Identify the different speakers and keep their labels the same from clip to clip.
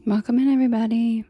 Speaker 1: Welcome in, everybody.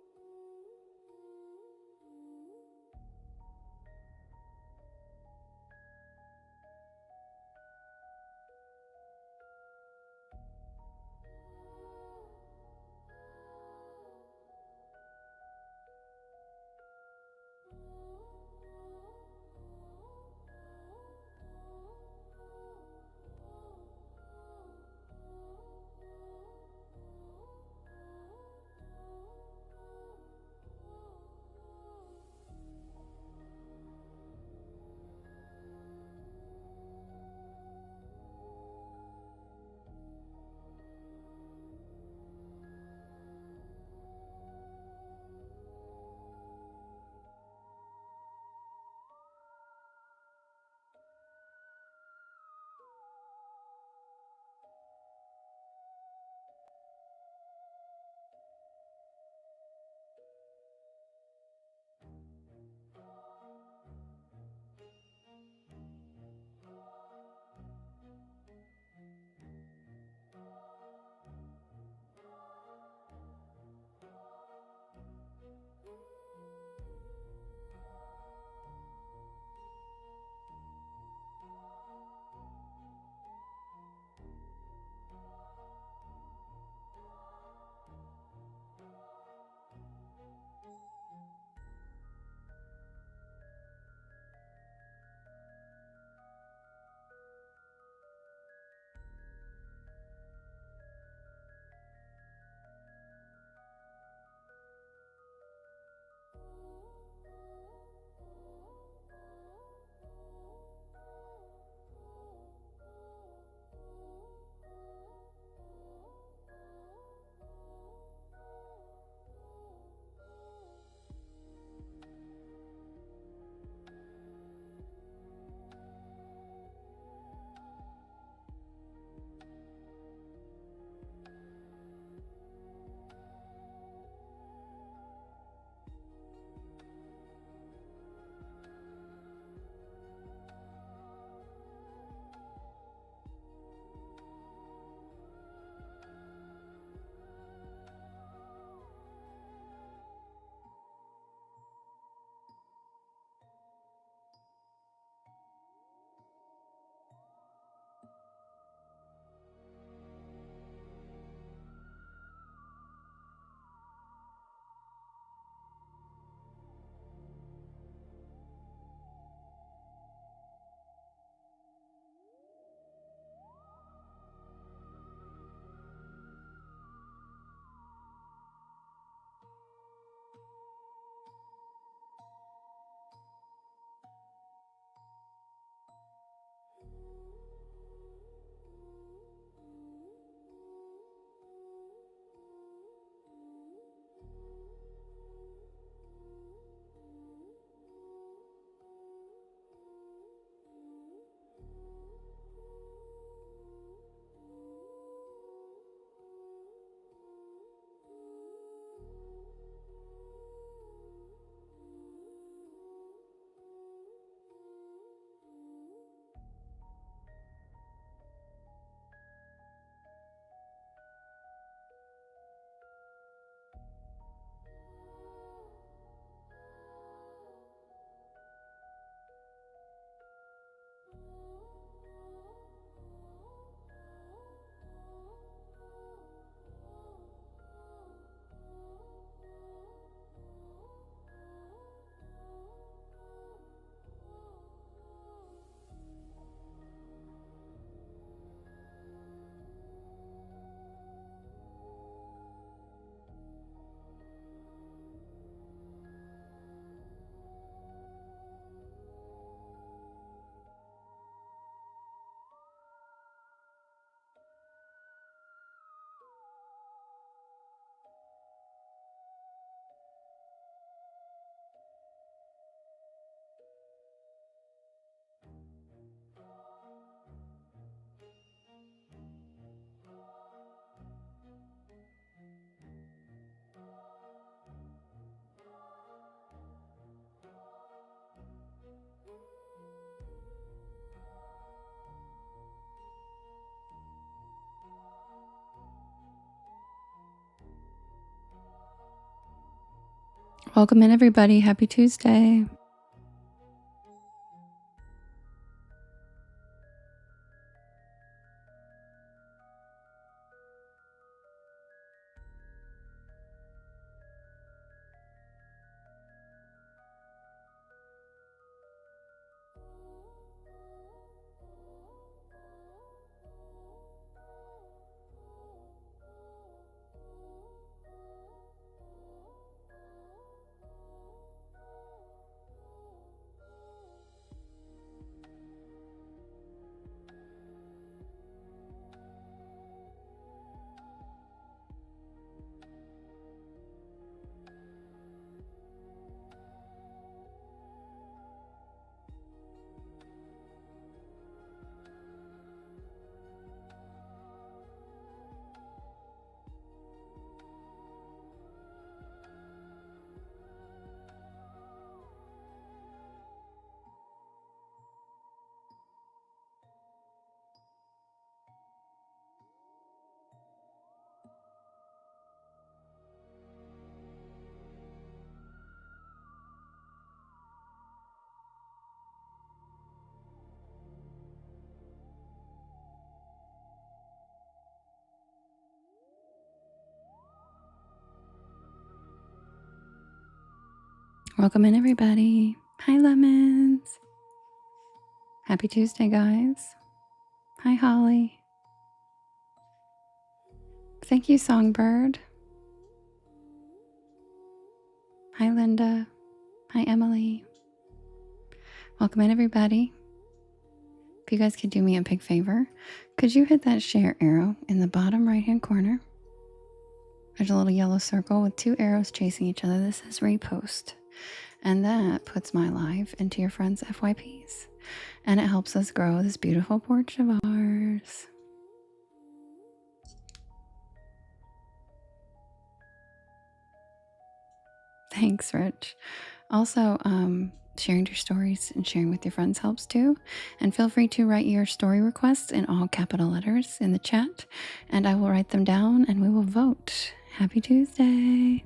Speaker 1: Welcome in, everybody. Happy Tuesday. Welcome in, everybody. Hi, Lemons. Happy Tuesday, guys. Hi, Holly. Thank you, Songbird. Hi, Linda. Hi, Emily. Welcome in, everybody. If you guys could do me a big favor, could you hit that share arrow in the bottom right-hand corner? There's a little yellow circle with two arrows chasing each other. This says repost. And that puts my live into your friends' FYPs. And it helps us grow this beautiful porch of ours. Thanks, Rich. Also, sharing your stories and sharing with your friends helps too. And feel free to write your story requests in all capital letters in the chat, and I will write them down and we will vote. Happy Tuesday.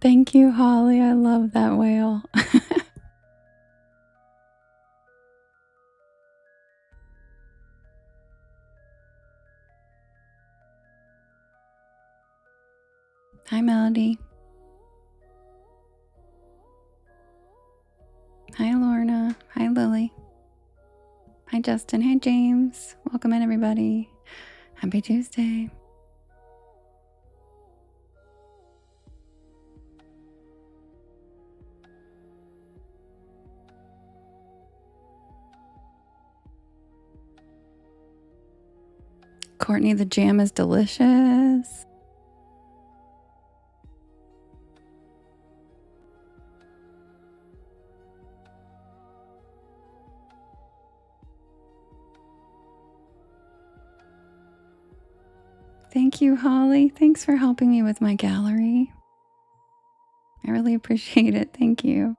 Speaker 1: Thank you, Holly. I love that whale. Hi, Melody. Hi, Lorna. Hi, Lily. Hi, Justin. Hi, James. Welcome in, everybody. Happy Tuesday. Courtney, the jam is delicious. Thank you, Holly. Thanks for helping me with my gallery. I really appreciate it. Thank you.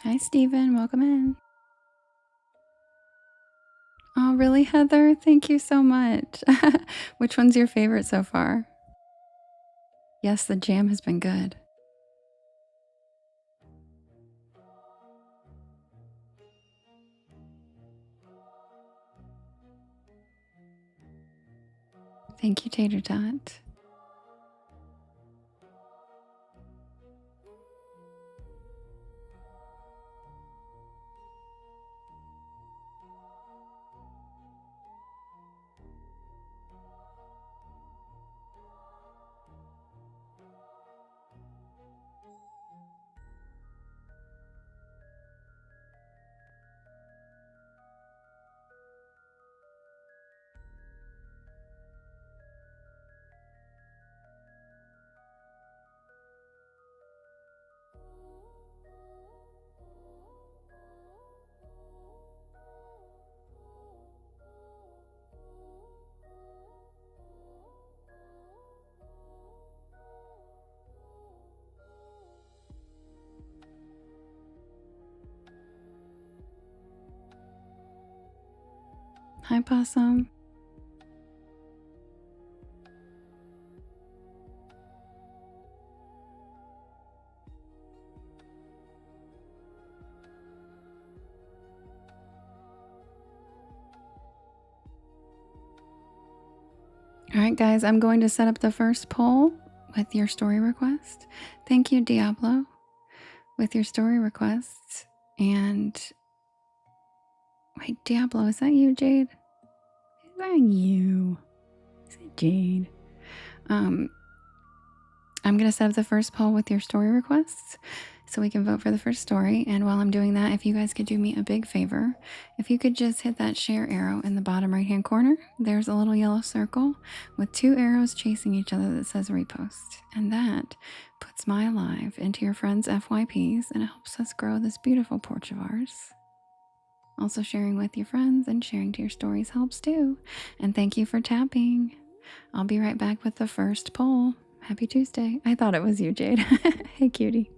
Speaker 1: Hi, Stephen. Welcome in. Oh, really, Heather? Thank you so much. Which one's your favorite so far? Yes, the jam has been good. Thank you, Tater Tot. Hi, Possum. All right, guys, I'm going to set up the first poll with your story request. Thank you, Diablo, with your story requests. And wait, Diablo, is that you, Jade? Is that you? Is it Jade? I'm going to set up the first poll with your story requests so we can vote for the first story. And while I'm doing that, if you guys could do me a big favor, if you could just hit that share arrow in the bottom right hand corner, there's a little yellow circle with 2 arrows chasing each other that says repost. And that puts my live into your friends' FYPs and it helps us grow this beautiful porch of ours. Also, sharing with your friends and sharing to your stories helps too. And thank you for tapping. I'll be right back with the first poll. Happy Tuesday. I thought it was you, Jade. Hey, cutie.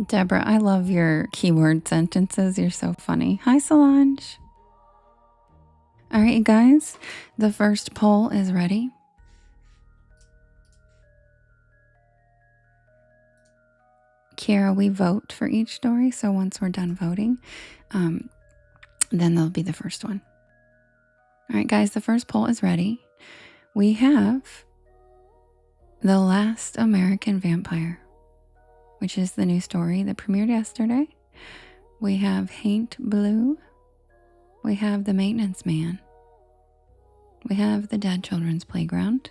Speaker 1: Deborah, I love your keyword sentences. You're so funny. Hi, Solange. All right, you guys, the first poll is ready. Kiara, we vote for each story. So once we're done voting, then there'll be the first one. All right, guys, the first poll is ready. We have The Last American Vampire, which is the new story that premiered yesterday. We have Haint Blue. We have The Maintenance Man. We have The Dead Children's Playground.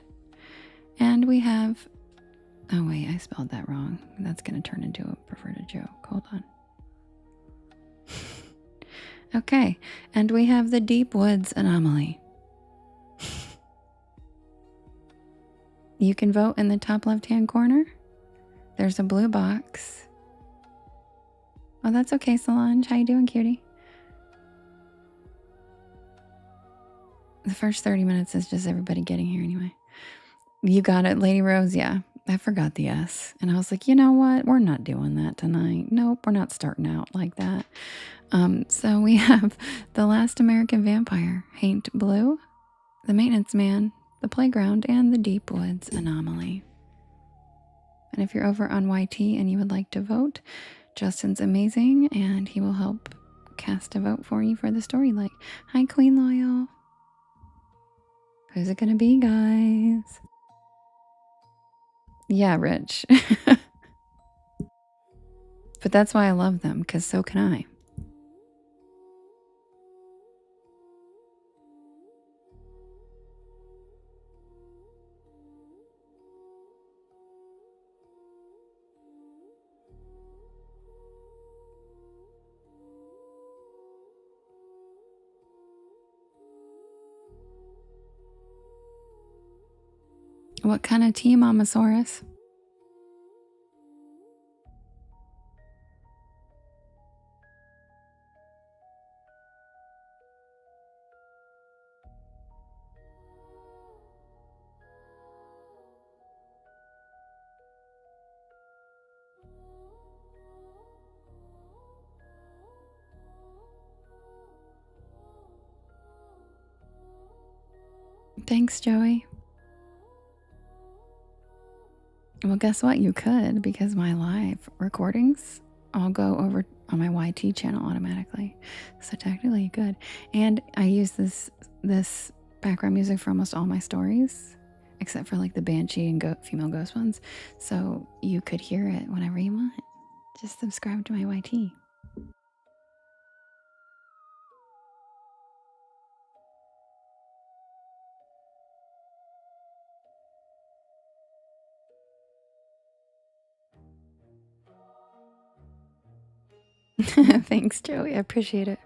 Speaker 1: And we have... Oh, wait, I spelled that wrong. That's going to turn into a perverted joke. Hold on. Okay, and we have The Deep Woods Anomaly. You can vote in the top left-hand corner. There's a blue box. Oh, that's okay, Solange. How you doing, cutie? The first 30 minutes is just everybody getting here anyway. You got it, Lady Rose. Yeah, I forgot the S. And I was like, you know what? We're not doing that tonight. Nope, we're not starting out like that. So we have The Last American Vampire, Haint Blue, The Maintenance Man, The Playground, and The Deep Woods Anomaly. And if you're over on YT and you would like to vote, Justin's amazing and he will help cast a vote for you for the story. Like, hi, Queen Loyal. Who's it gonna be, guys? Yeah, Rich. But that's why I love them, because so can I. What kind of tea, Mamasaurus? Thanks, Joey. Well, guess what? You could, because my live recordings all go over on my YT channel automatically. So technically you could. And I use this background music for almost all my stories, except for like the Banshee and female ghost ones. So you could hear it whenever you want. Just subscribe to my YT. Thanks, Joey. I appreciate it.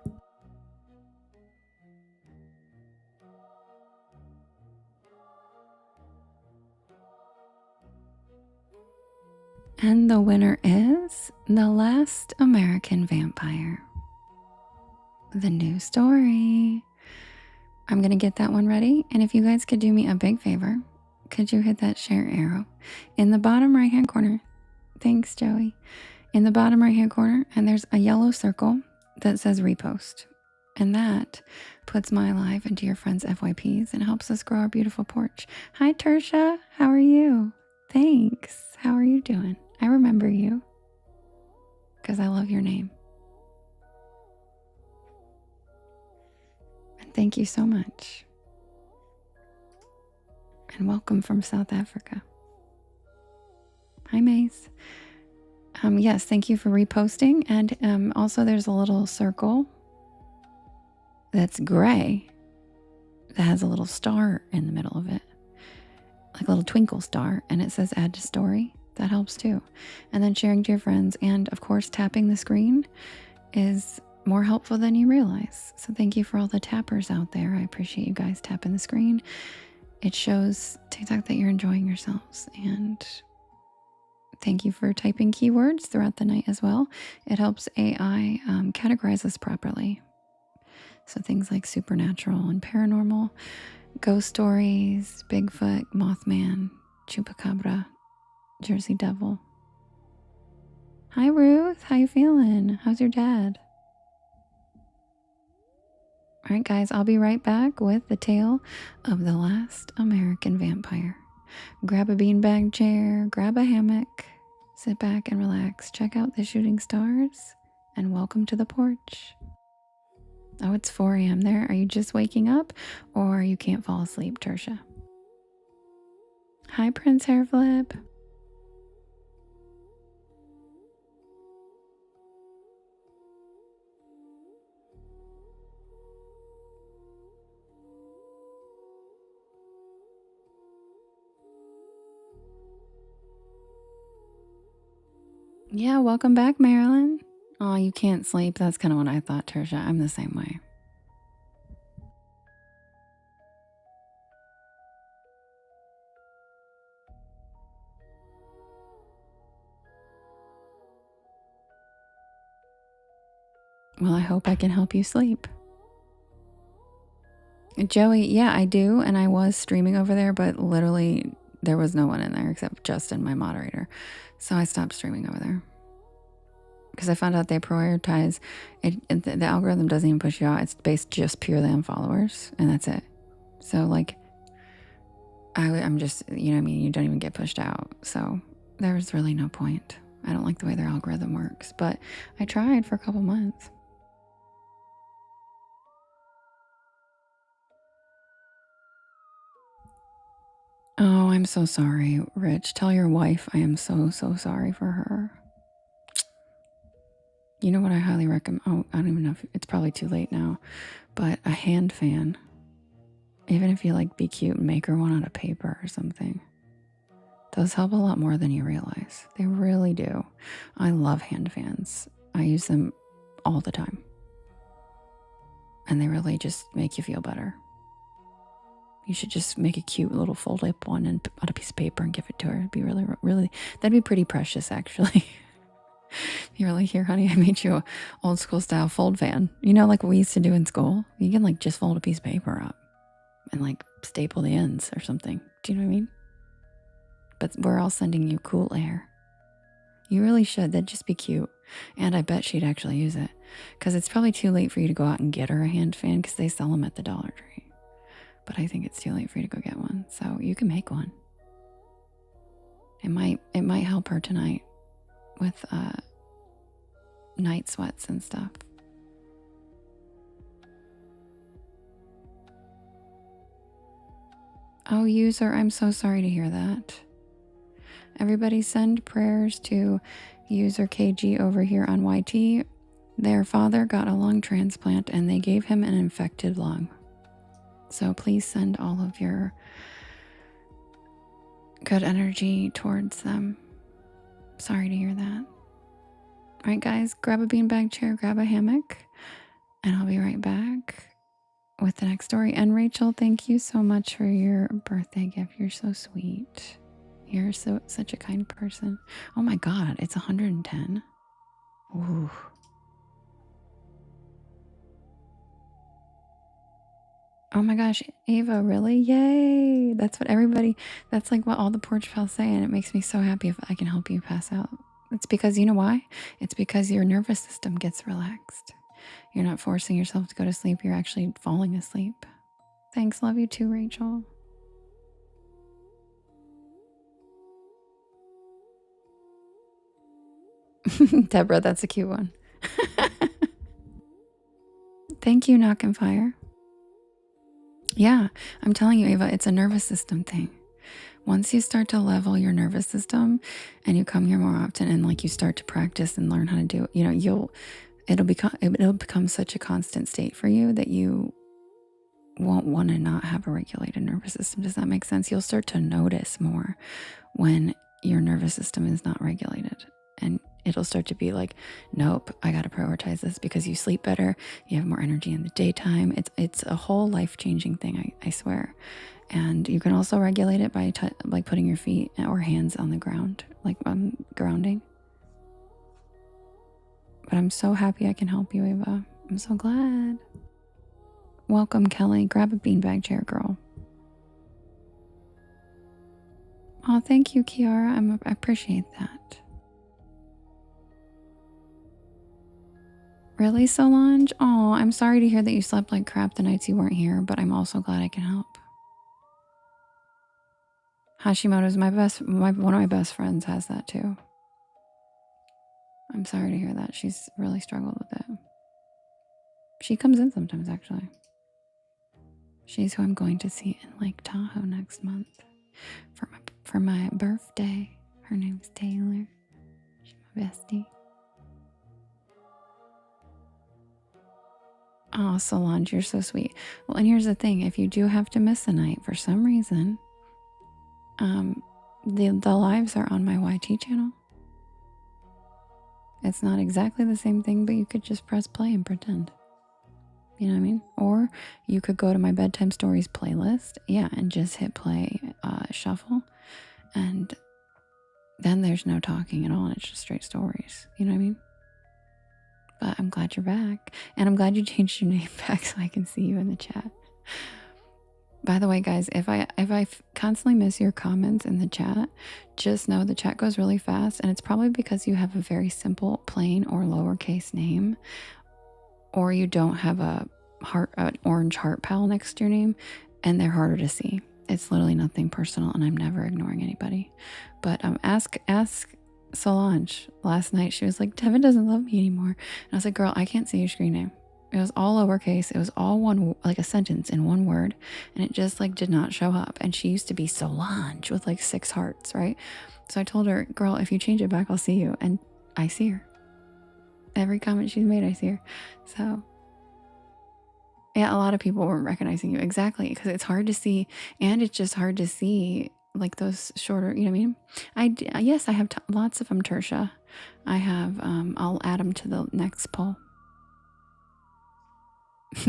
Speaker 1: And the winner is The Last American Vampire. The new story. I'm going to get that one ready. And if you guys could do me a big favor, could you hit that share arrow in the bottom right hand corner? Thanks, Joey. In the bottom right hand corner, and there's a yellow circle that says repost. And that puts my live into your friends' FYPs and helps us grow our beautiful porch. Hi, Tersha. How are you? Thanks. How are you doing? I remember you because I love your name. And thank you so much. And welcome from South Africa. Hi, Mace. Yes, thank you for reposting. And also there's a little circle that's gray that has a little star in the middle of it, like a little twinkle star, and it says add to story. That helps too. And then sharing to your friends, and of course tapping the screen is more helpful than you realize. So thank you for all the tappers out there. I appreciate you guys tapping the screen. It shows TikTok that you're enjoying yourselves. And thank you for typing keywords throughout the night as well. It helps AI categorize us properly. So things like supernatural and paranormal, ghost stories, Bigfoot, Mothman, Chupacabra, Jersey Devil. Hi, Ruth. How you feeling? How's your dad? All right, guys, I'll be right back with the tale of The Last American Vampire. Grab a beanbag chair, grab a hammock, sit back and relax, check out the shooting stars, and welcome to the porch. Oh, it's 4 a.m. there. Are you just waking up or you can't fall asleep, Tersha? Hi, Prince Hairflip. Yeah, welcome back, Marilyn. Oh, you can't sleep. That's kind of what I thought, Tersha. I'm the same way. Well, I hope I can help you sleep. Joey, yeah, I do. And I was streaming over there, but literally there was no one in there except Justin, my moderator. So I stopped streaming over there. Because I found out they prioritize it. The algorithm doesn't even push you out. It's based just purely on followers, and that's it. So, like, I'm just, you know what I mean? You don't even get pushed out. So there's really no point. I don't like the way their algorithm works, but I tried for a couple months. Oh, I'm so sorry, Rich. Tell your wife I am so sorry for her. You know what I highly recommend? Oh, I don't even know if it's probably too late now, but a hand fan. Even if you like be cute and make her one out of paper or something. Those help a lot more than you realize. They really do. I love hand fans. I use them all the time. And they really just make you feel better. You should just make a cute little fold up one and on a piece of paper and give it to her. It'd be really, that'd be pretty precious, actually. You're like, here, honey, I made you a old school style fold fan. You know, like what we used to do in school? You can like just fold a piece of paper up and like staple the ends or something. Do you know what I mean? But we're all sending you cool air. You really should. That'd just be cute. And I bet she'd actually use it. Because it's probably too late for you to go out and get her a hand fan because they sell them at the Dollar Tree. But I think it's too late for you to go get one. So you can make one. It might help her tonight with night sweats and stuff. Oh, user, I'm so sorry to hear that. Everybody send prayers to user KG over here on YT. Their father got a lung transplant and they gave him an infected lung. So please send all of your good energy towards them. Sorry to hear that. All right, guys, grab a beanbag chair, grab a hammock, and I'll be right back with the next story. And Rachel, thank you so much for your birthday gift. You're so sweet. You're such a kind person. Oh my God, it's 110. Ooh. Oh my gosh, Ava, really? Yay. That's like what all the porch pals say, and it makes me so happy if I can help you pass out. It's because, you know why? It's because your nervous system gets relaxed. You're not forcing yourself to go to sleep. You're actually falling asleep. Thanks. Love you too, Rachel. Deborah, that's a cute one. Thank you, Knock and Fire. Yeah, I'm telling you, Ava, it's a nervous system thing. Once you start to level your nervous system and you come here more often and like you start to practice and learn how to do it, you know, it'll become such a constant state for you that you won't want to not have a regulated nervous system. Does that make sense? You'll start to notice more when your nervous system is not regulated, and it'll start to be like, nope, I got to prioritize this, because you sleep better, you have more energy in the daytime. It's a whole life-changing thing, I swear. And you can also regulate it by like putting your feet or hands on the ground, like grounding. But I'm so happy I can help you, Ava. I'm so glad. Welcome, Kelly. Grab a beanbag chair, girl. Oh, thank you, Kiara. I appreciate that. Really, Solange? Oh, I'm sorry to hear that you slept like crap the nights you weren't here, but I'm also glad I can help. Hashimoto's one of my best friends has that too. I'm sorry to hear that. She's really struggled with it. She comes in sometimes, actually. She's who I'm going to see in Lake Tahoe next month for my birthday. Her name's Taylor. She's my bestie. Oh, Solange, you're so sweet. Well, and here's the thing. If you do have to miss a night for some reason, the lives are on my YT channel. It's not exactly the same thing, but you could just press play and pretend. You know what I mean? Or you could go to my bedtime stories playlist, yeah, and just hit play, shuffle, and then there's no talking at all. It's just straight stories. You know what I mean? But I'm glad you're back. And I'm glad you changed your name back so I can see you in the chat. By the way, guys, if I constantly miss your comments in the chat, just know the chat goes really fast, and it's probably because you have a very simple, plain or lowercase name, or you don't have an orange heart pal next to your name, and they're harder to see. It's literally nothing personal, and I'm never ignoring anybody. But ask Solange. Last night she was like, Devin doesn't love me anymore, and I was like, girl, I can't see your screen name. It was all lowercase. It was all one, like a sentence in one word. And it just like did not show up. And she used to be Solange with like 6 hearts, right? So I told her, girl, if you change it back, I'll see you. And I see her. Every comment she's made, I see her. So yeah, a lot of people weren't recognizing you. Exactly. Because it's hard to see. And it's just hard to see like those shorter, you know what I mean? Yes, I have lots of them, Tertia. I have, I'll add them to the next poll.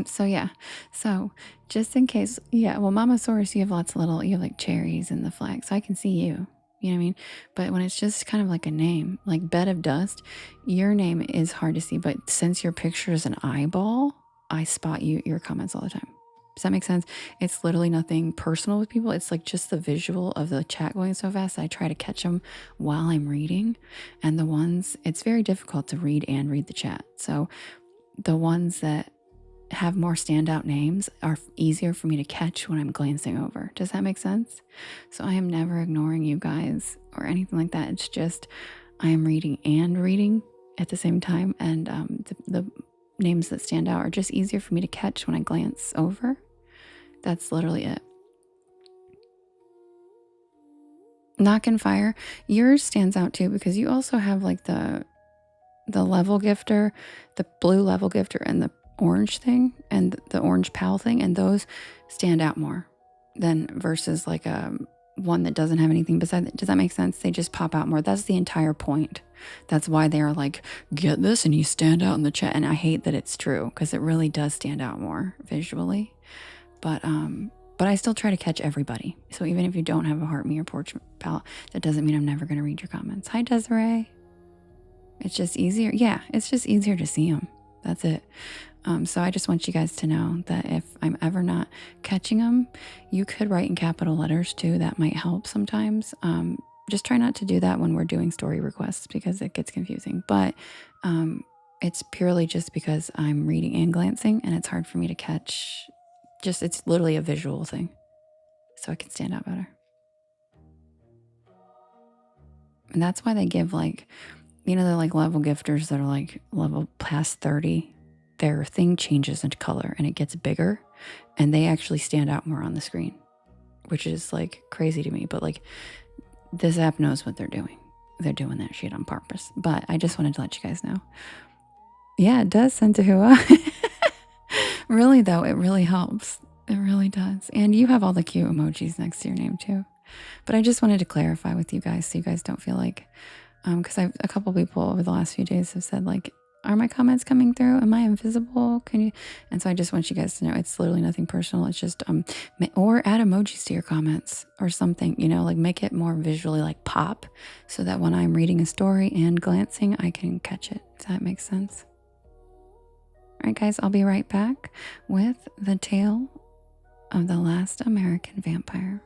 Speaker 1: So yeah, so just in case, yeah, well, Mamasaurus, you have lots of you have like cherries in the flag, so I can see you, you know what I mean? But when it's just kind of like a name, like Bed of Dust, your name is hard to see, but since your picture is an eyeball, I spot your comments all the time. Does that make sense? It's literally nothing personal with people. It's like just the visual of the chat going so fast. I try to catch them while I'm reading, and the ones, it's very difficult to read and read the chat. So the ones that have more standout names are easier for me to catch when I'm glancing over. Does that make sense? So I am never ignoring you guys or anything like that. It's just I am reading and reading at the same time, and the names that stand out are just easier for me to catch when I glance over. That's literally it. Knock and Fire, yours stands out too because you also have like the level gifter, the blue level gifter, and the orange thing and the orange pal thing, and those stand out more than versus like one that doesn't have anything besides it. Does that make sense? They just pop out more. That's the entire point. That's why they are like, get this and you stand out in the chat. And I hate that it's true because it really does stand out more visually. But I still try to catch everybody. So even if you don't have a heart me or porch pal, that doesn't mean I'm never going to read your comments. Hi, Desiree. It's just easier. Yeah, it's just easier to see them. That's it. So I just want you guys to know that if I'm ever not catching them, you could write in capital letters too. That might help sometimes. Just try not to do that when we're doing story requests because it gets confusing. But it's purely just because I'm reading and glancing and it's hard for me to catch. Just, it's literally a visual thing. So I can stand out better. And that's why they give like, you know, they're like level gifters that are like level past 30. Their thing changes into color and it gets bigger and they actually stand out more on the screen, which is like crazy to me. But like this app knows what they're doing. They're doing that shit on purpose. But I just wanted to let you guys know. Yeah, it does send to Hua. Really though, it really helps. It really does. And you have all the cute emojis next to your name too. But I just wanted to clarify with you guys so you guys don't feel like, because a couple people over the last few days have said like, are my comments coming through? Am I invisible? Can you? And so I just want you guys to know it's literally nothing personal. It's just, or add emojis to your comments or something, you know, like make it more visually like pop so that when I'm reading a story and glancing, I can catch it. If that makes sense. All right, guys, I'll be right back with the tale of the last American vampire.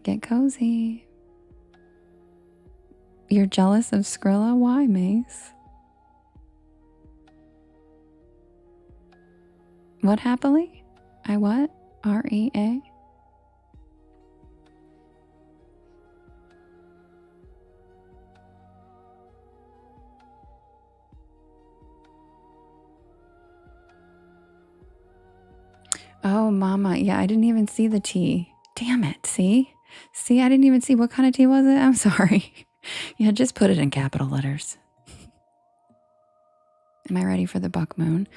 Speaker 1: Get cozy. You're jealous of Skrilla? Why, Mace? What happily? I what? REA? Oh, mama. Yeah, I didn't even see the tea. Damn it. See? See, I didn't even see what kind of tea was it. I'm sorry. Yeah, just put it in capital letters. Am I ready for the buck moon?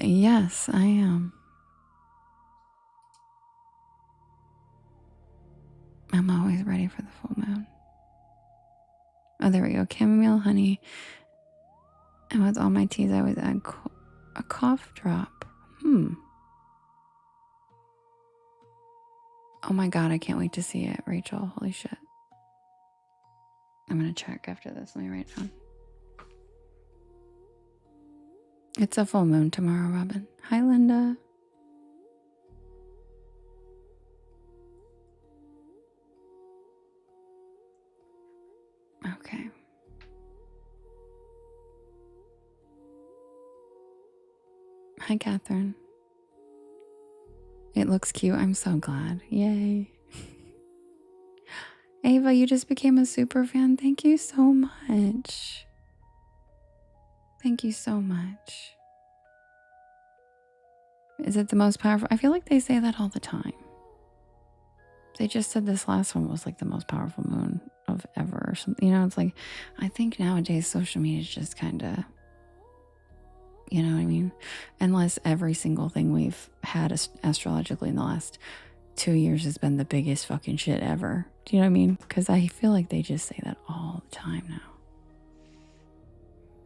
Speaker 1: Yes, I am. I'm always ready for the full moon. Oh, there we go. Chamomile, honey. And with all my teas, I always add a cough drop. Oh my God, I can't wait to see it, Rachel. Holy shit. I'm going to check after this. Let me write it down. It's a full moon tomorrow, Robin. Hi, Linda. Okay. Hi, Catherine. It looks cute. I'm so glad. Yay. Ava, you just became a super fan. Thank you so much. Thank you so much. Is it the most powerful? I feel like they say that all the time. They just said this last one was like the most powerful moon of ever or something. You know, it's like, I think nowadays social media is just kind of, you know what I mean? Unless every single thing we've had astrologically in the last 2 years has been the biggest fucking shit ever. Do you know what I mean? Because I feel like they just say that all the time now.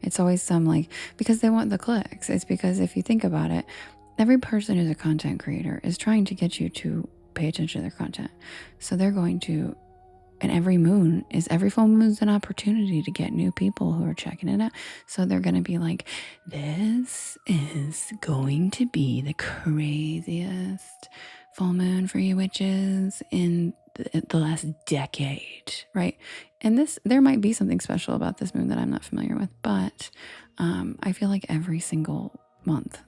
Speaker 1: It's always some like, because they want the clicks. It's because if you think about it, every person who's a content creator is trying to get you to pay attention to their content. So they're going to, and every full moon is an opportunity to get new people who are checking it out. So they're going to be like, this is going to be the craziest full moon for you witches in the last decade, right? And there might be something special about this moon that I'm not familiar with, but I feel like every single month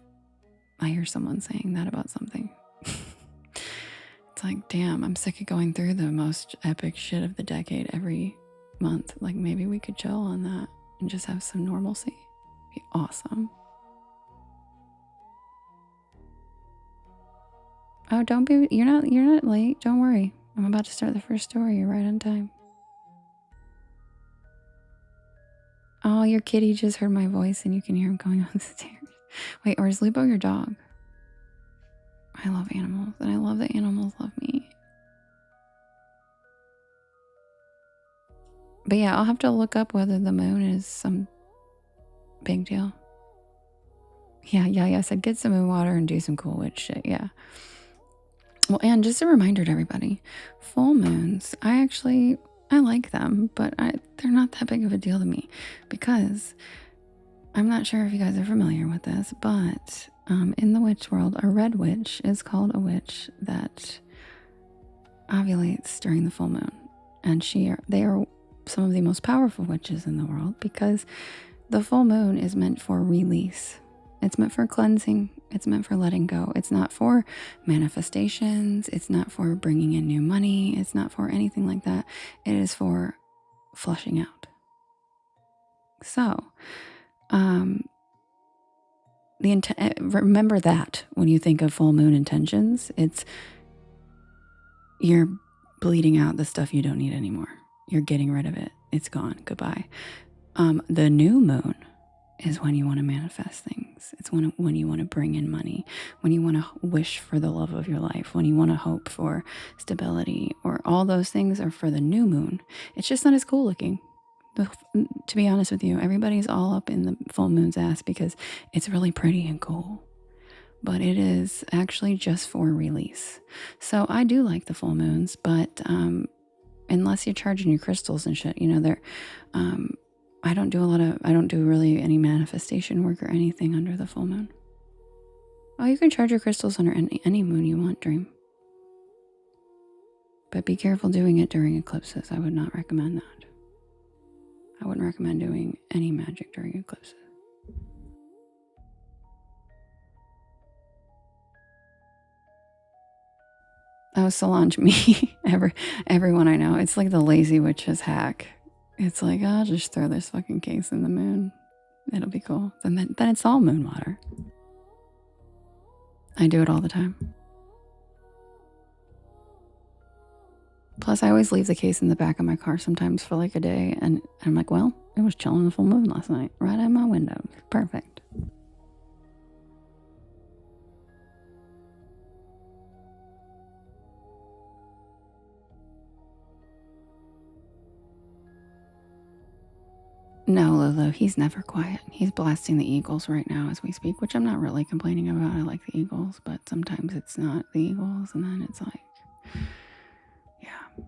Speaker 1: I hear someone saying that about something. It's like, damn, I'm sick of going through the most epic shit of the decade every month. Like, maybe we could chill on that and just have some normalcy. Be awesome. Oh, you're not late. Don't worry. I'm about to start the first story. You're right on time. Oh, your kitty just heard my voice and you can hear him going on the stairs. Wait, or is Lupo your dog? I love animals and I love that animals love me. But yeah, I'll have to look up whether the moon is some big deal. Yeah, I said get some moon water and do some cool witch shit. Yeah. Well, and just a reminder to everybody, full moons, I like them, but they're not that big of a deal to me because I'm not sure if you guys are familiar with this, but in the witch world, a red witch is called a witch that ovulates during the full moon. And they are some of the most powerful witches in the world because the full moon is meant for release. It's meant for cleansing. It's meant for letting go. It's not for manifestations. It's not for bringing in new money. It's not for anything like that. It is for flushing out. So, remember that when you think of full moon intentions, you're bleeding out the stuff you don't need anymore. You're getting rid of it. It's gone. Goodbye. The new moon is when you want to manifest things. It's when you want to bring in money, when you want to wish for the love of your life, when you want to hope for stability, or all those things are for the new moon. It's just not as cool looking. To be honest with you, everybody's all up in the full moon's ass because it's really pretty and cool. But it is actually just for release. So I do like the full moons, but unless you're charging your crystals and shit, they're I don't do really any manifestation work or anything under the full moon. Oh, you can charge your crystals under any moon you want, Dream. But be careful doing it during eclipses. I would not recommend that. I wouldn't recommend doing any magic during eclipses. Oh, Solange, me. Everyone I know. It's like the lazy witch's hack. It's like, I'll just throw this fucking case in the moon. It'll be cool. Then it's all moon water. I do it all the time. Plus, I always leave the case in the back of my car sometimes for like a day. And I'm like, well, it was chilling in the full moon last night. Right at my window. Perfect. No, Lulu, he's never quiet. He's blasting the Eagles right now as we speak, which I'm not really complaining about. I like the Eagles, but sometimes it's not the Eagles, and then it's like, yeah.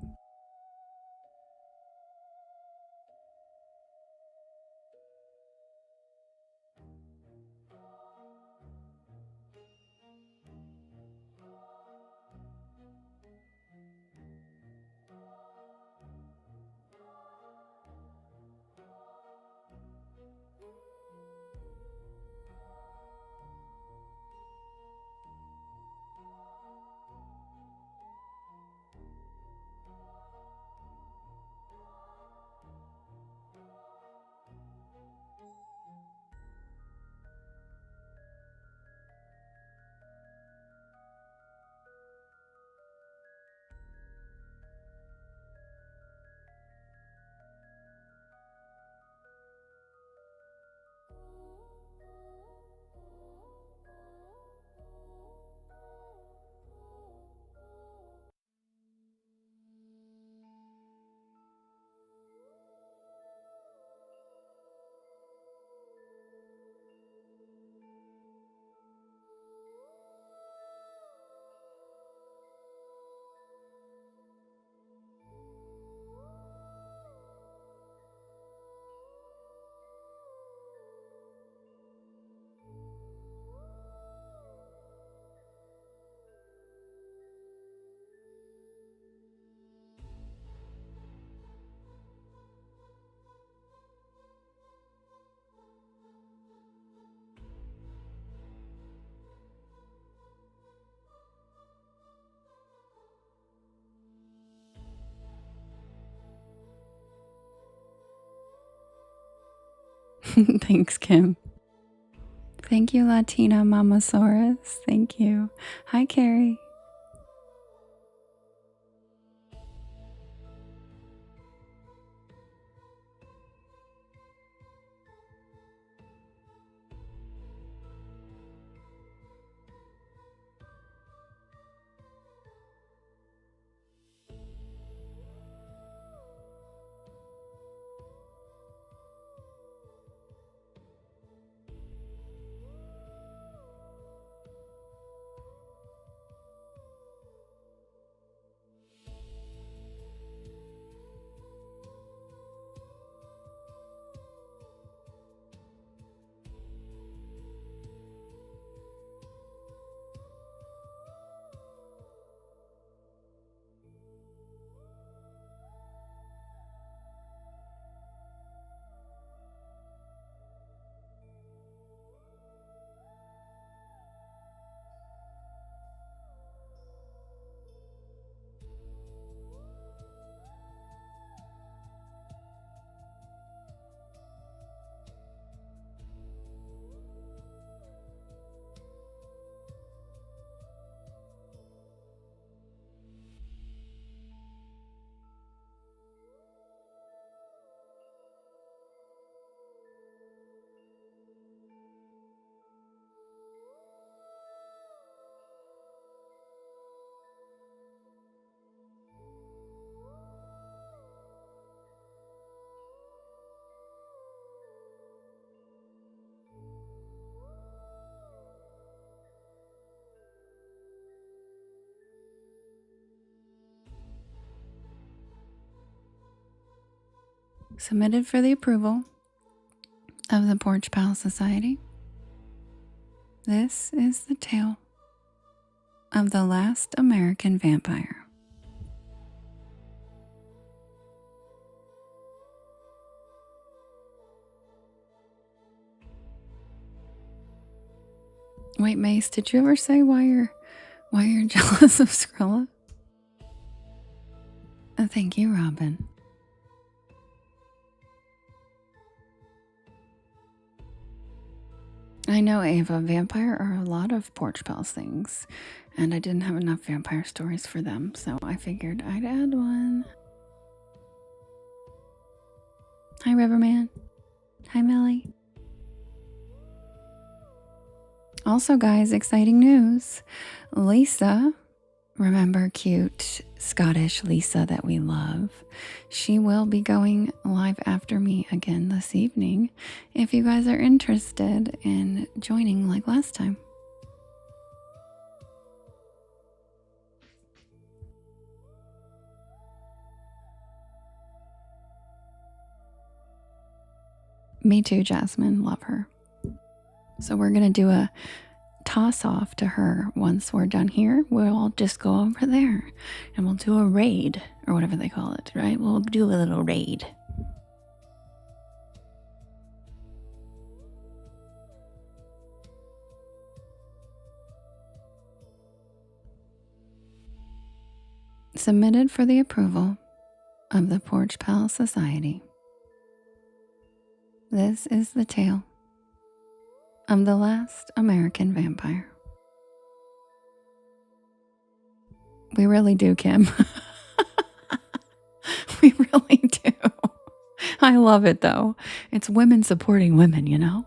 Speaker 1: Thanks, Kim. Thank you, Latina Mamasaurus. Thank you. Hi, Carrie. Submitted for the approval of the Porch Pal Society. This is the tale of the last American vampire. Wait, Mace, did you ever say why you're jealous of Skrilla? Thank you, Robin. I know, Ava, vampire are a lot of Porch Pals things, and I didn't have enough vampire stories for them, so I figured I'd add one. Hi, Riverman. Hi, Millie. Also, guys, exciting news. Lisa, remember cute Scottish Lisa that we love? She will be going live after me again this evening if you guys are interested in joining like last time. Me too, Jasmine. Love her. So we're going to do a toss off to her once we're done here. We'll all just go over there and we'll do a raid or whatever they call it, right? We'll do a little raid. Submitted for the approval of the Porch Pal Society. This is the tale of the last American vampire. We really do, Kim. We really do. I love it, though. It's women supporting women, you know?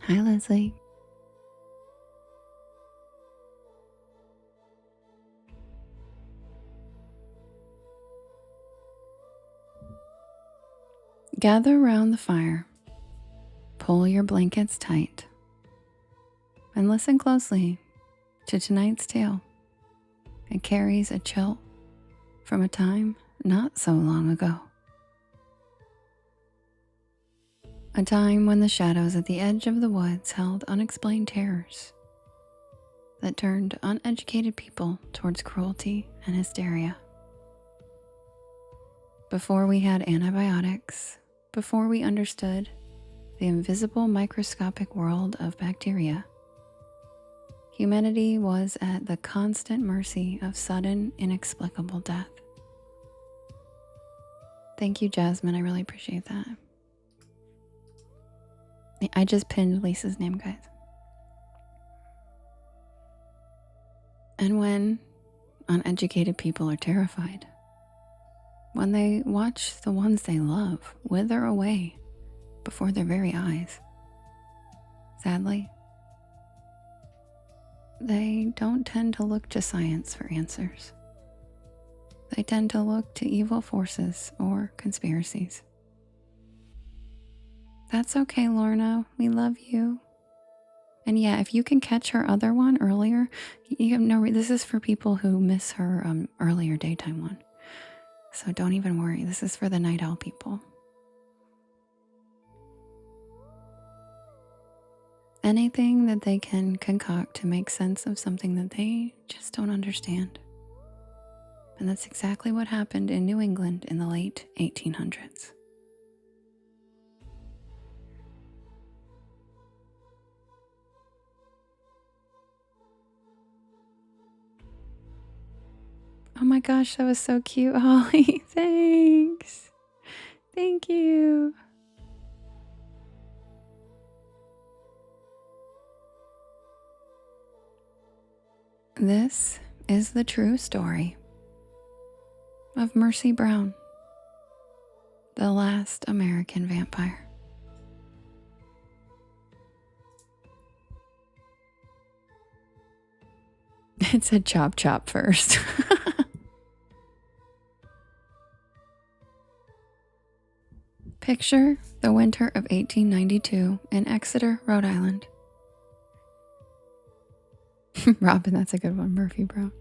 Speaker 1: Hi, Leslie. Gather around the fire, pull your blankets tight, and listen closely to tonight's tale. It carries a chill from a time not so long ago. A time when the shadows at the edge of the woods held unexplained terrors. that turned uneducated people towards cruelty and hysteria. Before we had antibiotics, before we understood the invisible microscopic world of bacteria, humanity was at the constant mercy of sudden, inexplicable death. Thank you, Jasmine. I really appreciate that. I just pinned Lisa's name, guys. And when uneducated people are terrified, when they watch the ones they love wither away before their very eyes, sadly, they don't tend to look to science for answers. They tend to look to evil forces or conspiracies. That's okay, Lorna. We love you. And yeah, if you can catch her other one earlier, you have no. This is for people who miss her earlier daytime one. So don't even worry. This is for the night owl people. Anything that they can concoct to make sense of something that they just don't understand. And that's exactly what happened in New England in the late 1800s. Oh my gosh, that was so cute, Holly. Thanks. Thank you. This is the true story of Mercy Brown, the last American vampire. It said chop chop first. Picture the winter of 1892 in Exeter, Rhode Island. Robin, that's a good one, Murphy Brown.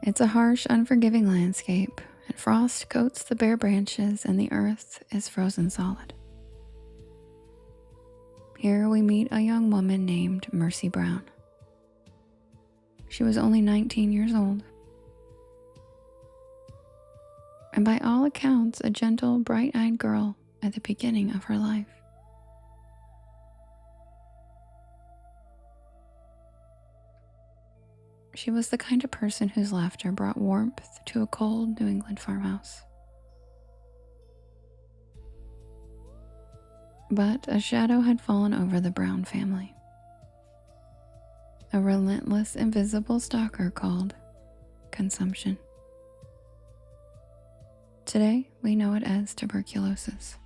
Speaker 1: It's a harsh, unforgiving landscape, and frost coats the bare branches and the earth is frozen solid. Here we meet a young woman named Mercy Brown. She was only 19 years old, and by all accounts, a gentle, bright-eyed girl at the beginning of her life. She was the kind of person whose laughter brought warmth to a cold New England farmhouse. But a shadow had fallen over the Brown family. A relentless, invisible stalker called consumption. Today, we know it as tuberculosis.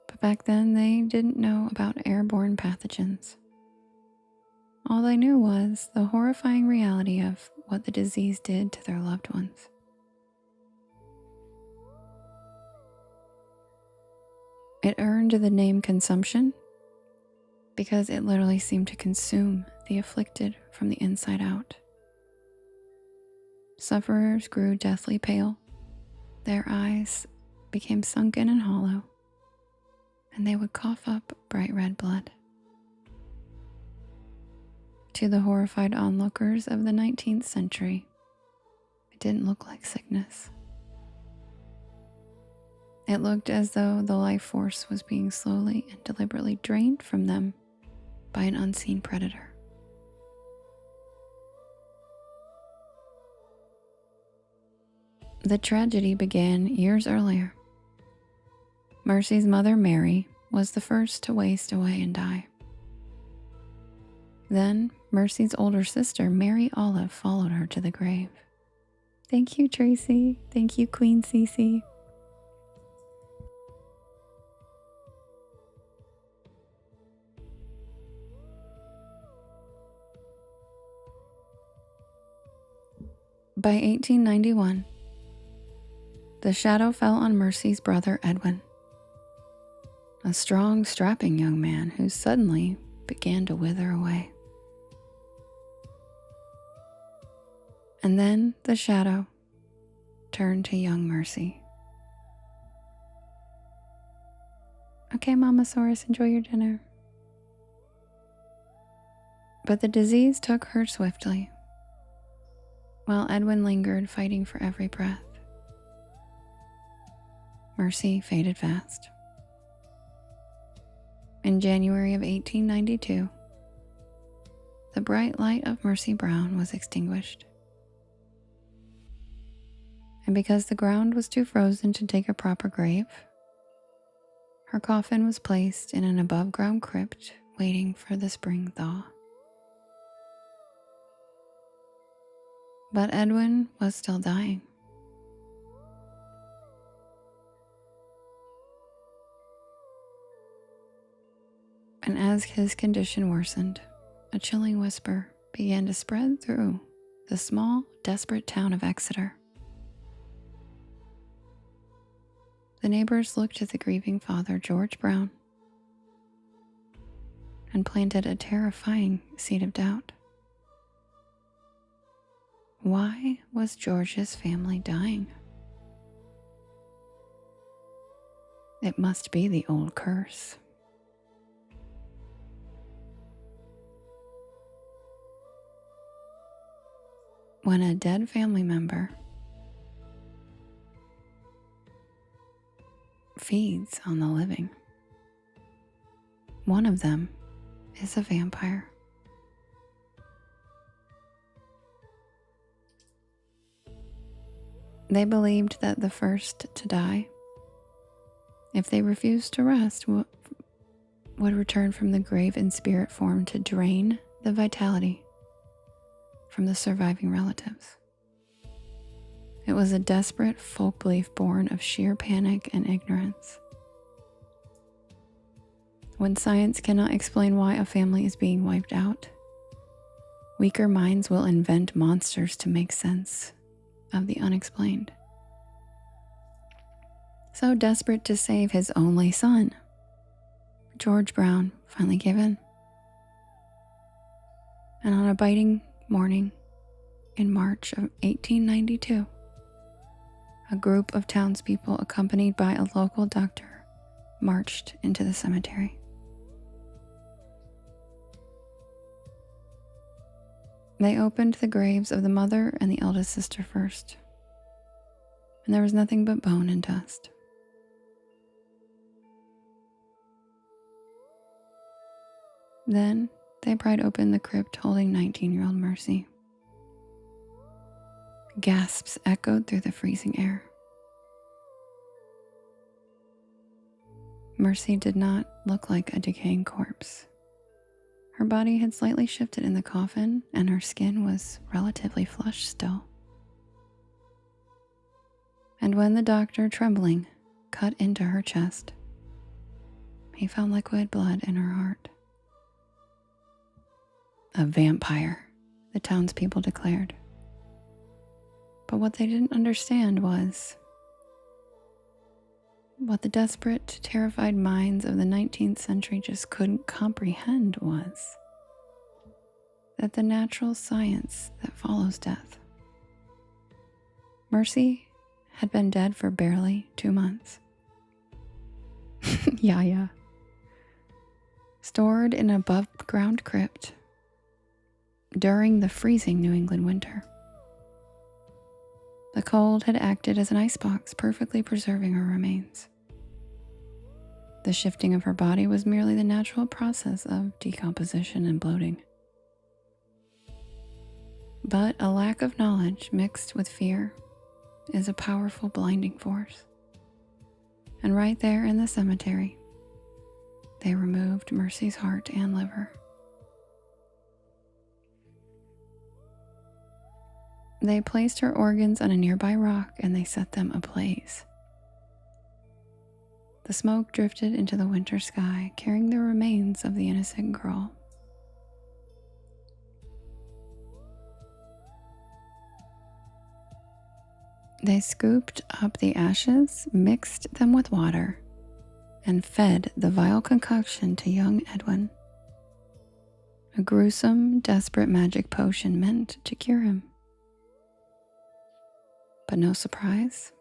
Speaker 1: But back then, they didn't know about airborne pathogens. All they knew was the horrifying reality of what the disease did to their loved ones. It earned the name consumption because it literally seemed to consume the afflicted from the inside out. Sufferers grew deathly pale, their eyes became sunken and hollow, and they would cough up bright red blood. To the horrified onlookers of the 19th century, it didn't look like sickness. It looked as though the life force was being slowly and deliberately drained from them by an unseen predator. The tragedy began years earlier. Mercy's mother, Mary, was the first to waste away and die. Then, Mercy's older sister, Mary Olive, followed her to the grave. Thank you, Tracy. Thank you, Queen Cece. By 1891, the shadow fell on Mercy's brother, Edwin, a strong, strapping young man who suddenly began to wither away. And then the shadow turned to young Mercy. Okay, Mama Saurus, enjoy your dinner. But the disease took her swiftly, while Edwin lingered, fighting for every breath. Mercy faded fast. In January of 1892, the bright light of Mercy Brown was extinguished. And because the ground was too frozen to dig a proper grave, her coffin was placed in an above-ground crypt waiting for the spring thaw. But Edwin was still dying. And as his condition worsened, a chilling whisper began to spread through the small, desperate town of Exeter. The neighbors looked at the grieving father, George Brown, and planted a terrifying seed of doubt. Why was George's family dying? It must be the old curse. When a dead family member feeds on the living, one of them is a vampire. They believed that the first to die, if they refused to rest, would return from the grave in spirit form to drain the vitality from the surviving relatives. It was a desperate folk belief born of sheer panic and ignorance. When science cannot explain why a family is being wiped out, weaker minds will invent monsters to make sense of the unexplained. So desperate to save his only son, George Brown finally gave in. And on a biting morning in March of 1892, a group of townspeople accompanied by a local doctor marched into the cemetery. They opened the graves of the mother and the eldest sister first, and there was nothing but bone and dust. Then they pried open the crypt holding 19-year-old Mercy. Gasps echoed through the freezing air. Mercy did not look like a decaying corpse. Her body had slightly shifted in the coffin, and her skin was relatively flushed still. And when the doctor, trembling, cut into her chest, he found liquid blood in her heart. A vampire, the townspeople declared. But what they didn't understand was what the desperate, terrified minds of the 19th century just couldn't comprehend was that the natural science that follows death. Mercy had been dead for barely 2 months. Yeah. Stored in an above-ground crypt during the freezing New England winter. The cold had acted as an icebox, perfectly preserving her remains. The shifting of her body was merely the natural process of decomposition and bloating. But a lack of knowledge mixed with fear is a powerful blinding force. And right there in the cemetery, they removed Mercy's heart and liver. They placed her organs on a nearby rock and they set them ablaze. The smoke drifted into the winter sky, carrying the remains of the innocent girl. They scooped up the ashes, mixed them with water, and fed the vile concoction to young Edwin. A gruesome, desperate magic potion meant to cure him. But no surprise,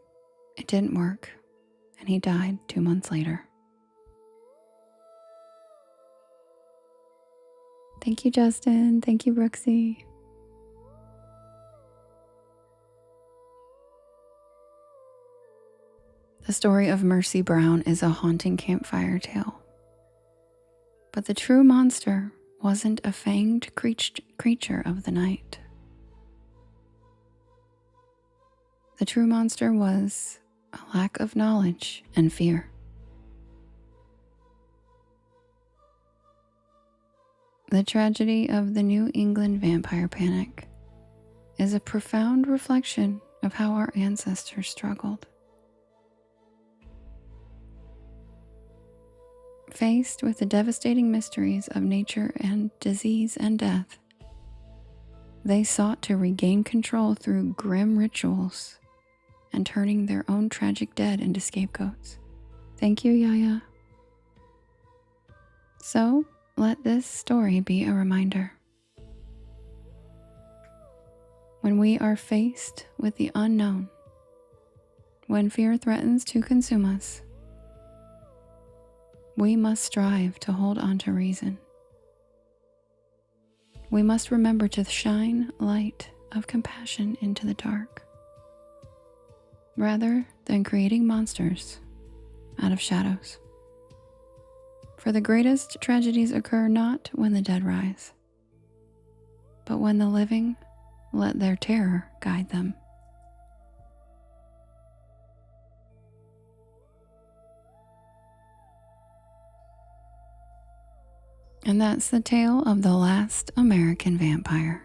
Speaker 1: it didn't work, and he died 2 months later. Thank you, Justin. Thank you, Brooksy. The story of Mercy Brown is a haunting campfire tale. But the true monster wasn't a fanged creature of the night. The true monster was a lack of knowledge and fear. The tragedy of the New England vampire panic is a profound reflection of how our ancestors struggled. Faced with the devastating mysteries of nature and disease and death, they sought to regain control through grim rituals and turning their own tragic dead into scapegoats. Thank you, Yaya. So, let this story be a reminder. When we are faced with the unknown, when fear threatens to consume us, we must strive to hold on to reason. We must remember to shine light of compassion into the dark, rather than creating monsters out of shadows. For the greatest tragedies occur not when the dead rise, but when the living let their terror guide them. And that's the tale of the last American vampire.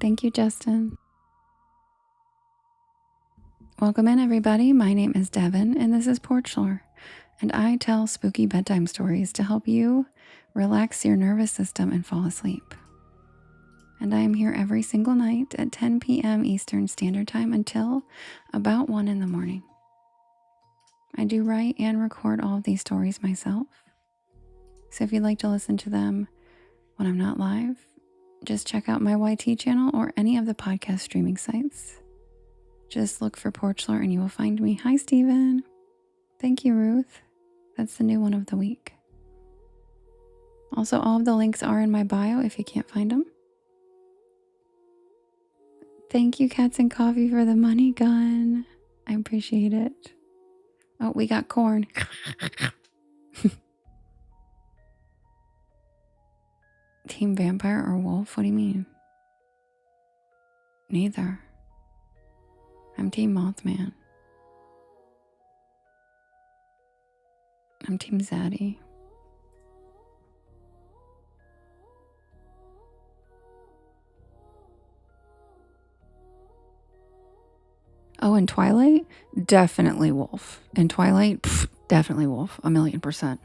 Speaker 1: Thank you, Justin. Welcome in, everybody. My name is Devin, and this is Porch Lore, and I tell spooky bedtime stories to help you relax your nervous system and fall asleep. And I am here every single night at 10 p.m. Eastern Standard Time until about 1 in the morning. I do write and record all of these stories myself. So if you'd like to listen to them when I'm not live, just check out my YT channel or any of the podcast streaming sites. Just look for Porch Lore and you will find me. Hi, Steven. Thank you, Ruth. That's the new one of the week. Also, all of the links are in my bio if you can't find them. Thank you, Cats and Coffee, for the money gun. I appreciate it. Oh, we got corn. Team vampire or wolf? What do you mean? Neither. I'm Team Mothman. I'm Team Zaddy. Oh, in Twilight? Definitely wolf. In Twilight? Definitely wolf. 1,000,000%.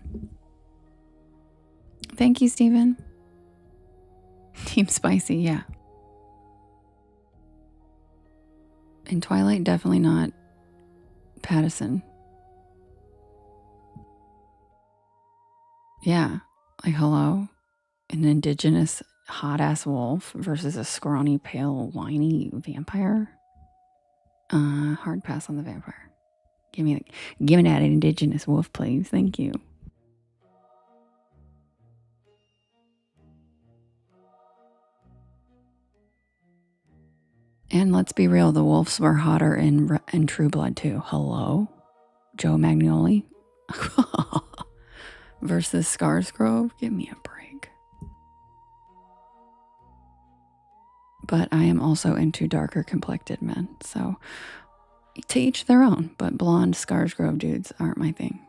Speaker 1: Thank you, Steven. Team Spicy, yeah. In Twilight, definitely not Pattison. Yeah, like hello? An indigenous hot-ass wolf versus a scrawny, pale, whiny vampire? Hard pass on the vampire. Give me that indigenous wolf, please. Thank you. And let's be real, the wolves were hotter in True Blood too. Hello? Joe Magnoli versus Scarsgrove? Give me a break. But I am also into darker complected men, so to each their own, but blonde Scarsgrove dudes aren't my thing.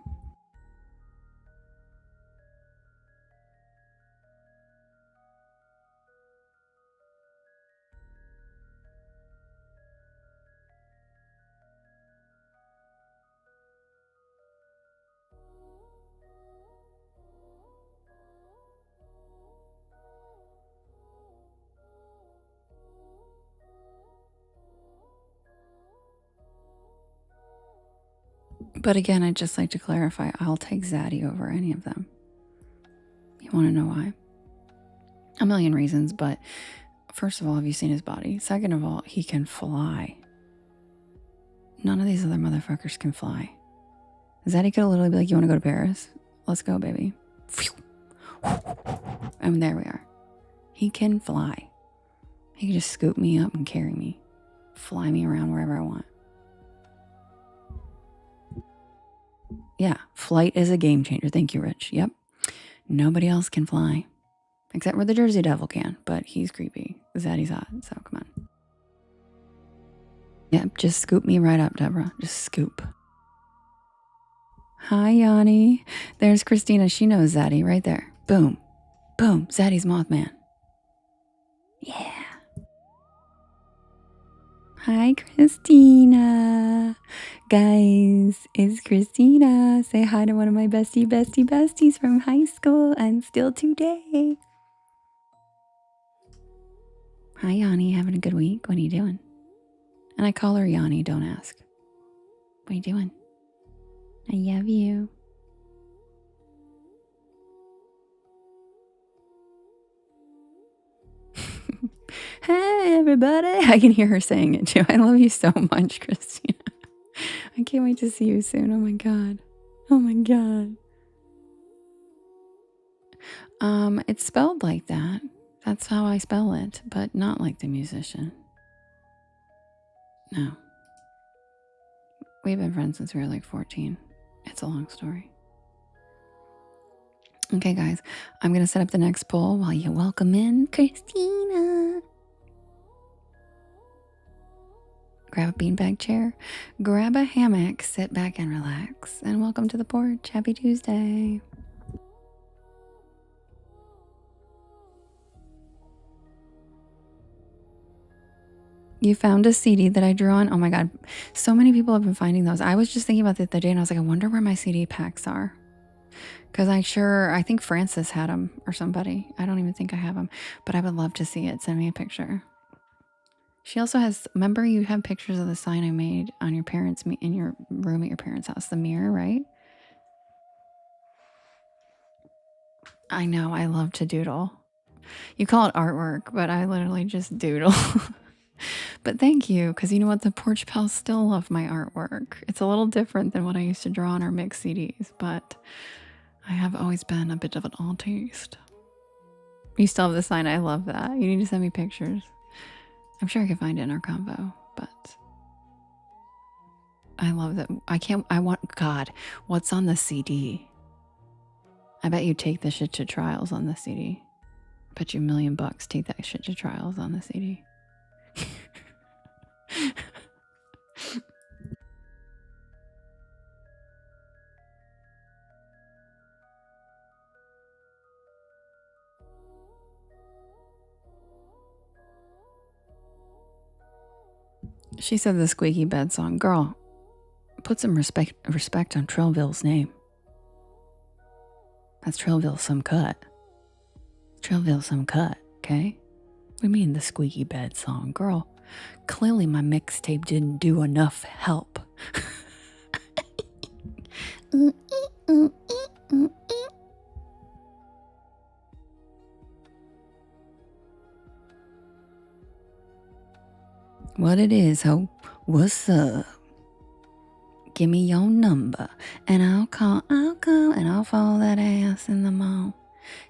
Speaker 1: But again, I'd just like to clarify, I'll take Zaddy over any of them. You want to know why? A million reasons, but first of all, have you seen his body? Second of all, he can fly. None of these other motherfuckers can fly. Zaddy could literally be like, you want to go to Paris? Let's go, baby. And there we are. He can fly. He can just scoop me up and carry me. Fly me around wherever I want. Yeah, flight is a game changer. Thank you, Rich. Yep. Nobody else can fly. Except where the Jersey Devil can, but he's creepy. Zaddy's hot, so come on. Yep, just scoop me right up, Deborah. Just scoop. Hi, Yanni. There's Christina. She knows Zaddy right there. Boom. Boom. Zaddy's Mothman. Yeah. Hi, Christina. Guys, it's Christina. Say hi to one of my besties from high school and still today. Hi, Yanni. Having a good week? What are you doing? And I call her Yanni. Don't ask. What are you doing? I love you. Hey, everybody. I can hear her saying it too. I love you so much, Christina. I can't wait to see you soon. Oh my God. Oh my God. It's spelled like that. That's how I spell it, but not like the musician. No. We've been friends since we were like 14. It's a long story. Okay, guys. I'm going to set up the next poll while you welcome in Christina. Grab a beanbag chair, grab a hammock, sit back and relax, and welcome to the porch. Happy Tuesday. You found a CD that I drew on? Oh my God. So many people have been finding those. I was just thinking about it the other day and I was like, I wonder where my CD packs are. Because I think Francis had them or somebody. I don't even think I have them, but I would love to see it. Send me a picture. She also has, remember you have pictures of the sign I made on your parents' in your room at your parents' house, the mirror, right? I know, I love to doodle. You call it artwork, but I literally just doodle. But thank you, because you know what? The Porch Pals still love my artwork. It's a little different than what I used to draw on our mix CDs, but I have always been a bit of an artist. You still have the sign. I love that. You need to send me pictures. I'm sure I can find it in our convo, but I love that. God, what's on the CD? I bet you take the shit to trials on the CD. I bet you $1 million take that shit to trials on the CD. She said the squeaky bed song. Girl, put some respect on Trillville's name. That's Trillville some cut. Trillville some cut, okay? We mean the squeaky bed song. Girl, clearly my mixtape didn't do enough help. What it is, ho? What's up? Give me your number, and I'll call, and I'll follow that ass in the mall.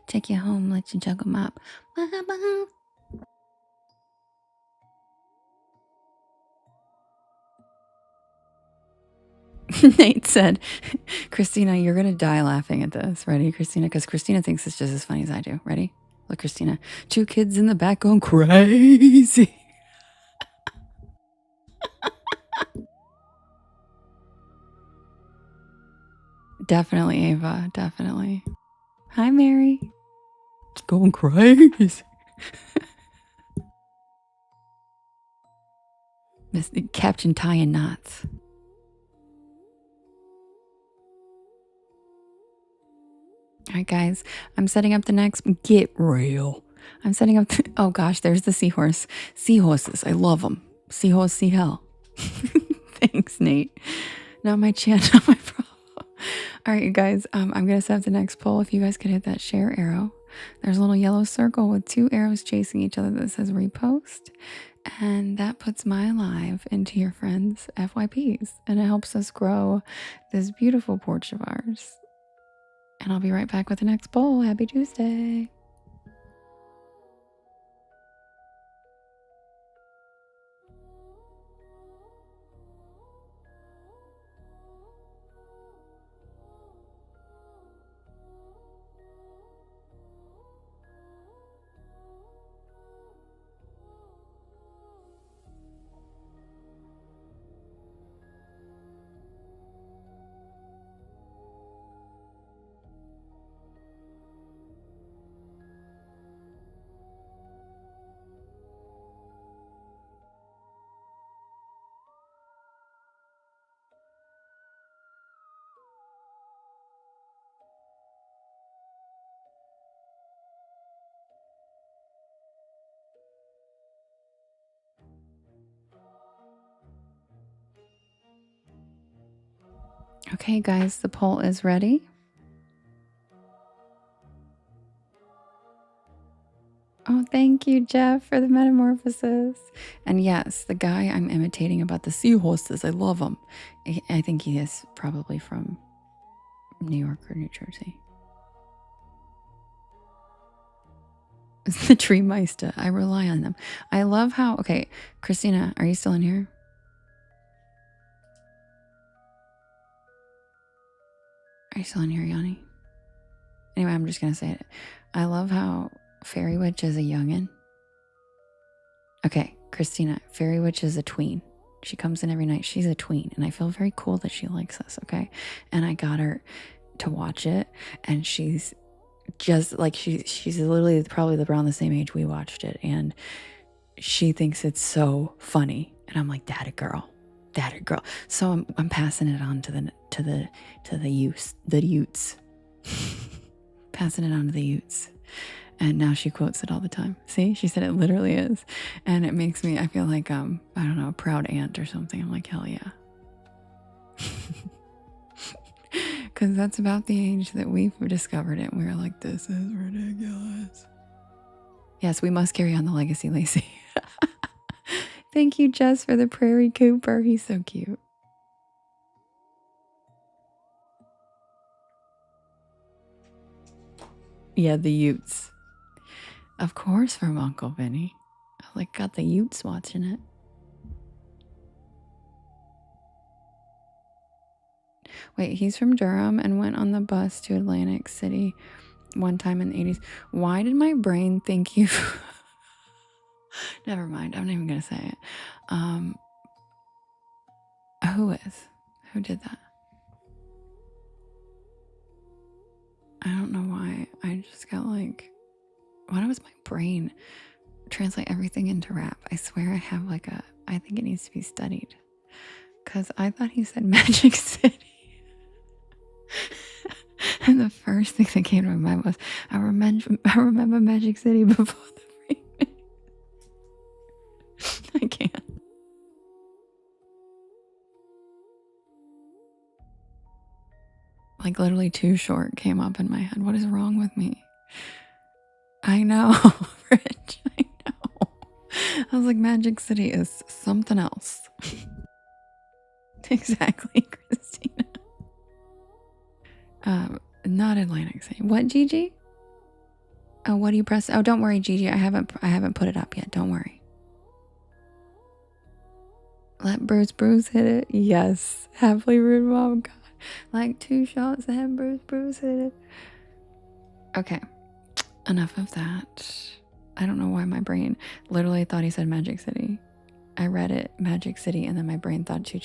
Speaker 1: Take you home, let you juggle mop. Nate said, Christina, you're going to die laughing at this. Ready, Christina? Because Christina thinks it's just as funny as I do. Ready? Look, Christina. 2 kids in the back going crazy. Definitely, Ava. Definitely. Hi, Mary. It's going crazy. Captain tying knots. All right, guys. I'm setting up the next. Get real. I'm setting up. Oh, gosh. There's the seahorse. Seahorses. I love them. Seahorse, see hell. Thanks, Nate. Not my chance, not my problem. All right, you guys, I'm going to set up the next poll. If you guys could hit that share arrow. There's a little yellow circle with 2 arrows chasing each other that says repost. And that puts my live into your friends' FYPs. And it helps us grow this beautiful porch of ours. And I'll be right back with the next poll. Happy Tuesday. Okay, guys, the poll is ready. Oh, thank you, Jeff, for the metamorphosis. And yes, the guy I'm imitating about the seahorses, I love him. I think he is probably from New York or New Jersey. It's the Tree Meister. I rely on them. I love how... Okay, Christina, are you still in here? Are you still in here, Yanni? Anyway, I'm just going to say it. I love how Fairy Witch is a youngin'. Okay, Christina, Fairy Witch is a tween. She comes in every night. She's a tween. And I feel very cool that she likes us, okay? And I got her to watch it. And she's just like, she's literally probably around the same age we watched it. And she thinks it's so funny. And I'm like, that a girl. So I'm passing it on to the Utes. Passing it on to the Utes. And now she quotes it all the time. See, she said it literally is. And it makes me, I feel like, I don't know, a proud aunt or something. I'm like, hell yeah. Because that's about the age that we've discovered it. We were like, this is ridiculous. Yes, we must carry on the legacy, Lacey. Thank you, Jess, for the Prairie Cooper. He's so cute. Yeah, the Utes. Of course, from Uncle Vinny. I like got the Utes watching it. Wait, he's from Durham and went on the bus to Atlantic City one time in the 80s. Why did my brain think you... Never mind. I'm not even going to say it. Who did that? I don't know why. I just got like... Why does my brain translate everything into rap? I swear I have like a... I think it needs to be studied. Because I thought he said Magic City. And the first thing that came to my mind was, I remember Magic City before the remake. I can't. Like literally Too Short came up in my head. What is wrong with me? I know, Rich. I know. I was like, Magic City is something else. Exactly, Christina. Not Atlantic City. What, Gigi? Oh, what do you press? Oh, don't worry, Gigi. I haven't put it up yet. Don't worry. Let Bruce hit it. Yes. Happily rude mom. God. Like 2 shots ahead, Bruce hit it. Okay. Enough of that. I don't know why my brain literally thought he said Magic City. I read it, Magic City, and then my brain thought Too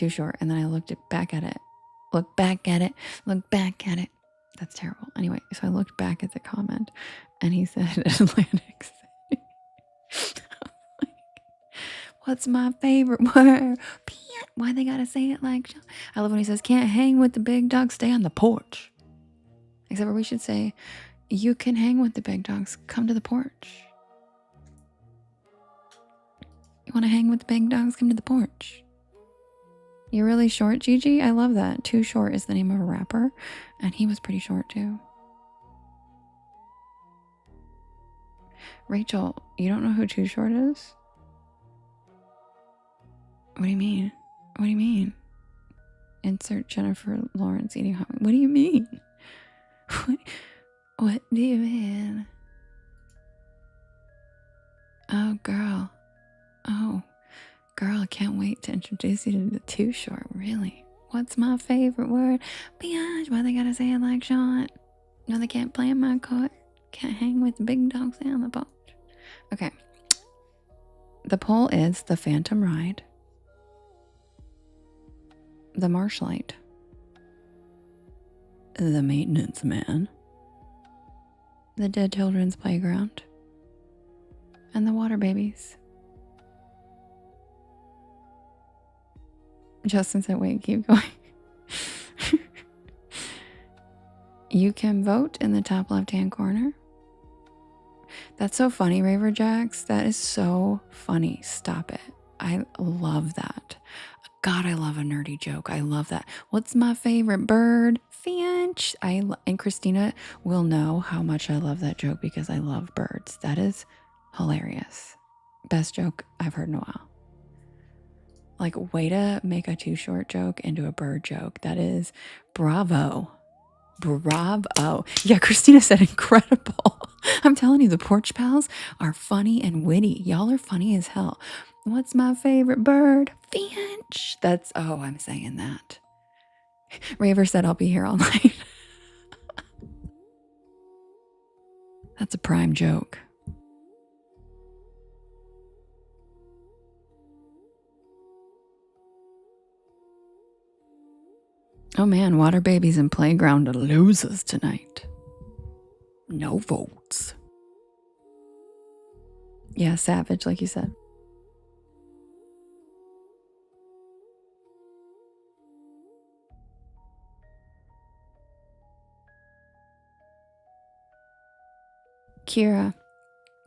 Speaker 1: Short, and then I looked back at it. Look back at it. That's terrible. Anyway, so I looked back at the comment, and he said Atlantic City. Like, what's my favorite word? Why they gotta say it like... I love when he says, can't hang with the big dogs, stay on the porch. Except for we should say, you can hang with the big dogs, come to the porch. You want to hang with the big dogs, come to the porch. You're really short, Gigi? I love that. Too Short is the name of a rapper, and he was pretty short too. Rachel, you don't know who Too Short is? What do you mean? What do you mean? Insert Jennifer Lawrence eating hot. What do you mean? What do you mean? Oh, girl. Oh, girl, I can't wait to introduce you to the Too Short. Really? What's my favorite word? Biatch. Why they gotta say it like Sean? No, they can't play in my court. Can't hang with the big dogs on the porch. Okay. The poll is the Phantom Ride, the Marshlight, the Maintenance Man, the Dead Children's Playground, and the Water Babies. Justin said, wait, keep going. You can vote in the top left-hand corner. That's so funny, Raver Jax. That is so funny. Stop it. I love that. God, I love a nerdy joke. I love that. What's my favorite bird? Finch. And Christina will know how much I love that joke because I love birds. That is hilarious. Best joke I've heard in a while. Like, way to make a Too Short joke into a bird joke. That is bravo. Bravo. Yeah, Christina said incredible. I'm telling you, the Porch Pals are funny and witty. Y'all are funny as hell. What's my favorite bird? Finch. That's, oh, I'm saying that. Raver said I'll be here all night. That's a prime joke. Oh man, Water Babies and Playground loses tonight. No votes. Yeah, savage, like you said. Kira,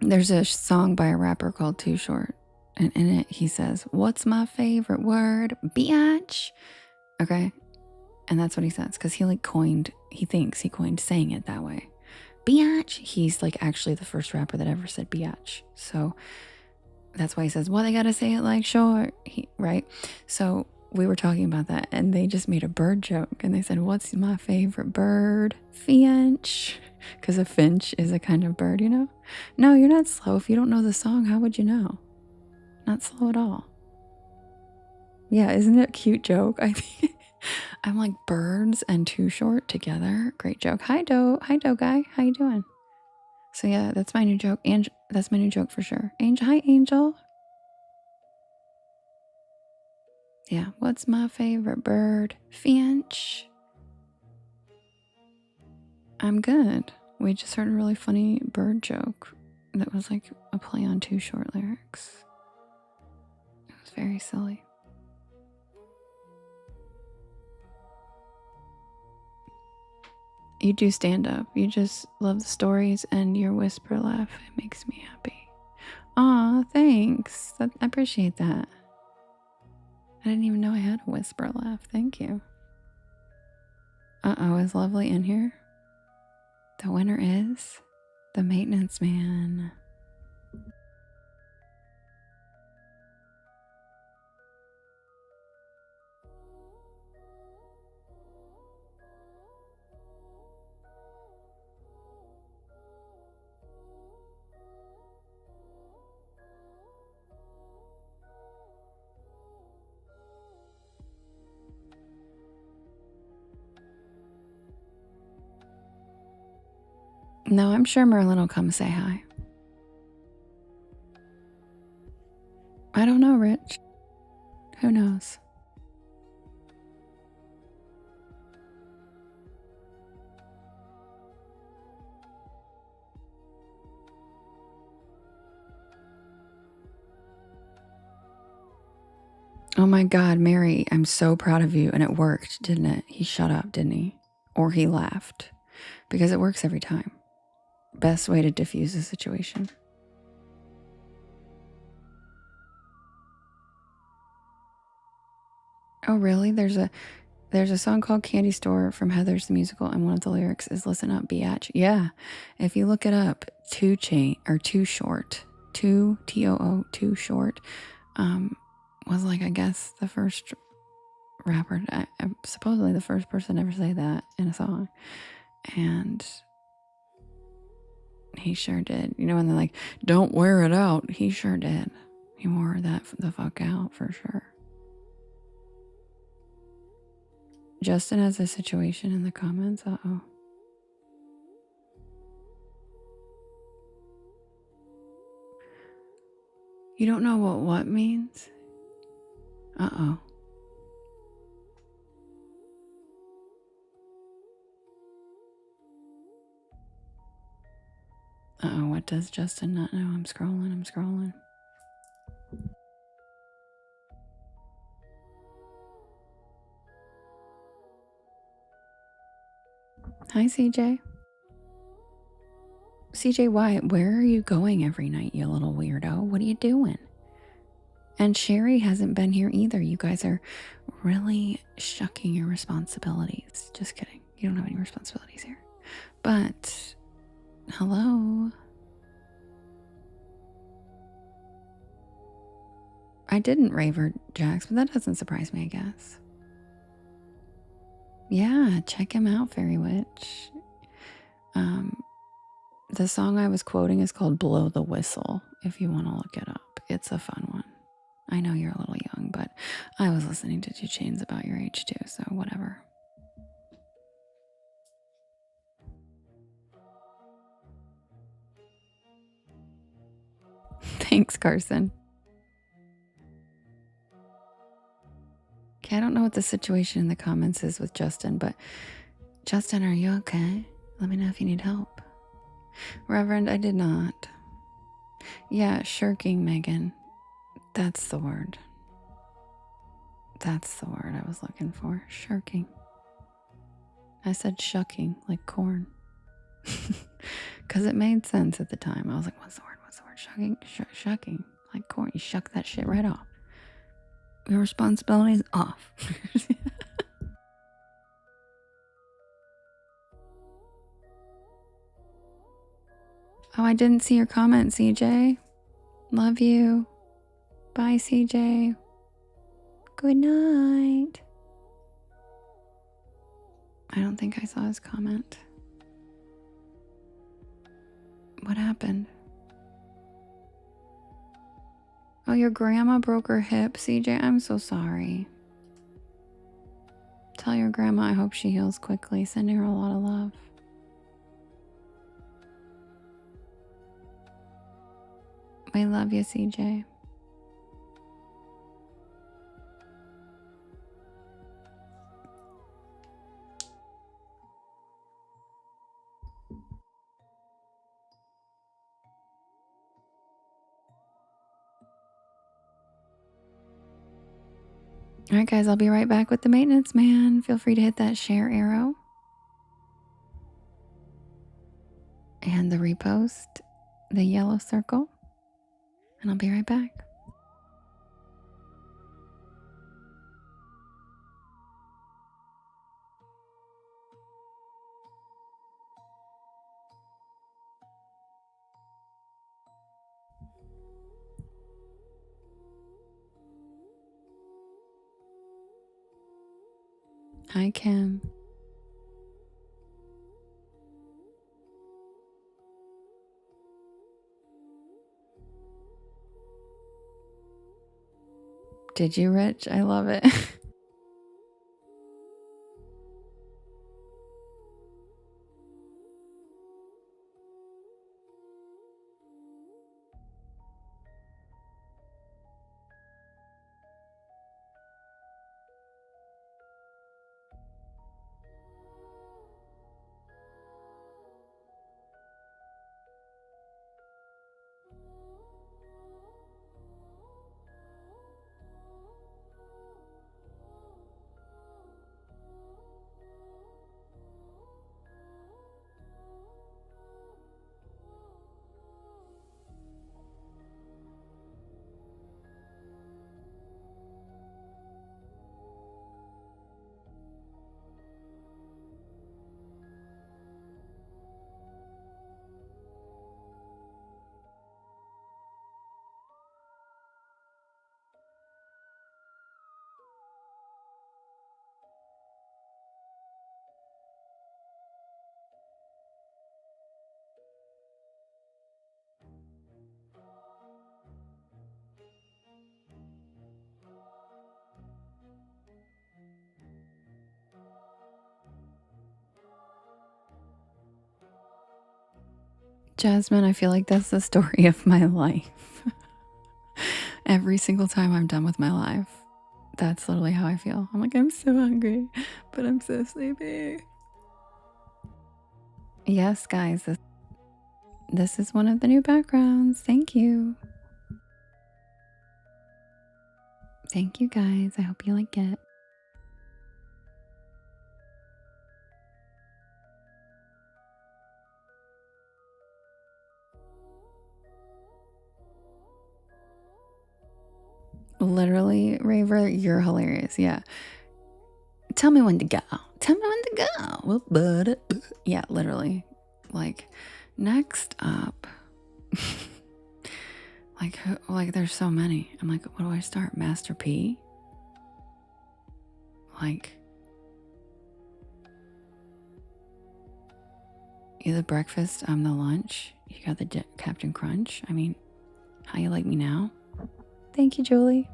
Speaker 1: there's a song by a rapper called Too Short. And in it, he says, what's my favorite word? Biatch. Okay. And that's what he says. Because he thinks he coined saying it that way. Biatch. He's like actually the first rapper that ever said biatch. So that's why he says, well, they got to say it like short. Right. So we were talking about that and they just made a bird joke. And they said, what's my favorite bird? Finch. Because a finch is a kind of bird, you know? No, you're not slow. If you don't know the song, how would you know? Not slow at all. Yeah, isn't it a cute joke? I think I'm like birds and Too Short together. Great joke. Hi, Doe. Hi, Doe guy. How you doing? So yeah, that's my new joke. That's my new joke for sure. Angel. Hi, Angel. Yeah. What's my favorite bird? Finch. I'm good. We just heard a really funny bird joke that was like a play on Too Short lyrics. It was very silly. You do stand up. You just love the stories and your whisper laugh. It makes me happy. Aw, thanks. I appreciate that. I didn't even know I had a whisper laugh. Thank you. Uh-oh, is Lovely in here? The winner is the Maintenance Man. No, I'm sure Merlin will come say hi. I don't know, Rich. Who knows? Oh my God, Mary, I'm so proud of you. And it worked, didn't it? He shut up, didn't he? Or he laughed. Because it works every time. Best way to diffuse a situation. Oh, really? There's a song called Candy Store from Heather's the Musical, and one of the lyrics is "Listen up, biatch." Yeah, if you look it up, Too Short, Too Short, was like, I guess, the first rapper, supposedly the first person to ever say that in a song, and he sure did. You know, when they're like, "Don't wear it out," he sure did. He wore that the fuck out for sure. Justin has a situation in the comments. Uh-oh. You don't know what means? Uh-oh. Uh-oh, what does Justin not know? I'm scrolling. Hi, CJ. CJ, where are you going every night, you little weirdo? What are you doing? And Sherry hasn't been here either. You guys are really shucking your responsibilities. Just kidding. You don't have any responsibilities here. But, hello. I didn't rave her, Jax, but that doesn't surprise me, I guess. Yeah, check him out, Fairy Witch. The song I was quoting is called Blow the Whistle, if you want to look it up. It's a fun one. I know you're a little young, but I was listening to 2 Chainz about your age too, so whatever. Thanks, Carson. Okay, I don't know what the situation in the comments is with Justin, but Justin, are you okay? Let me know if you need help. Reverend, I did not. Yeah, shirking, Megan. That's the word. That's the word I was looking for. Shirking. I said shucking, like corn. Because it made sense at the time. I was like, what's the word? Shucking? Shucking. Like corn. You shuck that shit right off. Your responsibility is off. Oh, I didn't see your comment, CJ. Love you. Bye, CJ. Good night. I don't think I saw his comment. What happened? Oh, your grandma broke her hip, CJ. I'm so sorry. Tell your grandma I hope she heals quickly. Sending her a lot of love. We love you, CJ. All right, guys, I'll be right back with the maintenance man. Feel free to hit that share arrow and the repost, the yellow circle, and I'll be right back. Hi, Kim. Did you, Rich? I love it. Jasmine, I feel like that's the story of my life. Every single time I'm done with my life, that's literally how I feel. I'm like, I'm so hungry, but I'm so sleepy. Yes, guys, this is one of the new backgrounds. Thank you. Thank you, guys. I hope you like it. Literally, Raver, you're hilarious. Yeah. Tell me when to go. Tell me when to go. Yeah, literally. Like, next up. like there's so many. I'm like, what do I start? Master P? Like, you the breakfast, I'm the lunch. You got the Captain Crunch. I mean, how you like me now? Thank you, Julie.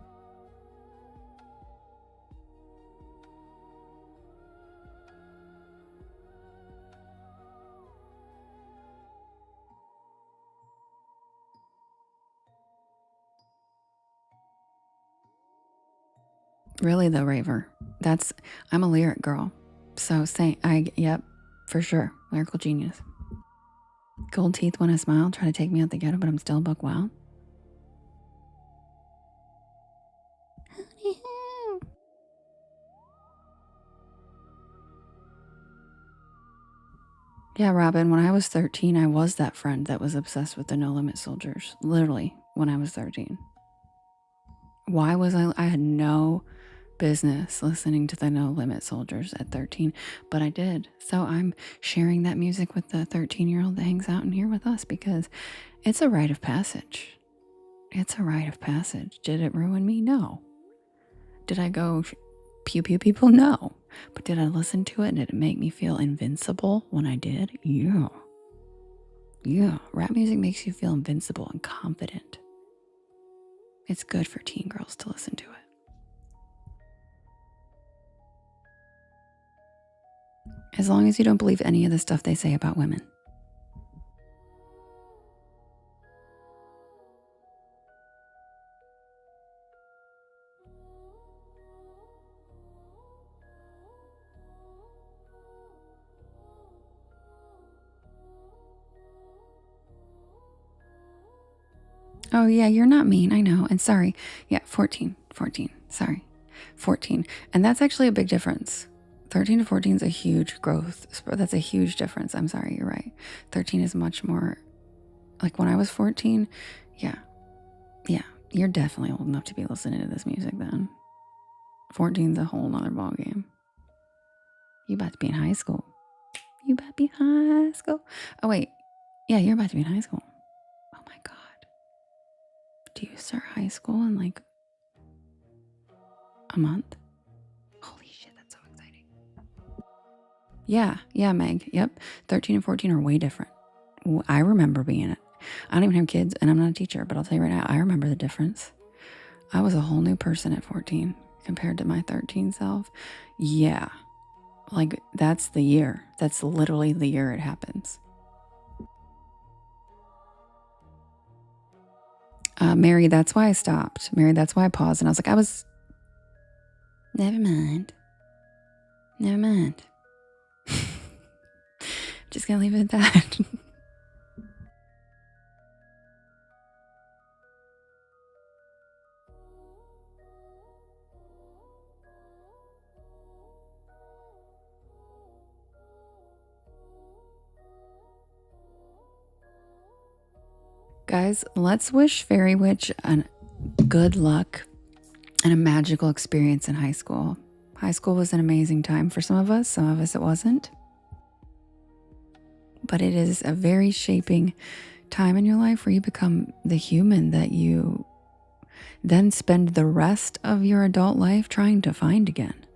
Speaker 1: Really though, Raver. I'm a lyric girl. So yep, for sure. Lyrical genius. Gold teeth when I smile, try to take me out the ghetto, but I'm still buck wild. Yeah, Robin, when I was 13, I was that friend that was obsessed with the No Limit Soldiers. Literally, when I was 13. Why was I had no business listening to the No Limit Soldiers at 13, but I did. So I'm sharing that music with the 13-year-old that hangs out in here with us because it's a rite of passage. It's a rite of passage. Did it ruin me? No. Did I go pew pew people? No. But did I listen to it and did it make me feel invincible when I did? Yeah. Yeah. Rap music makes you feel invincible and confident. It's good for teen girls to listen to it. As long as you don't believe any of the stuff they say about women. Oh, yeah, you're not mean. I know. And sorry. Yeah, 14. Sorry. 14. And that's actually a big difference. 13 to 14 is a huge growth. That's a huge difference. I'm sorry. You're right. 13 is much more like when I was 14. Yeah. You're definitely old enough to be listening to this music then. 14's a whole nother ballgame. You about to be in high school. Oh, wait. Yeah, you're about to be in high school. Oh my God. Do you start high school in like a month? Holy shit, that's so exciting. Yeah, Meg. Yep. 13 and 14 are way different. I remember being it. I don't even have kids and I'm not a teacher, but I'll tell you right now, I remember the difference. I was a whole new person at 14 compared to my 13 self. Yeah. Like, that's the year. That's literally the year it happens. Mary, that's why I stopped. Mary, that's why I paused. And I was like, never mind. Just gonna leave it at that. Guys, let's wish Fairy Witch good luck and a magical experience in high school. High school was an amazing time for some of us it wasn't. But it is a very shaping time in your life where you become the human that you then spend the rest of your adult life trying to find again.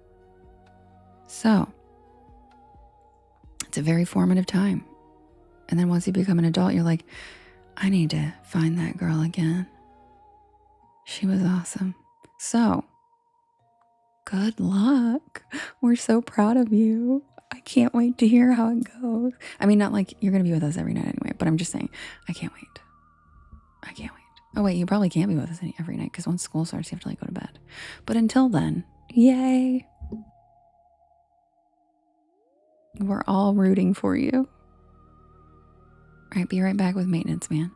Speaker 1: So, it's a very formative time. And then once you become an adult, you're like, I need to find that girl again. She was awesome. So, good luck. We're so proud of you. I can't wait to hear how it goes. I mean, not like you're going to be with us every night anyway, but I'm just saying, I can't wait. I can't wait. Oh, wait, you probably can't be with us every night because once school starts, you have to like go to bed. But until then, yay. We're all rooting for you. All right, be right back with maintenance, man.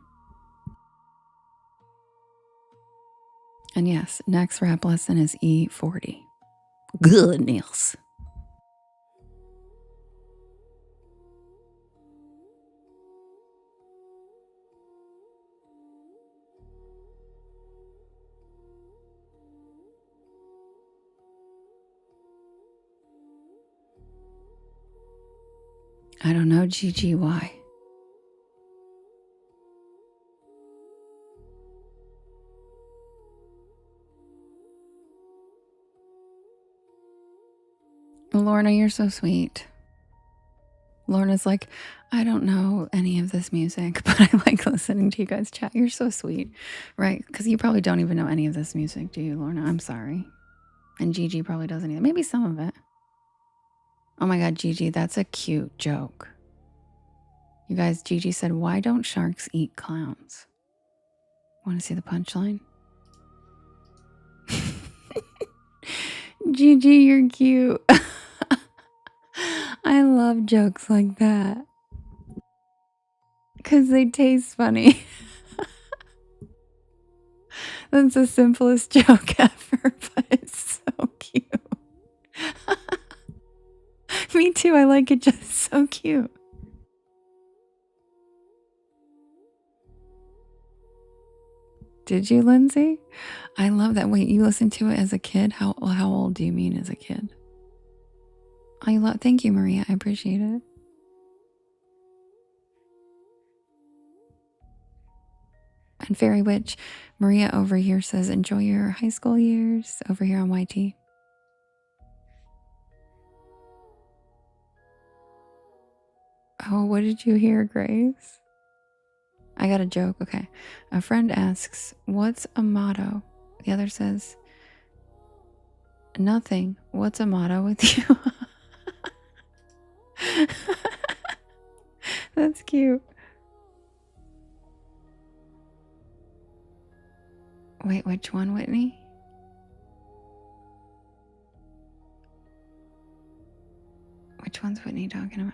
Speaker 1: And yes, next rap lesson is E40. Goodness. I don't know, GGY. Lorna, you're so sweet. Lorna's like, I don't know any of this music, but I like listening to you guys chat. You're so sweet, right? Because you probably don't even know any of this music, do you, Lorna? I'm sorry. And Gigi probably doesn't either. Maybe some of it. Oh my God, Gigi, that's a cute joke. You guys, Gigi said, why don't sharks eat clowns? Want to see the punchline? Gigi, you're cute. I love jokes like that. Because they taste funny. That's the simplest joke ever, but it's so cute. Me too. I like it just so cute. Did you, Lindsay? I love that. Wait, you listened to it as a kid? How old do you mean as a kid? Thank you, Maria. I appreciate it. And Fairy Witch, Maria over here says, enjoy your high school years over here on YT. Oh, what did you hear, Grace? I got a joke. Okay. A friend asks, what's a motto? The other says, nothing. What's a motto with you? That's cute. Wait, which one, Whitney? Which one's Whitney talking about?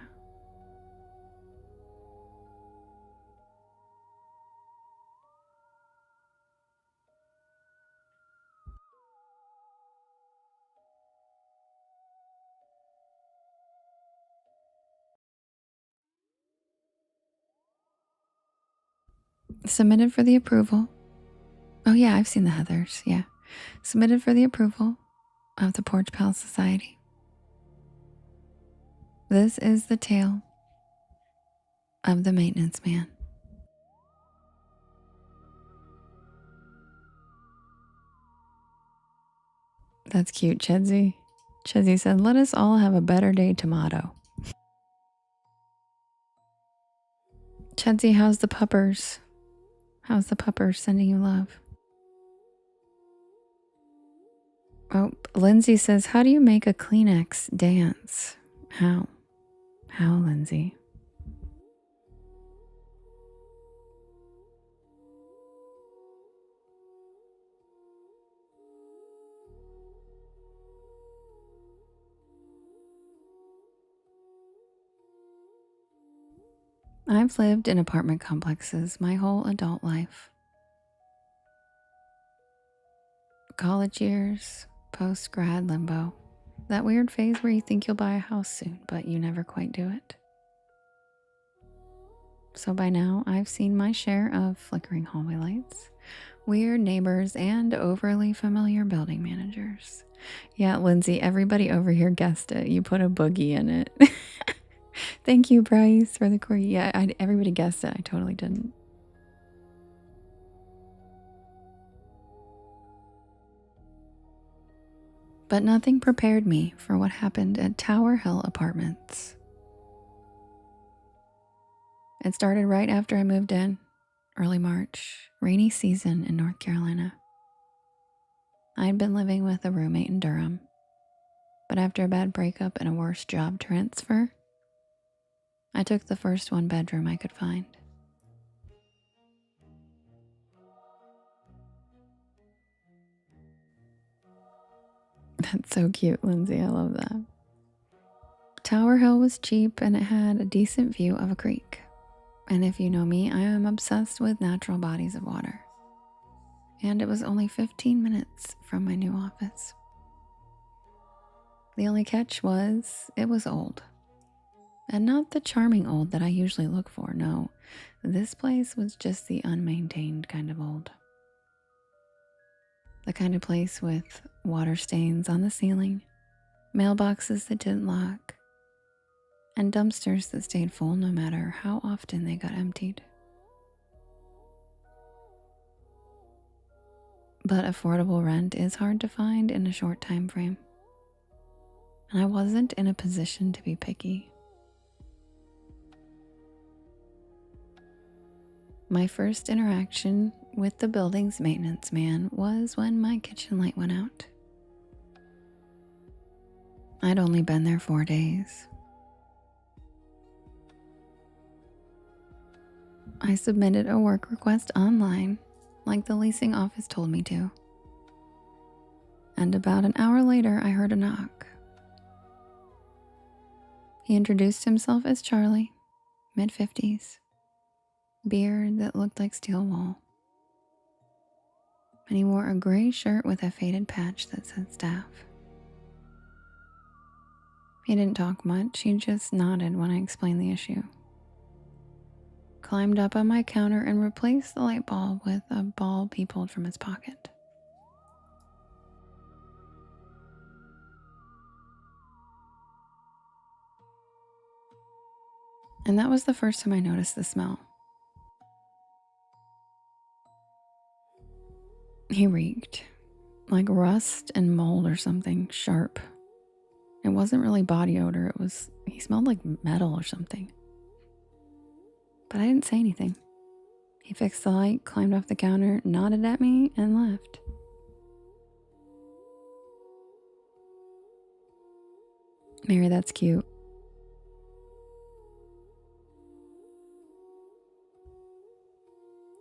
Speaker 1: Submitted for the approval. Oh yeah, I've seen the Heathers. Yeah. Submitted for the approval of the Porch Pal Society. This is the tale of the maintenance man. That's cute, Chedsy. Chedsy said, let us all have a better day tomorrow. Chedsy, how's the puppers? How's the puppers sending you love? Oh, Lindsay says, how do you make a Kleenex dance? How? How, Lindsay? I've lived in apartment complexes my whole adult life. College years, post-grad limbo. That weird phase where you think you'll buy a house soon, but you never quite do it. So by now, I've seen my share of flickering hallway lights, weird neighbors, and overly familiar building managers. Yeah, Lindsay, everybody over here guessed it. You put a boogie in it. Thank you, Bryce, for the query. Yeah, everybody guessed it. I totally didn't. But nothing prepared me for what happened at Tower Hill Apartments. It started right after I moved in, early March, rainy season in North Carolina. I'd been living with a roommate in Durham, but after a bad breakup and a worse job transfer, I took the first one bedroom I could find. That's so cute, Lindsay. I love that. Tower Hill was cheap and it had a decent view of a creek. And if you know me, I am obsessed with natural bodies of water. And it was only 15 minutes from my new office. The only catch was it was old. And not the charming old that I usually look for, no. This place was just the unmaintained kind of old. The kind of place with water stains on the ceiling, mailboxes that didn't lock, and dumpsters that stayed full no matter how often they got emptied. But affordable rent is hard to find in a short time frame. And I wasn't in a position to be picky. My first interaction with the building's maintenance man was when my kitchen light went out. I'd only been there 4 days. I submitted a work request online, like the leasing office told me to. And about an hour later, I heard a knock. He introduced himself as Charlie, mid-50s, beard that looked like steel wool. And he wore a gray shirt with a faded patch that said staff. He didn't talk much, he just nodded when I explained the issue. Climbed up on my counter and replaced the light bulb with a bulb he pulled from his pocket. And that was the first time I noticed the smell. He reeked like rust and mold or something sharp. It wasn't really body odor, he smelled like metal or something. But I didn't say anything. He fixed the light, climbed off the counter, nodded at me, and left. Mary, that's cute.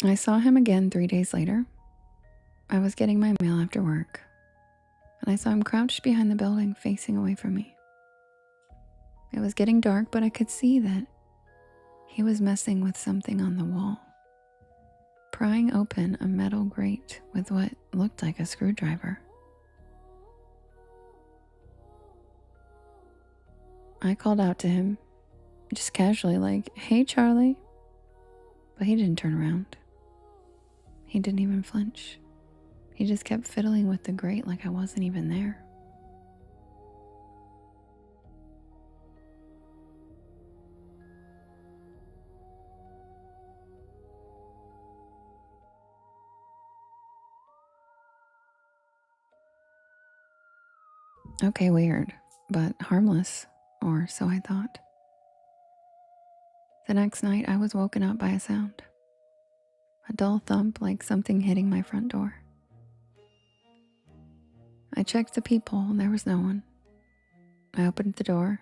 Speaker 1: I saw him again 3 days later. I was getting my mail after work, and I saw him crouched behind the building, facing away from me. It was getting dark, but I could see that he was messing with something on the wall, prying open a metal grate with what looked like a screwdriver. I called out to him, just casually, like, "Hey, Charlie." But he didn't turn around. He didn't even flinch. He just kept fiddling with the grate like I wasn't even there. Okay, weird, but harmless, or so I thought. The next night, I was woken up by a sound. A dull thump like something hitting my front door. I checked the peephole and there was no one. I opened the door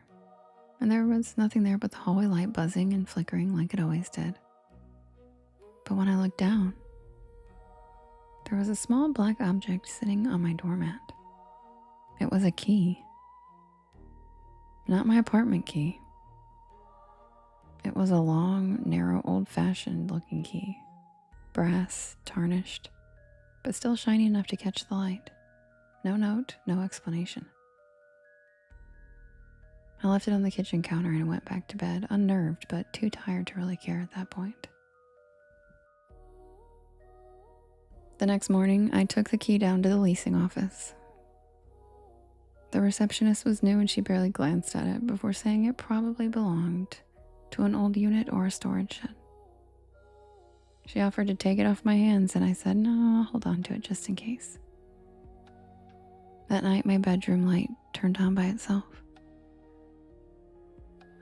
Speaker 1: and there was nothing there but the hallway light buzzing and flickering like it always did. But when I looked down, there was a small black object sitting on my doormat. It was a key. Not my apartment key. It was a long, narrow, old-fashioned looking key. Brass, tarnished, but still shiny enough to catch the light. No note, no explanation. I left it on the kitchen counter and went back to bed, unnerved but too tired to really care at that point. The next morning, I took the key down to the leasing office. The receptionist was new and she barely glanced at it before saying it probably belonged to an old unit or a storage shed. She offered to take it off my hands and I said, "No, I'll hold on to it just in case." That night, my bedroom light turned on by itself.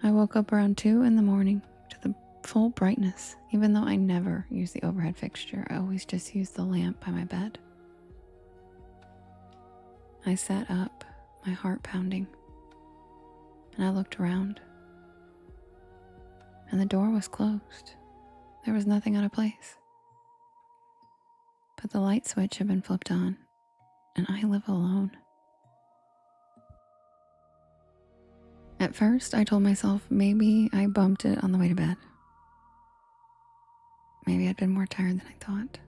Speaker 1: I woke up around 2 in the morning to the full brightness, even though I never use the overhead fixture. I always just use the lamp by my bed. I sat up, my heart pounding. and I looked around, and the door was closed. There was nothing out of place. But the light switch had been flipped on, and I live alone. At first, I told myself maybe I bumped it on the way to bed. Maybe I'd been more tired than I thought.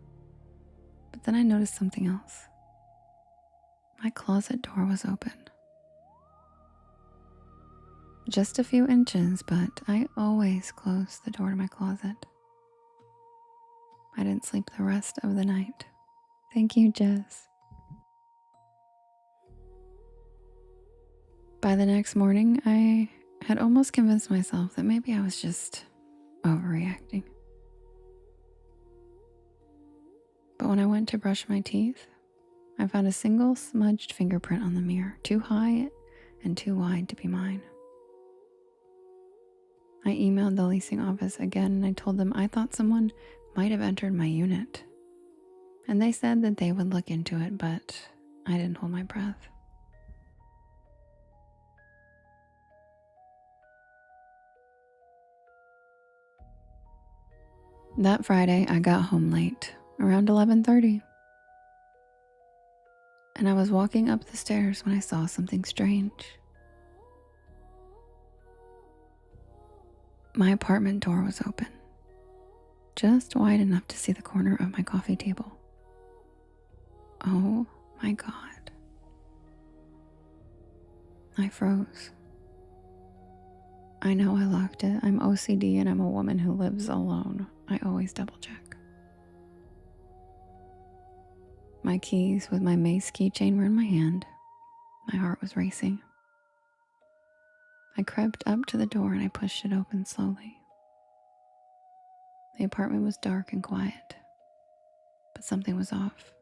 Speaker 1: But then I noticed something else. My closet door was open. Just a few inches, but I always close the door to my closet. I didn't sleep the rest of the night. Thank you, Jess. By the next morning, I had almost convinced myself that maybe I was just overreacting. But when I went to brush my teeth, I found a single smudged fingerprint on the mirror, too high and too wide to be mine. I emailed the leasing office again and I told them I thought someone might have entered my unit. And they said that they would look into it, but I didn't hold my breath. That Friday, I got home late, around 11:30. And I was walking up the stairs when I saw something strange. My apartment door was open, just wide enough to see the corner of my coffee table. Oh my God. I froze. I know I locked it. I'm OCD and I'm a woman who lives alone. I always double check. My keys with my mace keychain were in my hand. My heart was racing. I crept up to the door and I pushed it open slowly. The apartment was dark and quiet, but something was off.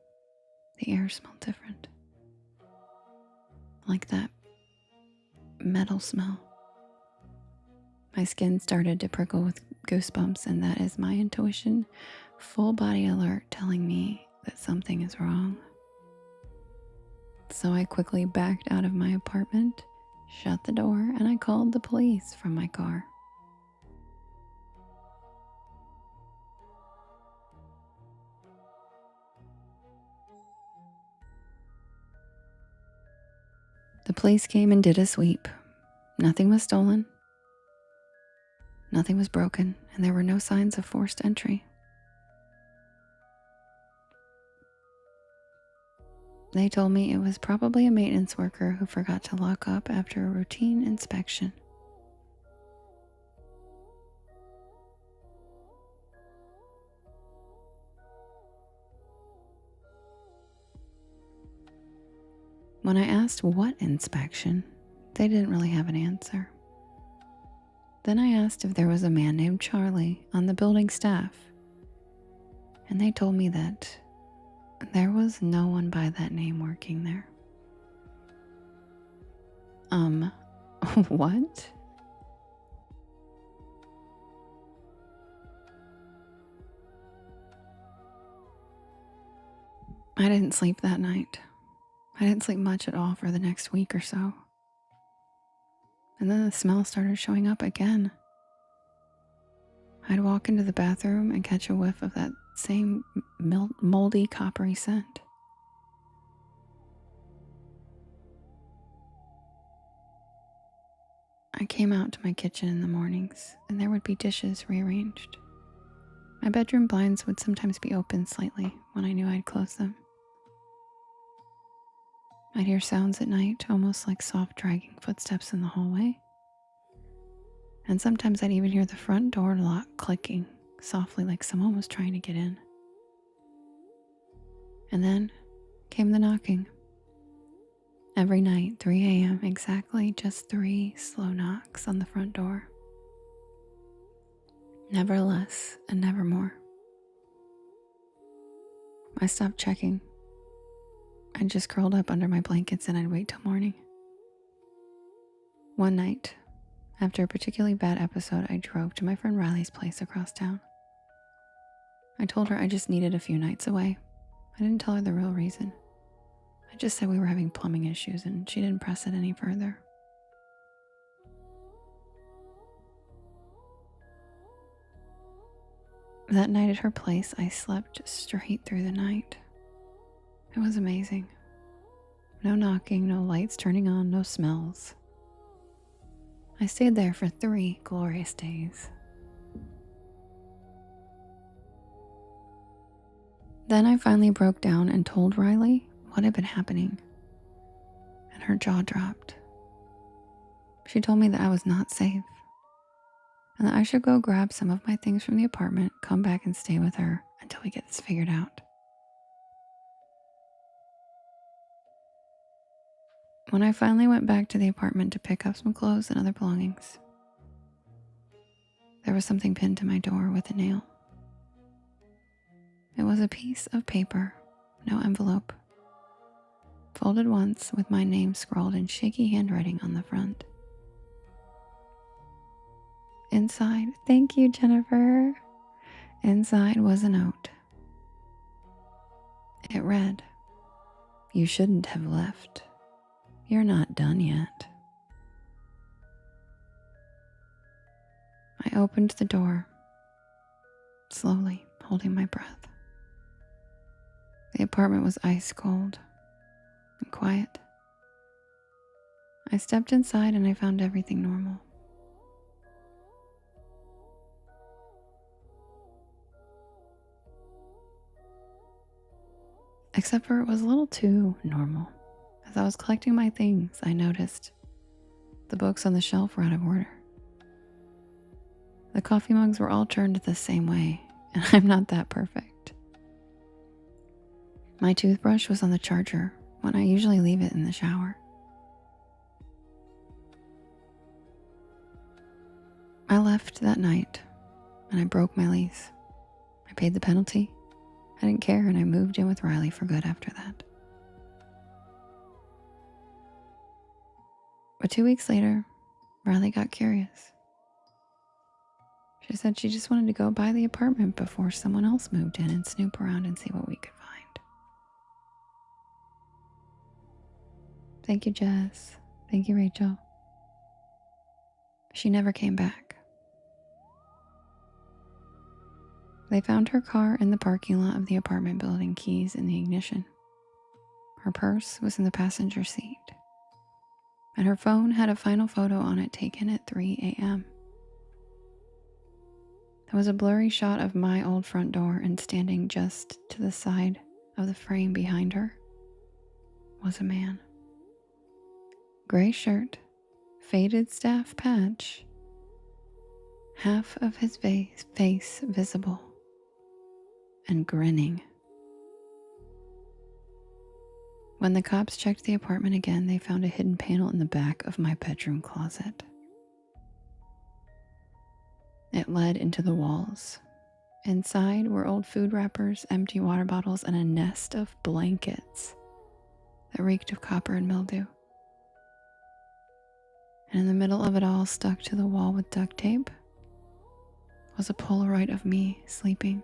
Speaker 1: The air smelled different. Like that metal smell. My skin started to prickle with goosebumps, and that is my intuition, full body alert, telling me that something is wrong. So I quickly backed out of my apartment, shut the door, and I called the police from my car. The police came and did a sweep. Nothing was stolen. Nothing was broken, and there were no signs of forced entry. They told me it was probably a maintenance worker who forgot to lock up after a routine inspection. When I asked what inspection, they didn't really have an answer. Then I asked if there was a man named Charlie on the building staff, and they told me that there was no one by that name working there. What? I didn't sleep that night. I didn't sleep much at all for the next week or so. And then the smell started showing up again. I'd walk into the bathroom and catch a whiff of that same moldy, coppery scent. I came out to my kitchen in the mornings, and there would be dishes rearranged. My bedroom blinds would sometimes be open slightly when I knew I'd close them. I'd hear sounds at night, almost like soft dragging footsteps in the hallway. And sometimes I'd even hear the front door lock clicking softly, like someone was trying to get in. And then came the knocking. Every night, 3 a.m. exactly, just 3 slow knocks on the front door. Never less and never more. I stopped checking. I just curled up under my blankets and I'd wait till morning. One night, after a particularly bad episode, I drove to my friend Riley's place across town. I told her I just needed a few nights away. I didn't tell her the real reason. I just said we were having plumbing issues and she didn't press it any further. That night at her place, I slept straight through the night. It was amazing. No knocking, no lights turning on, no smells. I stayed there for 3 glorious days. Then I finally broke down and told Riley what had been happening, and her jaw dropped. She told me that I was not safe, and that I should go grab some of my things from the apartment, come back and stay with her until we get this figured out. When I finally went back to the apartment to pick up some clothes and other belongings, there was something pinned to my door with a nail. It was a piece of paper, no envelope, folded once with my name scrawled in shaky handwriting on the front. Inside, thank you, Jennifer. Inside was a note. It read, "You shouldn't have left. You're not done yet." I opened the door, slowly holding my breath. The apartment was ice cold and quiet. I stepped inside and I found everything normal. Except for it was a little too normal. As I was collecting my things, I noticed the books on the shelf were out of order. The coffee mugs were all turned the same way, and I'm not that perfect. My toothbrush was on the charger when I usually leave it in the shower. I left that night, and I broke my lease. I paid the penalty. I didn't care, and I moved in with Riley for good after that. But 2 weeks later, Riley got curious. She said she just wanted to go buy the apartment before someone else moved in and snoop around and see what we could find. Thank you, Jess. Thank you, Rachel. She never came back. They found her car in the parking lot of the apartment building, keys in the ignition. Her purse was in the passenger seat, and her phone had a final photo on it taken at 3 a.m. There was a blurry shot of my old front door, and standing just to the side of the frame behind her was a man. Gray shirt, faded staff patch, half of his face visible, and grinning. When the cops checked the apartment again, they found a hidden panel in the back of my bedroom closet. It led into the walls. Inside were old food wrappers, empty water bottles, and a nest of blankets that reeked of copper and mildew. And in the middle of it all, stuck to the wall with duct tape, was a Polaroid of me sleeping.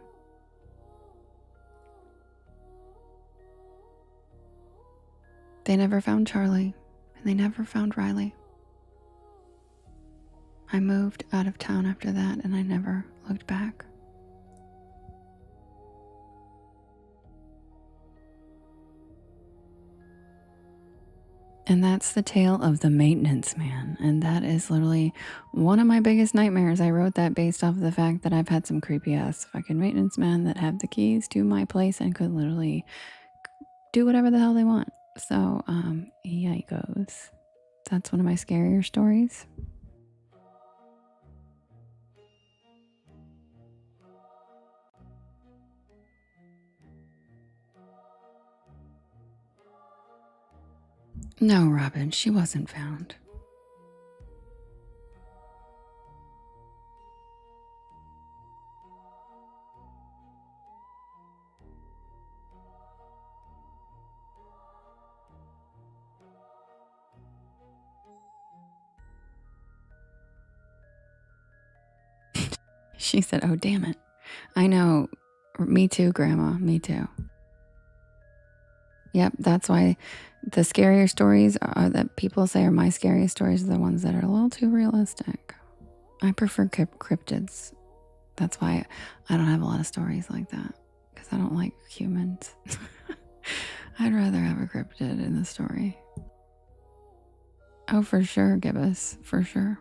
Speaker 1: They never found Charlie, and they never found Riley. I moved out of town after that, and I never looked back. And that's the tale of the maintenance man. And that is literally one of my biggest nightmares. I wrote that based off of the fact that I've had some creepy ass fucking maintenance men that have the keys to my place and could literally do whatever the hell they want. So, yikes. That's one of my scarier stories. No, Robin, she wasn't found. She said, "Oh, damn it. I know. Me too, Grandma. Me too." Yep, that's why the scarier stories that people say are my scariest stories are the ones that are a little too realistic. I prefer cryptids That's why I don't have a lot of stories like that, because I don't like humans. I'd rather have a cryptid in the story. Oh, for sure, Gibbous. For sure.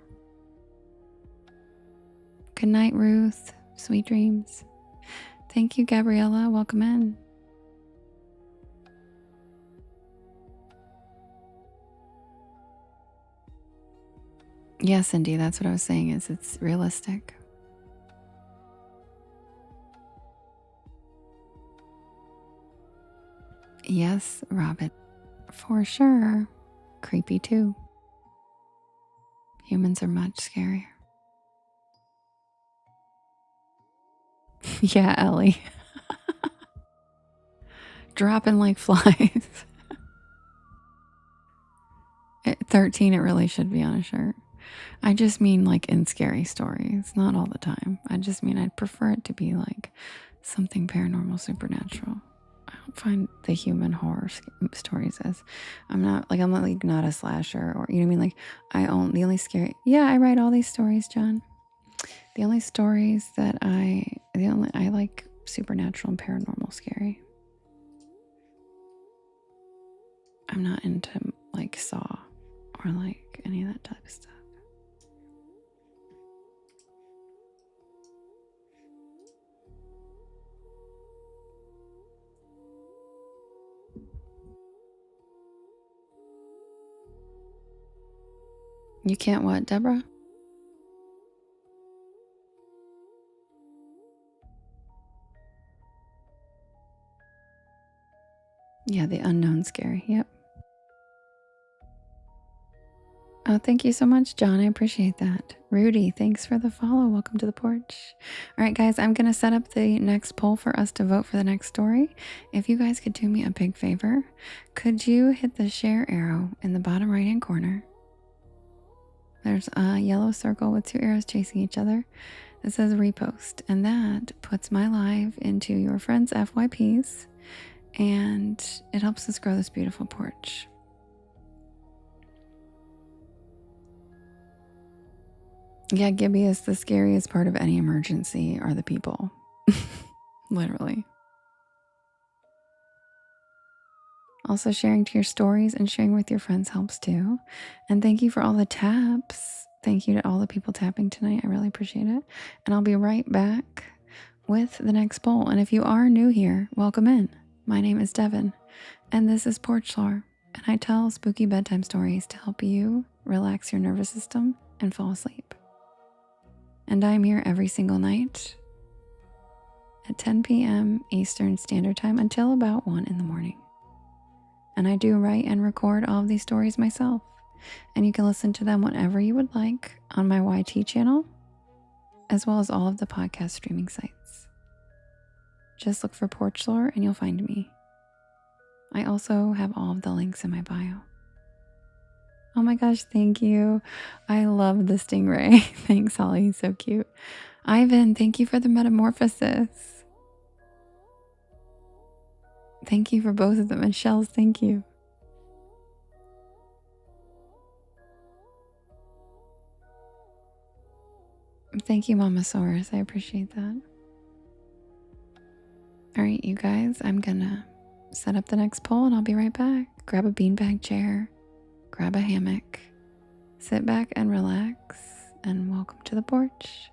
Speaker 1: Good night, Ruth. Sweet dreams. Thank you, Gabriella. Welcome in. Yes, Cindy, that's what I was saying, is it's realistic. Yes, Robin. For sure. Creepy too. Humans are much scarier. Yeah, Ellie. Dropping like flies. At 13, it really should be on a shirt. I just mean like in scary stories, not all the time. I just mean I'd prefer it to be like something paranormal, supernatural. I don't find the human horror stories as I'm not a slasher, or you know what I mean? Like the only scary. Yeah, I write all these stories, John. The only stories that I like supernatural and paranormal scary. I'm not into like Saw or like any of that type of stuff. You can't what, Deborah? Yeah, the unknown scary. Yep. Oh, thank you so much, John. I appreciate that. Rudy, thanks for the follow. Welcome to the porch. All right, guys, I'm going to set up the next poll for us to vote for the next story. If you guys could do me a big favor, could you hit the share arrow in the bottom right-hand corner? There's a yellow circle with 2 arrows chasing each other that says repost, and that puts my live into your friends' FYPs, and it helps us grow this beautiful porch. Yeah, Gibby, is the scariest part of any emergency are the people. Literally. Also, sharing to your stories and sharing with your friends helps too. And thank you for all the taps. Thank you to all the people tapping tonight. I really appreciate it. And I'll be right back with the next poll. And if you are new here, welcome in. My name is Devin, and this is Porch Lore. And I tell spooky bedtime stories to help you relax your nervous system and fall asleep. And I'm here every single night at 10 p.m. Eastern Standard Time until about 1 in the morning. And I do write and record all of these stories myself. And you can listen to them whenever you would like on my YT channel, as well as all of the podcast streaming sites. Just look for Porch Lore and you'll find me. I also have all of the links in my bio. Oh my gosh, thank you. I love the stingray. Thanks, Holly. He's so cute. Ivan, thank you for the metamorphosis. Thank you for both of them. And Shells, thank you. Thank you, Mama Saurus. I appreciate that. All right, you guys, I'm gonna set up the next poll and I'll be right back. Grab a beanbag chair, grab a hammock, sit back and relax, and welcome to the porch.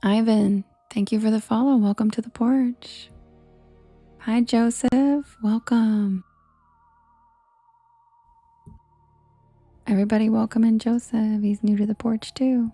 Speaker 1: Ivan, thank you for the follow. Welcome to the porch. Hi, Joseph. Welcome. Everybody welcome in Joseph. He's new to the porch too.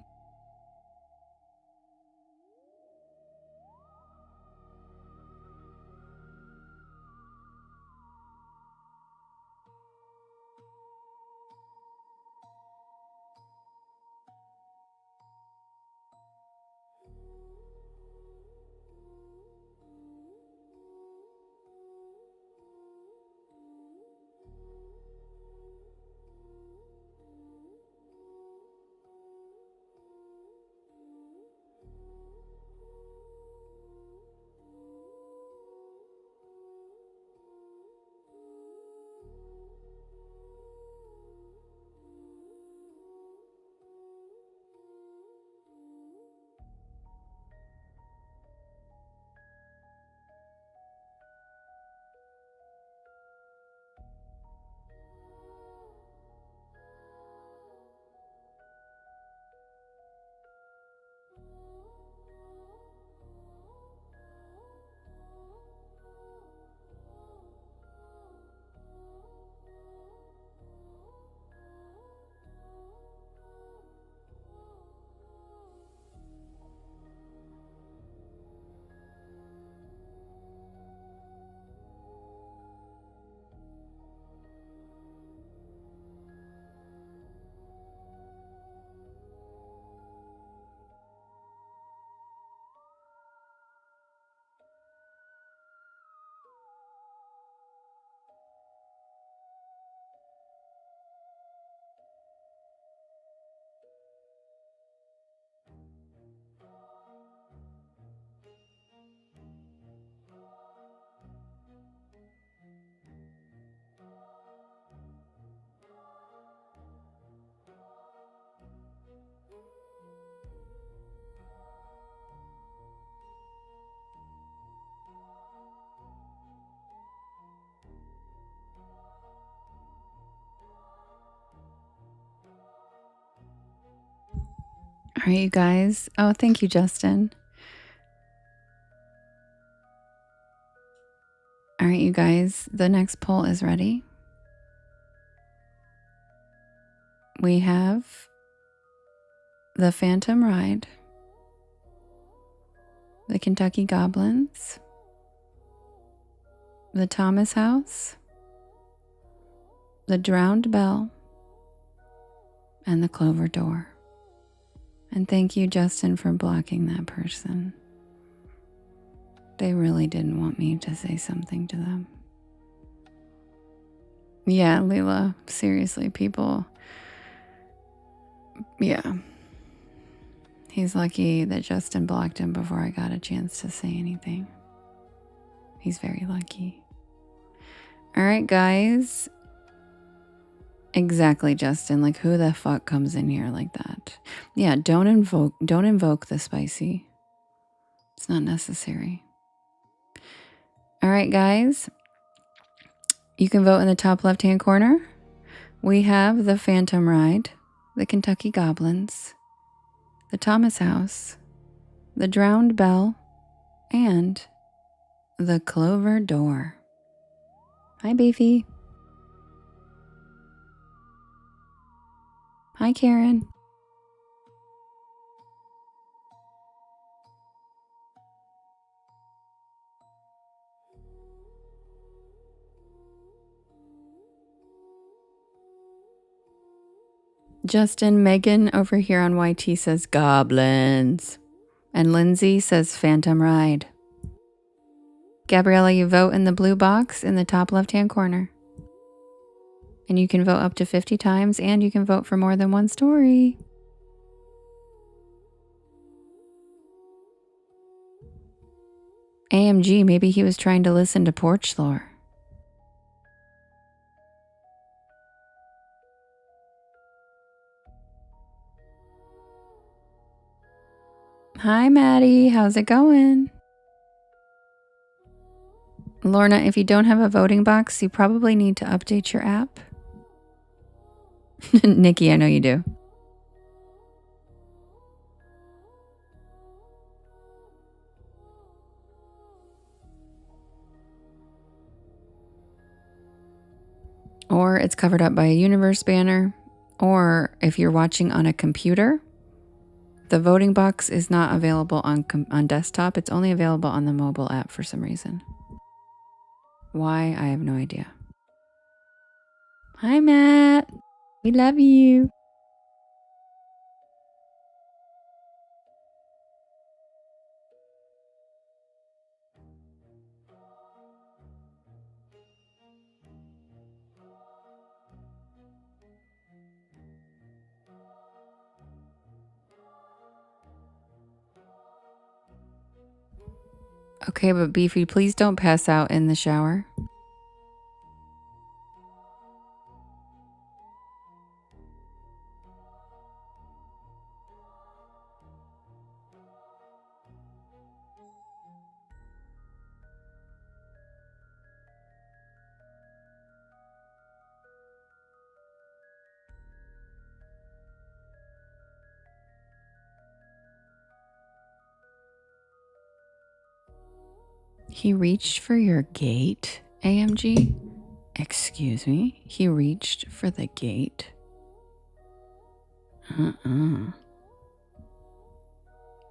Speaker 1: All right, you guys. Oh, thank you, Justin. All right, you guys. The next poll is ready. We have the Phantom Ride, the Kentucky Goblins, the Thomas House, the Drowned Bell, and the Clover Door. And thank you, Justin, for blocking that person. They really didn't want me to say something to them. Yeah, Leela, seriously, people. Yeah. He's lucky that Justin blocked him before I got a chance to say anything. He's very lucky. All right, guys. Exactly, Justin. Like, who the fuck comes in here like that? Yeah, don't invoke the spicy. It's not necessary. All right, guys. You can vote in the top left-hand corner. We have the Phantom Ride, the Kentucky Goblins, the Thomas House, the Drowned Bell, and the Clover Door. Hi, Beefy. Hi, Karen. Justin, Megan over here on YT says goblins. And Lindsay says Phantom Ride. Gabriella, you vote in the blue box in the top left-hand corner. And you can vote up to 50 times, and you can vote for more than one story. AMG, maybe he was trying to listen to Porch Lore. Hi, Maddie. How's it going? Lorna, if you don't have a voting box, you probably need to update your app. Nikki, I know you do. Or it's covered up by a universe banner. Or if you're watching on a computer, the voting box is not available on desktop. It's only available on the mobile app for some reason. Why? I have no idea. Hi, Matt. We love you. Okay, but Beefy, please don't pass out in the shower. He reached for your gate, AMG? Excuse me? He reached for the gate?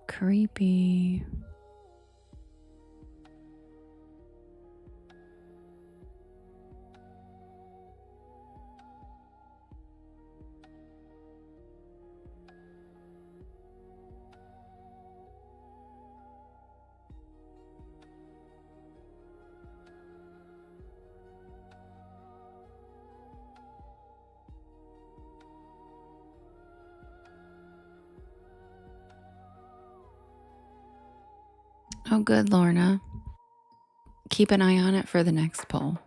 Speaker 1: Creepy. Oh, good, Lorna. Keep an eye on it for the next poll.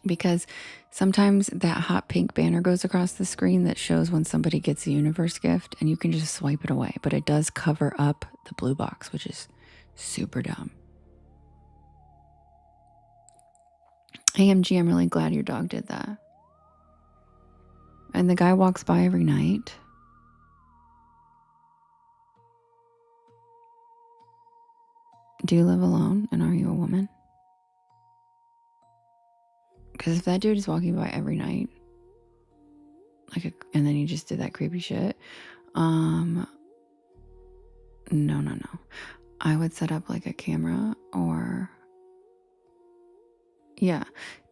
Speaker 1: Because sometimes that hot pink banner goes across the screen that shows when somebody gets a universe gift, and you can just swipe it away. But it does cover up the blue box, which is super dumb. AMG, I'm really glad your dog did that. And the guy walks by every night. do you live alone, and are you a woman? Because if that dude is walking by every night, and then he just did that creepy shit, no. I would set up like a camera or... Yeah.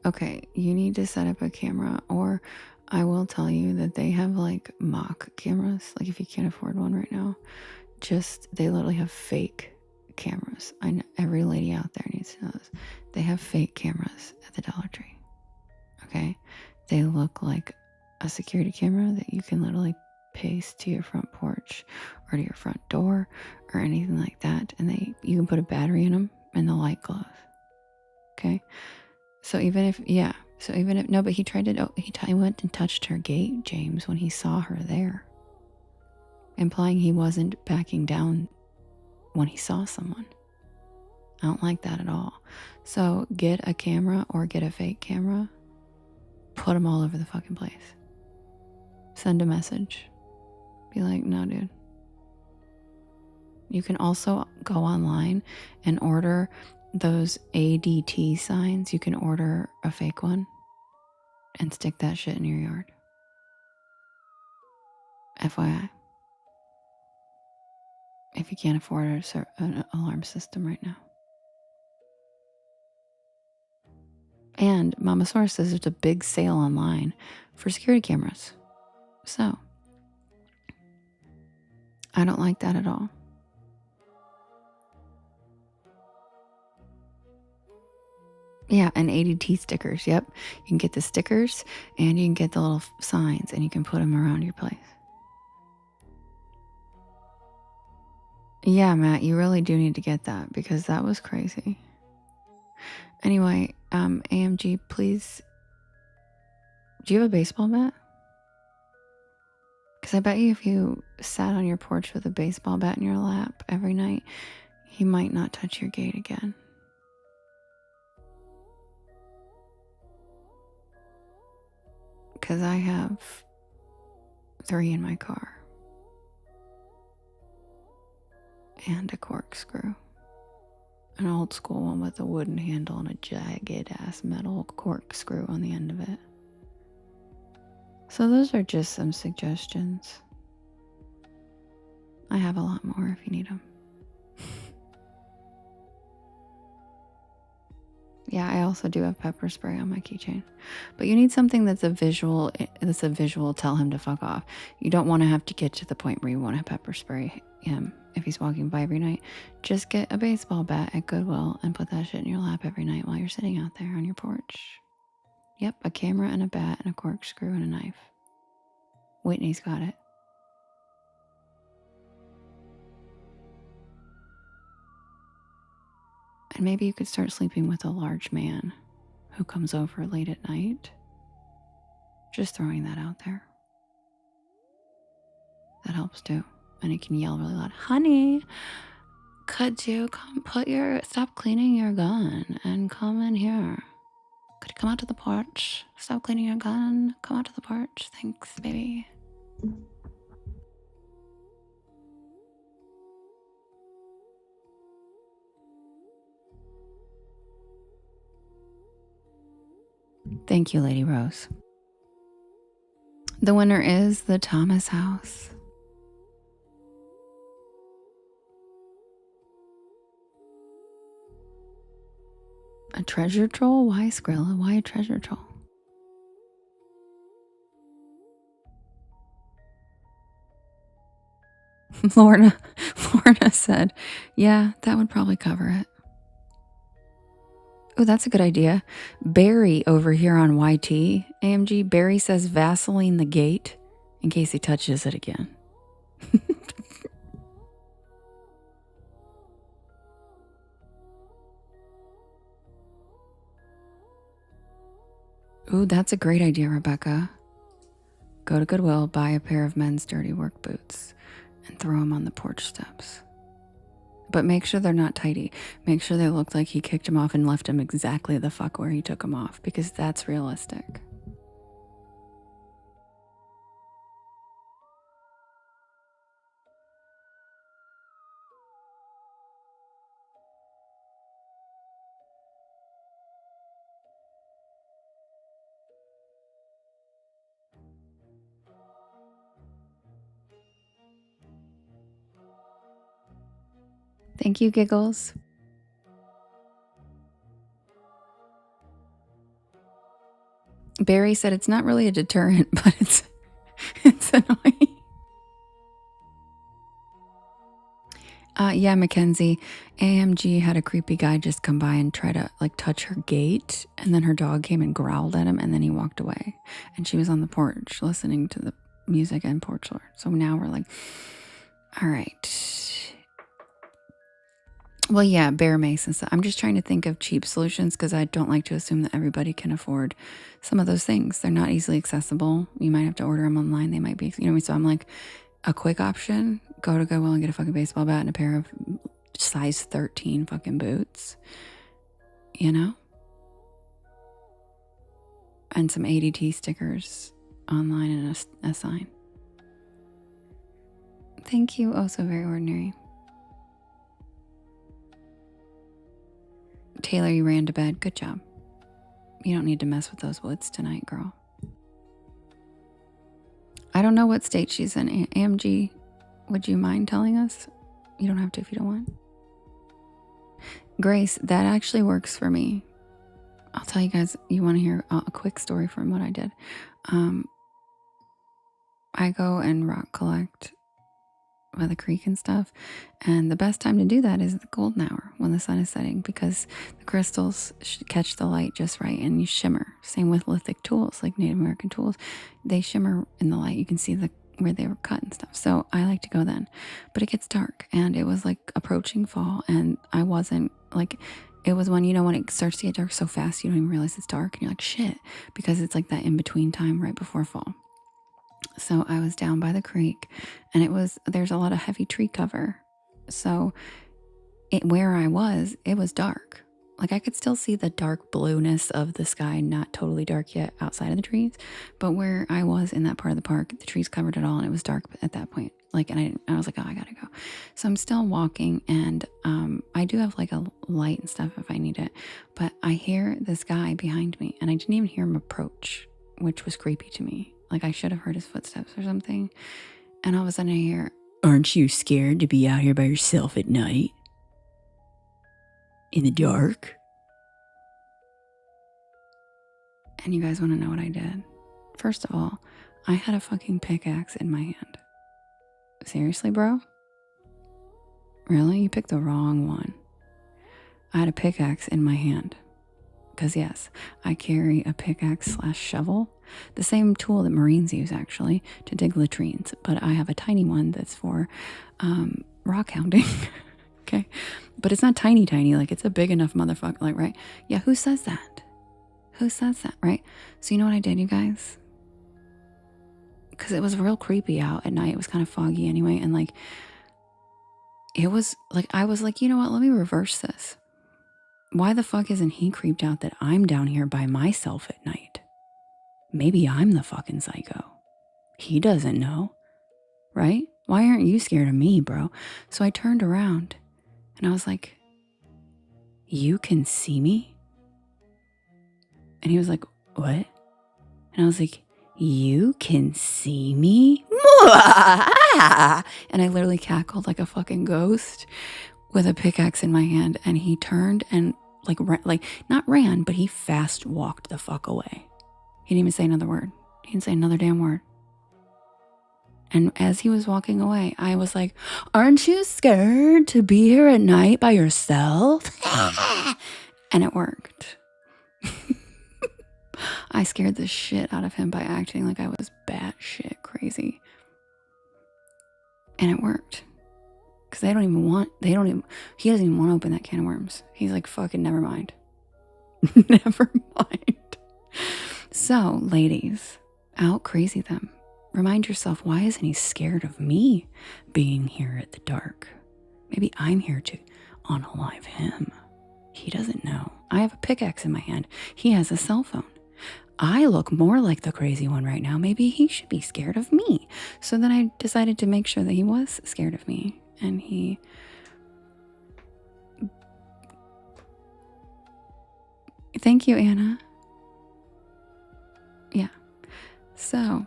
Speaker 1: Okay, you need to set up a camera, or I will tell you that they have like mock cameras. Like if you can't afford one right now, they literally have fake cameras. I know every lady out there needs to know this. They have fake cameras at the Dollar Tree. Okay? They look like a security camera that you can literally paste to your front porch or to your front door or anything like that. And you can put a battery in them and the light glows. Okay? No, but he tried to, he went and touched her gate, James, when he saw her there, implying he wasn't backing down when he saw someone. I don't like that at all. So get a camera or get a fake camera, put them all over the fucking place. Send a message. Be like, no, dude. You can also go online and order those ADT signs. You can order a fake one and stick that shit in your yard. FYI. If you can't afford an alarm system right now. And Mama Source says there's a big sale online for security cameras. So, I don't like that at all. Yeah, and ADT stickers. Yep. You can get the stickers and you can get the little signs and you can put them around your place. Yeah, Matt, you really do need to get that because that was crazy. Anyway, AMG, please. Do you have a baseball bat? Because I bet you if you sat on your porch with a baseball bat in your lap every night, he might not touch your gate again. Because I have 3 in my car. And a corkscrew. An old school one with a wooden handle and a jagged ass metal corkscrew on the end of it. So those are just some suggestions. I have a lot more if you need them. Yeah, I also do have pepper spray on my keychain. But you need something that's a visual tell him to fuck off. You don't want to have to get to the point where you want to pepper spray him if he's walking by every night. Just get a baseball bat at Goodwill and put that shit in your lap every night while you're sitting out there on your porch. Yep, a camera and a bat and a corkscrew and a knife. Whitney's got it. And maybe you could start sleeping with a large man who comes over late at night. Just throwing that out there. That helps too. And he can yell really loud, honey, could you stop cleaning your gun and come in here? Could you come out to the porch? Stop cleaning your gun. Come out to the porch. Thanks, baby. Thank you, Lady Rose. The winner is the Thomas house. A treasure troll? Why, Skrilla? Why a treasure troll? Lorna said, yeah, that would probably cover it. Oh, that's a good idea. Barry over here on YT, AMG, Barry says Vaseline the gate in case he touches it again. Ooh, that's a great idea, Rebecca. Go to Goodwill, buy a pair of men's dirty work boots, and throw them on the porch steps. But make sure they're not tidy. Make sure they look like he kicked him off and left him exactly the fuck where he took him off, because that's realistic. Thank you, Giggles. Barry said it's not really a deterrent, but it's annoying. Yeah, Mackenzie. AMG had a creepy guy just come by and try to like touch her gate, and then her dog came and growled at him, and then he walked away. And she was on the porch listening to the music and porch lore. So now we're like, all right. Well, yeah, Bear Mason. So I'm just trying to think of cheap solutions because I don't like to assume that everybody can afford some of those things. They're not easily accessible. You might have to order them online. They might be, you know, so I'm like, a quick option, go to Goodwill and get a fucking baseball bat and a pair of size 13 fucking boots, you know? And some ADT stickers online and a sign. Thank you, oh so very ordinary. Taylor, you ran to bed. Good job. You don't need to mess with those woods tonight, girl. I don't know what state she's in. AMG, would you mind telling us? You don't have to if you don't want. Grace, that actually works for me. I'll tell you guys, you want to hear a quick story from what I did. I go and rock collect by the creek and stuff, and the best time to do that is the golden hour when the sun is setting, because the crystals catch the light just right and you shimmer. Same with lithic tools, like Native American tools, they shimmer in the light. You can see where they were cut and stuff. So I like to go then, but it gets dark, and it was like approaching fall, and I wasn't like, it was when, you know, when it starts to get dark so fast you don't even realize it's dark, and you're like, shit, because it's like that in between time right before fall. So I was down by the creek, and there's a lot of heavy tree cover. So where I was, it was dark. Like I could still see the dark blueness of the sky, not totally dark yet outside of the trees, but where I was in that part of the park, the trees covered it all, and it was dark at that point. Like, and I was like, oh, I gotta go. So I'm still walking, and I do have like a light and stuff if I need it, but I hear this guy behind me, and I didn't even hear him approach, which was creepy to me. Like I should have heard his footsteps or something. And all of a sudden I hear, "Aren't you scared to be out here by yourself at night? In the dark?" And you guys want to know what I did? First of all, I had a fucking pickaxe in my hand. Seriously, bro? Really? You picked the wrong one. I had a pickaxe in my hand. Because yes, I carry a pickaxe / shovel. The same tool that Marines use, actually, to dig latrines. But I have a tiny one that's for rock hounding. Okay? But it's not tiny, like it's a big enough motherfucker, like, right? Yeah, who says that? Who says that, right? So you know what I did, you guys? Because it was real creepy out at night. It was kind of foggy anyway. And like, it was like, I was like, you know what? Let me reverse this. Why the fuck isn't he creeped out that I'm down here by myself at night? Maybe I'm the fucking psycho. He doesn't know, right? Why aren't you scared of me, bro? So I turned around and I was like, "You can see me?" And he was like, "What?" And I was like, "You can see me?" And I literally cackled like a fucking ghost with a pickaxe in my hand. And he turned and not ran, but he fast walked the fuck away. He didn't even say another word. He didn't say another damn word. And as he was walking away, I was like, "Aren't you scared to be here at night by yourself?" And it worked. I scared the shit out of him by acting like I was batshit crazy. And it worked. Because he doesn't even want to open that can of worms. He's like, fucking never mind. Never mind. So, ladies, out crazy them. Remind yourself, why isn't he scared of me being here at the dark? Maybe I'm here to unalive him. He doesn't know. I have a pickaxe in my hand. He has a cell phone. I look more like the crazy one right now. Maybe he should be scared of me. So then I decided to make sure that he was scared of me. And he... Thank you, Anna. Yeah. So,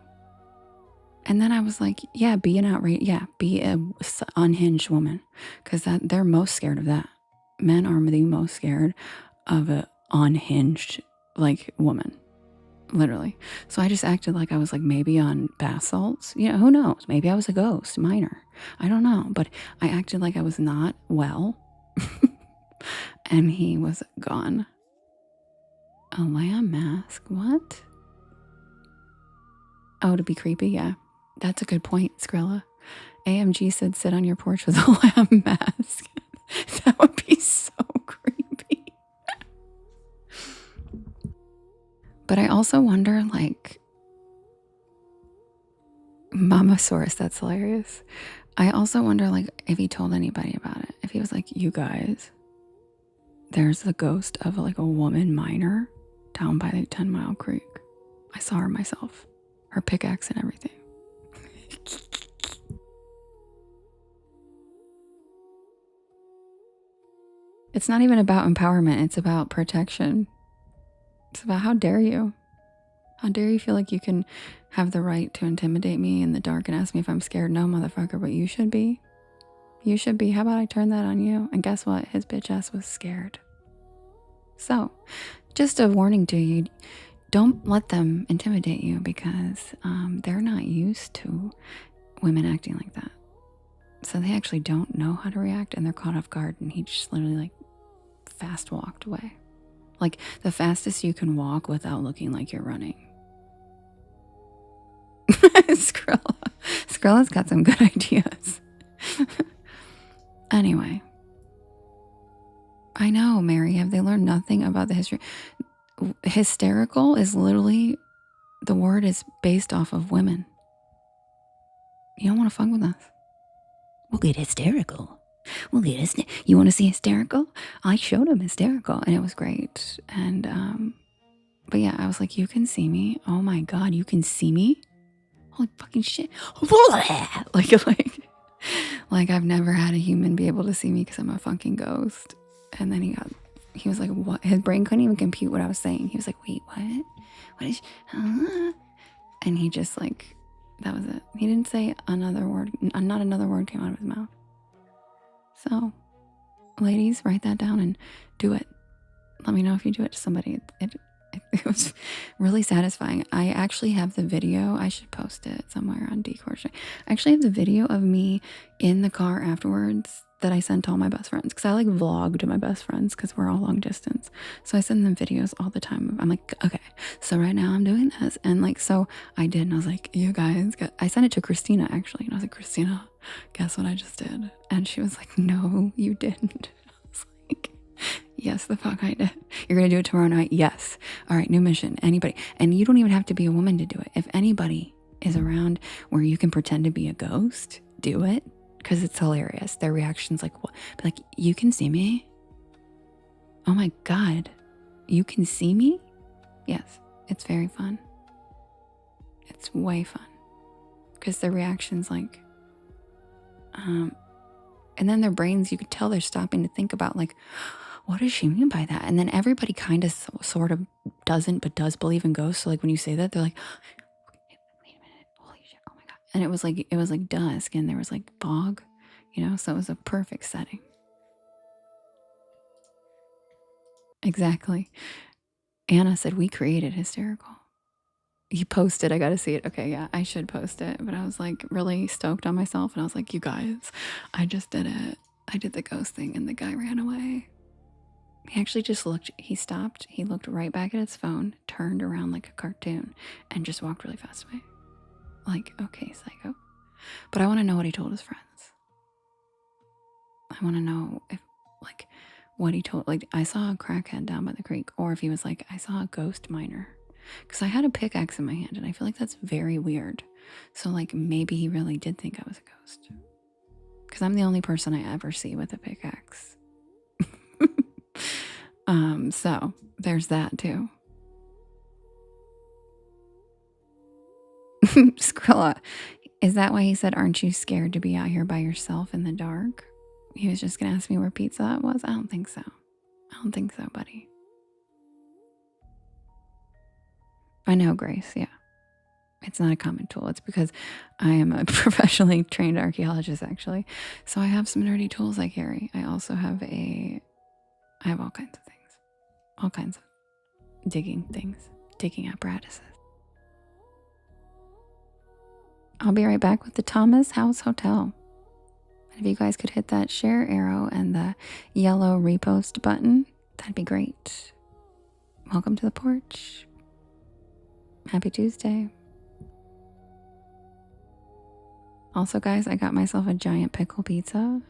Speaker 1: And then I was like, yeah, be an outrage. Yeah, be a unhinged woman. Because they're most scared of that. Men are the most scared of a unhinged, like, woman. Literally. So I just acted like I was like maybe on bath salts. You know, who knows? Maybe I was a ghost, minor. I don't know. But I acted like I was not well. And he was gone. A lamb mask? What? Oh, to be creepy? Yeah. That's a good point, Skrilla. AMG said sit on your porch with a lamb mask. That would be so creepy. But I also wonder, like, Mamasaurus, that's hilarious. I also wonder, like, if he told anybody about it. If he was like, you guys, there's the ghost of, like, a woman miner down by the 10 Mile Creek. I saw her myself. Her pickaxe and everything. It's not even about empowerment. It's about protection. It's about how dare you? How dare you feel like you can have the right to intimidate me in the dark and ask me if I'm scared? No, motherfucker, but you should be. You should be. How about I turn that on you? And guess what? His bitch ass was scared. So, just a warning to you. Don't let them intimidate you because they're not used to women acting like that. So they actually don't know how to react and they're caught off guard. And he just literally like fast walked away. Like the fastest you can walk without looking like you're running. Skrilla's got some good ideas. Anyway. I know, Mary. Have they learned nothing about the history? Hysterical is literally, the word is based off of women. You don't want to fuck with us. We'll get hysterical. You want to see hysterical? I showed him hysterical and it was great. And, but yeah, I was like, you can see me. Oh my God, you can see me? Holy fucking shit. Like I've never had a human be able to see me because I'm a fucking ghost. And then he was like, what? His brain couldn't even compute what I was saying. He was like, wait, what? What is, huh? And he just like, that was it. He didn't say another word. Not another word came out of his mouth. So, ladies, write that down and do it. Let me know if you do it to somebody. It was really satisfying. I actually have the video. I should post it somewhere on Decourse. I actually have the video of me in the car afterwards that I sent to all my best friends because I like vlogged my best friends because we're all long distance. So I send them videos all the time. I'm like, okay, so right now I'm doing this. And like, so I did. And I was like, you guys, I sent it to Christina actually. And I was like, Christina, guess what I just did? And she was like, no, you didn't. I was like, yes, the fuck I did. You're going to do it tomorrow night? Yes. All right, new mission. Anybody. And you don't even have to be a woman to do it. If anybody is around where you can pretend to be a ghost, do it. Because it's hilarious. Their reaction's like, what? Like, you can see me? Oh my God. You can see me? Yes. It's very fun. It's way fun. Because their reaction's like, and then their brains, you could tell they're stopping to think about like, what does she mean by that? And then everybody kind of sort of doesn't, but does believe in ghosts. So like when you say that, they're like, wait a minute, holy shit, oh my God. And it was like dusk and there was like fog, you know, so it was a perfect setting. Exactly. Anna said, we created hysterical. You posted, I gotta see it. Okay, yeah, I should post it. But I was like really stoked on myself and I was like, you guys, I just did it. I did the ghost thing and the guy ran away. He actually just looked, he stopped, he looked right back at his phone, turned around like a cartoon, and just walked really fast away. Like, okay, psycho. But I want to know what he told his friends. I want to know if, like, what he told, like, I saw a crackhead down by the creek, or if he was like, I saw a ghost miner. Because I had a pickaxe in my hand, and I feel like that's very weird. So, like, maybe he really did think I was a ghost. Because I'm the only person I ever see with a pickaxe. So there's that too. Skrilla, is that why he said, aren't you scared to be out here by yourself in the dark? He was just gonna ask me where Pizza Hut was? I don't think so. I don't think so, buddy. I know, Grace, yeah. It's not a common tool. It's because I am a professionally trained archaeologist, actually. So I have some nerdy tools I carry. I also have I have all kinds of things, all kinds of digging things, digging apparatuses. I'll be right back with the Thomas House Hotel. And if you guys could hit that share arrow and the yellow repost button, that'd be great. Welcome to the porch. Happy Tuesday. Also, guys, I got myself a giant pickle pizza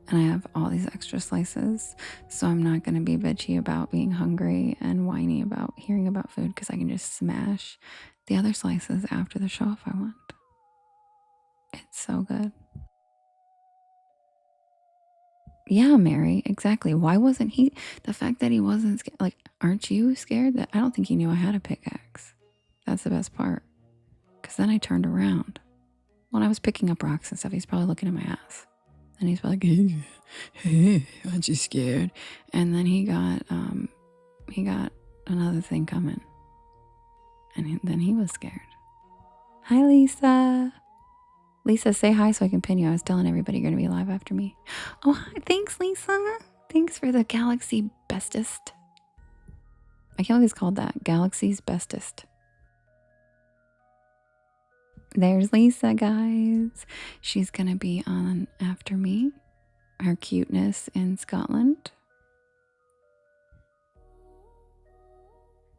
Speaker 1: and I have all these extra slices. So I'm not going to be bitchy about being hungry and whiny about hearing about food because I can just smash the other slices after the show if I want. It's so good. Yeah, Mary, exactly. Why wasn't he? The fact that he wasn't scared, like, aren't you scared? That I don't think he knew I had a pickaxe. That's the best part. Because then I turned around. When I was picking up rocks and stuff, he's probably looking at my ass. And he's probably like, hey, aren't you scared? And then he got another thing coming. And then he was scared. Hi, Lisa. Lisa, say hi so I can pin you. I was telling everybody you're going to be live after me. Oh, hi. Thanks, Lisa. Thanks for the Galaxy Bestest. I can't believe it's called that. Galaxy's Bestest. There's Lisa, guys. She's going to be on after me. Her cuteness in Scotland.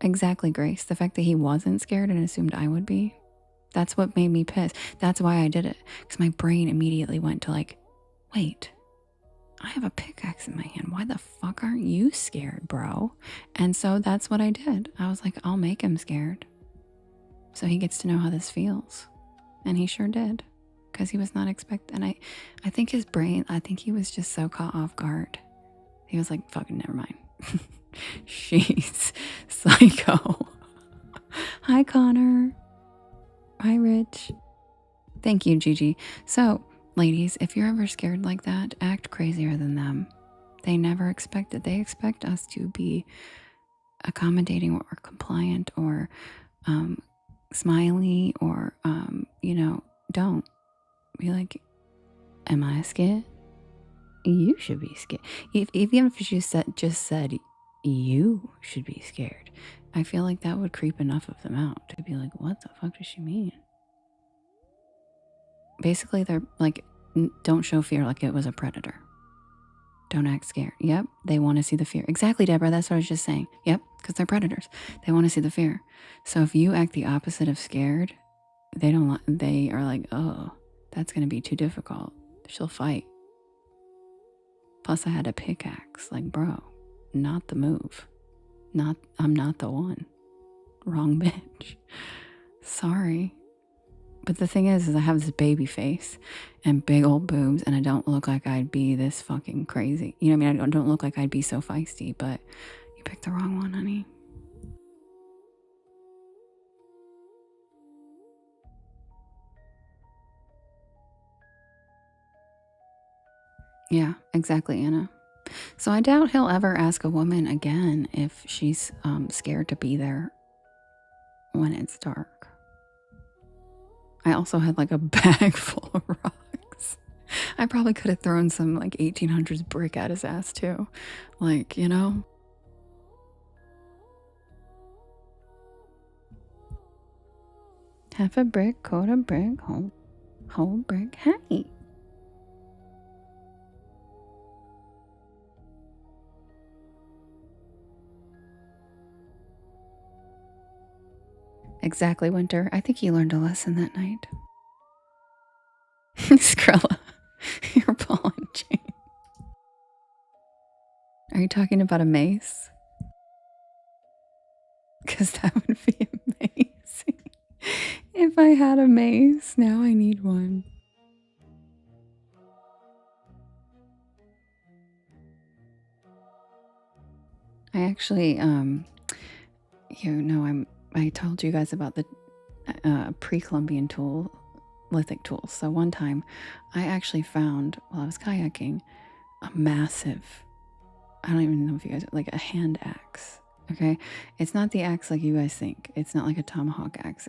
Speaker 1: Exactly, Grace. The fact that he wasn't scared and assumed I would be. That's what made me pissed. That's why I did it. Because my brain immediately went to like, wait, I have a pickaxe in my hand. Why the fuck aren't you scared, bro? And so that's what I did. I was like, I'll make him scared. So he gets to know how this feels. And he sure did. Because he was not expecting. And I think his brain, I think he was just so caught off guard. He was like, fucking never mind. She's psycho. Hi, Connor. Hi, Rich. Thank you, Gigi. So, ladies, if you're ever scared like that, act crazier than them. They never expect it. They expect us to be accommodating or compliant or smiley or, don't. Be like, am I scared? You should be scared. Even if you just said, you should be scared. I feel like that would creep enough of them out to be like, what the fuck does she mean? Basically, they're like, don't show fear like it was a predator. Don't act scared. Yep, they want to see the fear. Exactly, Deborah, that's what I was just saying. Yep, because they're predators. They want to see the fear. So if you act the opposite of scared, they are like, oh, that's going to be too difficult. She'll fight. Plus I had a pickaxe. Like, bro, not the move. I'm not the one. Wrong bitch. Sorry. But the thing is I have this baby face and big old boobs and I don't look like I'd be this fucking crazy. You know what I mean? I don't look like I'd be so feisty, but you picked the wrong one, honey. Yeah, exactly, Anna. So I doubt he'll ever ask a woman again if she's scared to be there when it's dark. I also had like a bag full of rocks. I probably could have thrown some like 1800s brick at his ass too. Like, you know? Half a brick, quarter brick, whole brick. Hey. Exactly, Winter. I think he learned a lesson that night. Skrilla, your ball and chain. Are you talking about a mace? Because that would be amazing. If I had a mace, now I need one. I actually, I told you guys about the pre-Columbian lithic tools. So one time I actually found, while I was kayaking, a massive, I don't even know if you guys, like a hand axe. Okay. It's not the axe like you guys think. It's not like a tomahawk axe.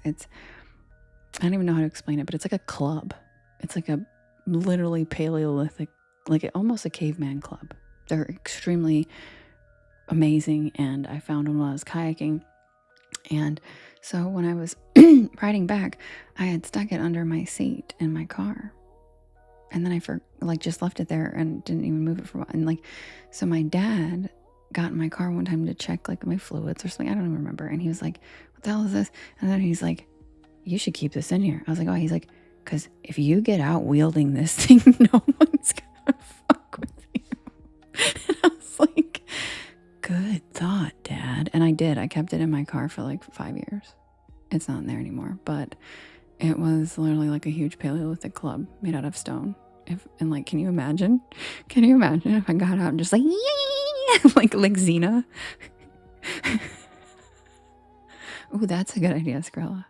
Speaker 1: I don't even know how to explain it, but it's like a club. It's like a literally Paleolithic, like almost a caveman club. They're extremely amazing, and I found them while I was kayaking. And so when I was riding back, I had stuck it under my seat in my car. And then I just left it there and didn't even move it for a while. And like, so my dad got in my car one time to check like my fluids or something. I don't even remember. And he was like, what the hell is this? And then he's like, you should keep this in here. I was like, oh, he's like, because if you get out wielding this thing, no one's gonna fuck with you. And I was like, good thought, Dad. And I did. I kept it in my car for like 5 years. It's not in there anymore, but it was literally like a huge Paleolithic club made out of stone. And like, can you imagine? Can you imagine if I got out and just like, yeah, like Xena? Oh, that's a good idea, Skrilla.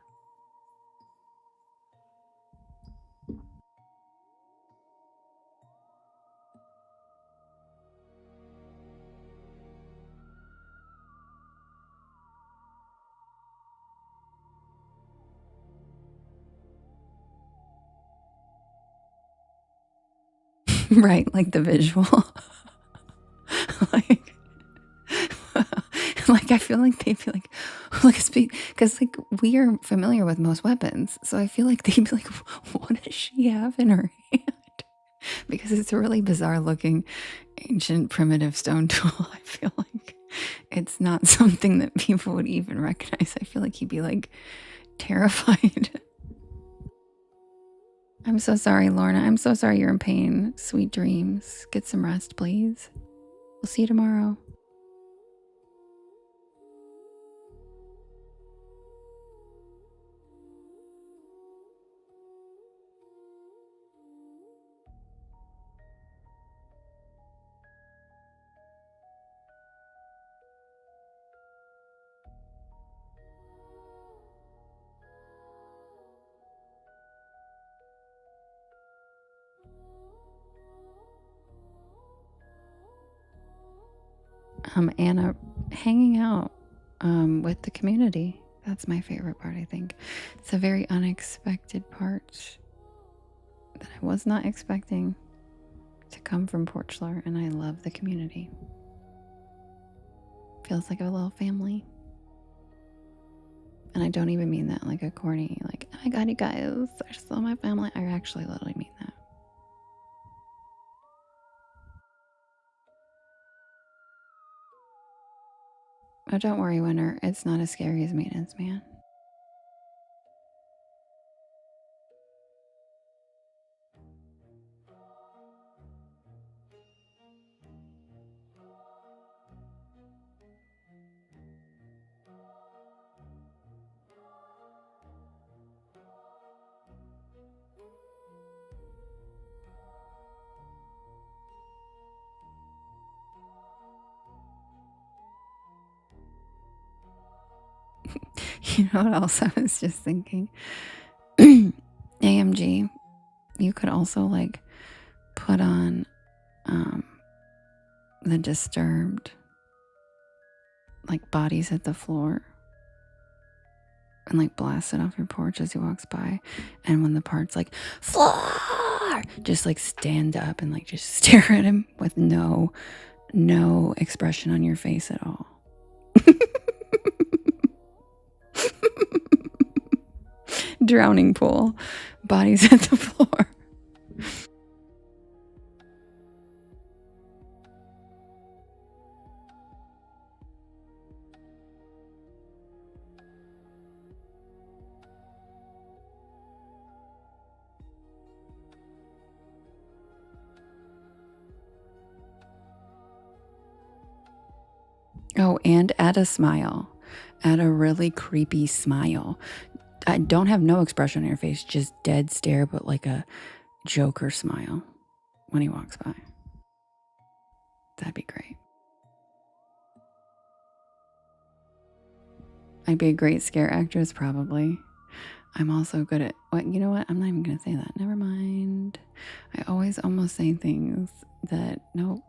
Speaker 1: Right, like the visual. like, like I feel like they'd be like because like we are familiar with most weapons, so I feel like they'd be like, what does she have in her hand? Because it's a really bizarre looking ancient primitive stone tool. I feel like it's not something that people would even recognize. I feel like he'd be like terrified. I'm so sorry, Lorna. I'm so sorry you're in pain. Sweet dreams. Get some rest, please. We'll see you tomorrow. Anna, hanging out with the community. That's my favorite part, I think. It's a very unexpected part that I was not expecting to come from Porch Lore, and I love the community. Feels like a little family. And I don't even mean that like a corny, like, oh my god, you guys are still my family. I actually literally mean that. Oh, don't worry, Winter. It's not as scary as Maintenance Man. You know what else I was just thinking? AMG, you could also like put on the Disturbed, like Bodies at the Floor, and like blast it off your porch as he walks by. And when the part's like, floor, just like stand up and like just stare at him with no expression on your face at all. Drowning pool, bodies at the floor. Oh, and add a smile. Add a really creepy smile. Don't have no expression on your face, just dead stare, but like a Joker smile when he walks by. That'd be great. I'd be a great scare actress, probably. I'm also good at what, you know what? I'm not even going to say that. Never mind. I always almost say things that, nope.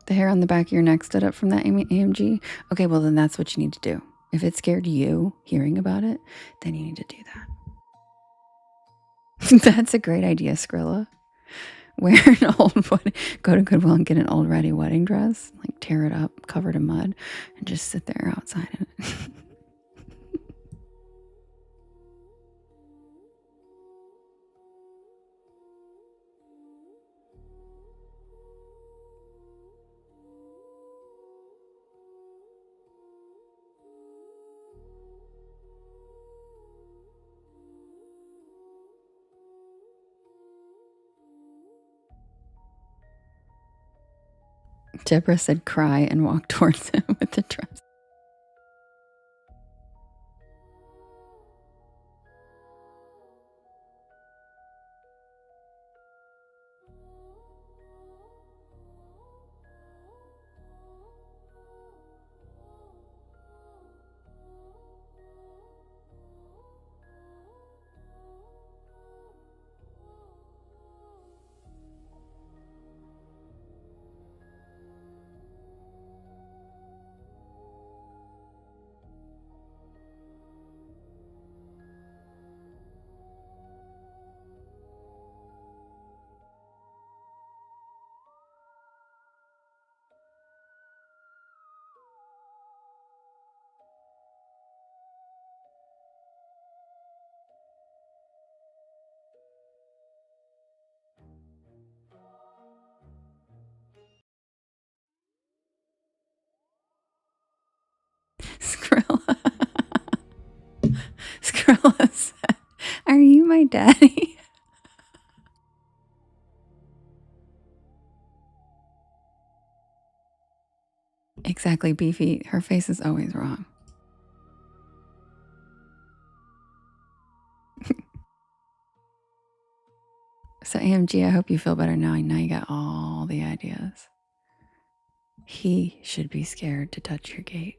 Speaker 1: The hair on the back of your neck stood up from that AMG? Okay, well, then that's what you need to do. If it scared you hearing about it, then you need to do that. That's a great idea, Skrilla. Wear an go to Goodwill and get an old ratty wedding dress, like tear it up, covered in mud, and just sit there outside in it. Deborah said cry and walk towards him with the dress. Skrilla. Skrilla said, "Are you my daddy?" Exactly, Beefy. Her face is always wrong. So AMG, I hope you feel better now. Now you got all the ideas. He should be scared to touch your gate.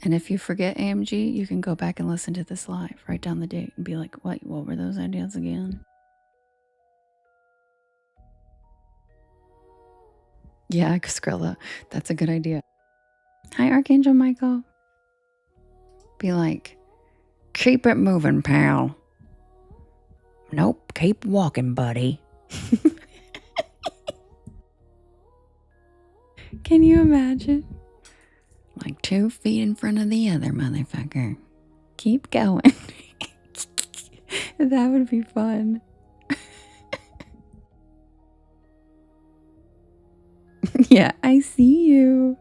Speaker 1: And if you forget AMG, you can go back and listen to this live, write down the date, and be like, what were those ideas again? Yeah, Skrilla, that's a good idea. Hi, Archangel Michael. Be like, keep it moving, pal. Nope, keep walking, buddy. Can you imagine? Like 2 feet in front of the other motherfucker. Keep going. That would be fun. Yeah, I see you.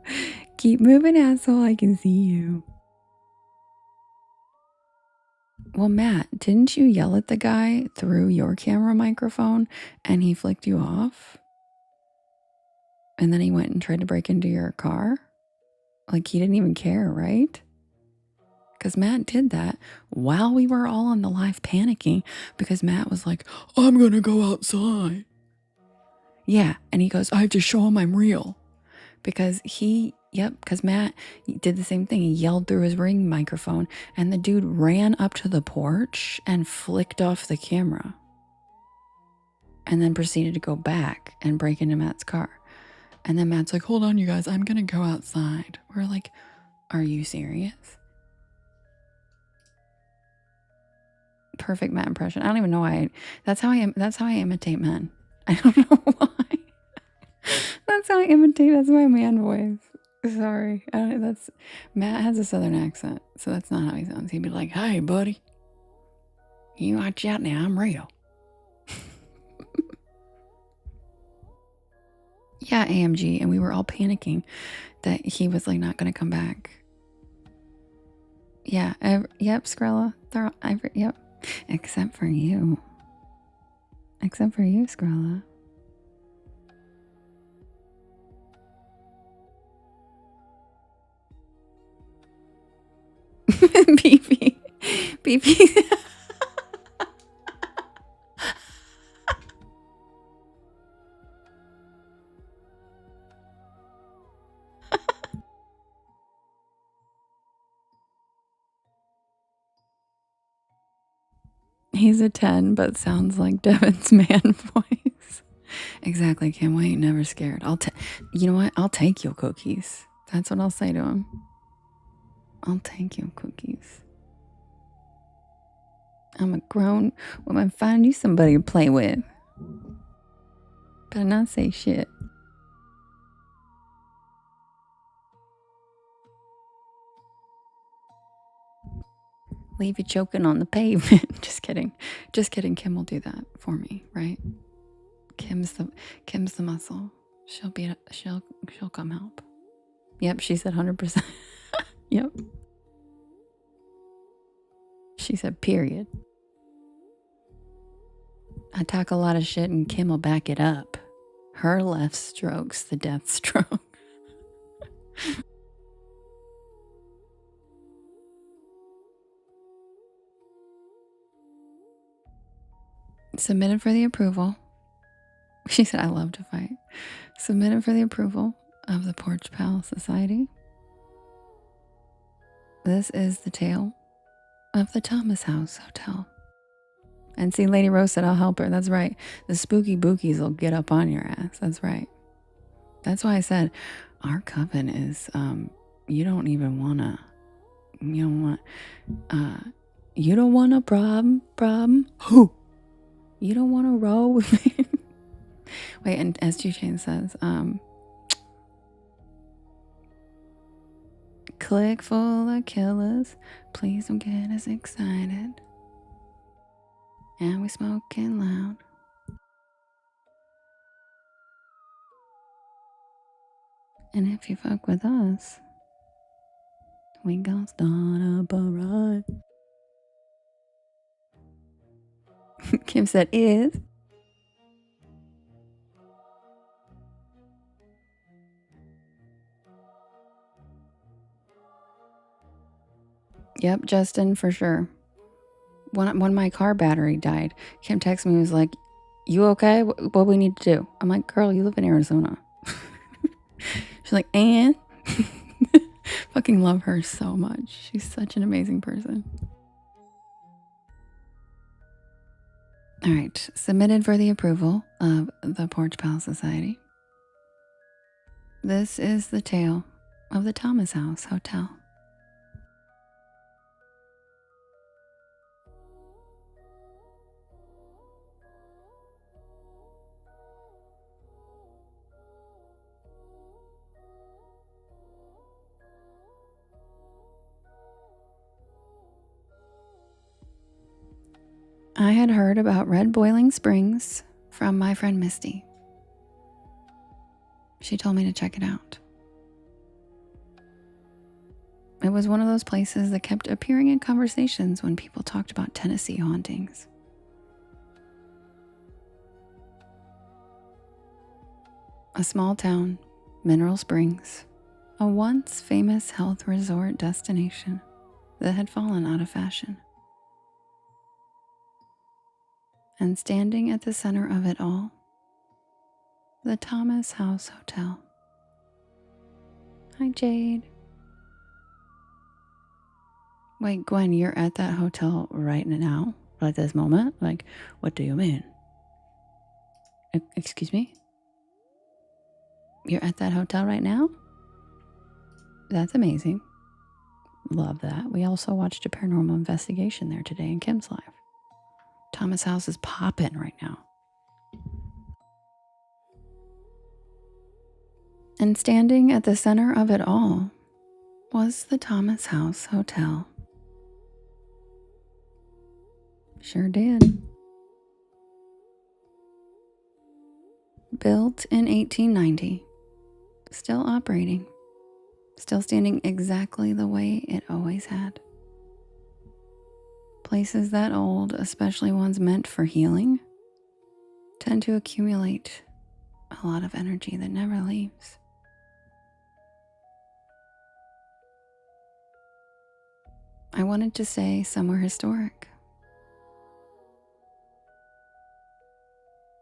Speaker 1: Keep moving, asshole. I can see you. Well, Matt, didn't you yell at the guy through your camera microphone and he flicked you off? And then he went and tried to break into your car? Like he didn't even care, right? Because Matt did that while we were all on the live panicking because Matt was like, I'm going to go outside. Yeah. And he goes, I have to show him I'm real. Because because Matt did the same thing. He yelled through his ring microphone and the dude ran up to the porch and flicked off the camera. And then proceeded to go back and break into Matt's car. And then Matt's like, hold on, you guys, I'm going to go outside. We're like, are you serious? Perfect Matt impression. I don't even know why. That's how I imitate men. I don't know why. That's how I imitate. That's my man voice. Sorry. Matt has a southern accent, so that's not how he sounds. He'd be like, hey, buddy. You watch out now. I'm real. Yeah, AMG. And we were all panicking that he was like not going to come back. Yeah. Yep, Skrilla. Yep. Except for you. Except for you, Skrilla. BP. He's a 10, but sounds like Devin's man voice. Exactly, Kim. We ain't never scared. You know what? I'll take your cookies. That's what I'll say to him. I'll take your cookies. I'm a grown woman. Find you somebody to play with. Better not say shit. Leave you choking on the pavement. Just kidding. Just kidding. Kim will do that for me, right? Kim's the muscle. She'll come help. Yep, she said 100%. Yep. She said period. I talk a lot of shit and Kim will back it up. Her left stroke's the death stroke. Submitted for the approval. She said, I love to fight. Submitted for the approval of the Porch Pal Society. This is the tale of the Thomas House Hotel. And see, Lady Rose said, I'll help her. That's right. The spooky bookies will get up on your ass. That's right. That's why I said our coven is, you don't want a problem. Who? You don't want to roll with me. Wait, and as G-Chain says, click full of killers. Please don't get us excited. And we smoking loud. And if you fuck with us, we gon' start up a riot. Kim said is. Yep, Justin, for sure. When my car battery died, Kim texted me and was like, you okay? What we need to do? I'm like, girl, you live in Arizona. She's like, and? Fucking love her so much. She's such an amazing person. All right, submitted for the approval of the Porch Pal Society. This is the tale of the Thomas House Hotel. I had heard about Red Boiling Springs from my friend Misty. She told me to check it out. It was one of those places that kept appearing in conversations when people talked about Tennessee hauntings. A small town, Mineral Springs, a once famous health resort destination that had fallen out of fashion. And standing at the center of it all, the Thomas House Hotel. Hi, Jade. Wait, Gwen, you're at that hotel right now? At this moment? Like, what do you mean? Excuse me? You're at that hotel right now? That's amazing. Love that. We also watched a paranormal investigation there today in Kim's life. Thomas House is popping right now. And standing at the center of it all was the Thomas House Hotel. Sure did. Built in 1890, still operating, still standing exactly the way it always had. Places that old, especially ones meant for healing, tend to accumulate a lot of energy that never leaves. I wanted to say somewhere historic,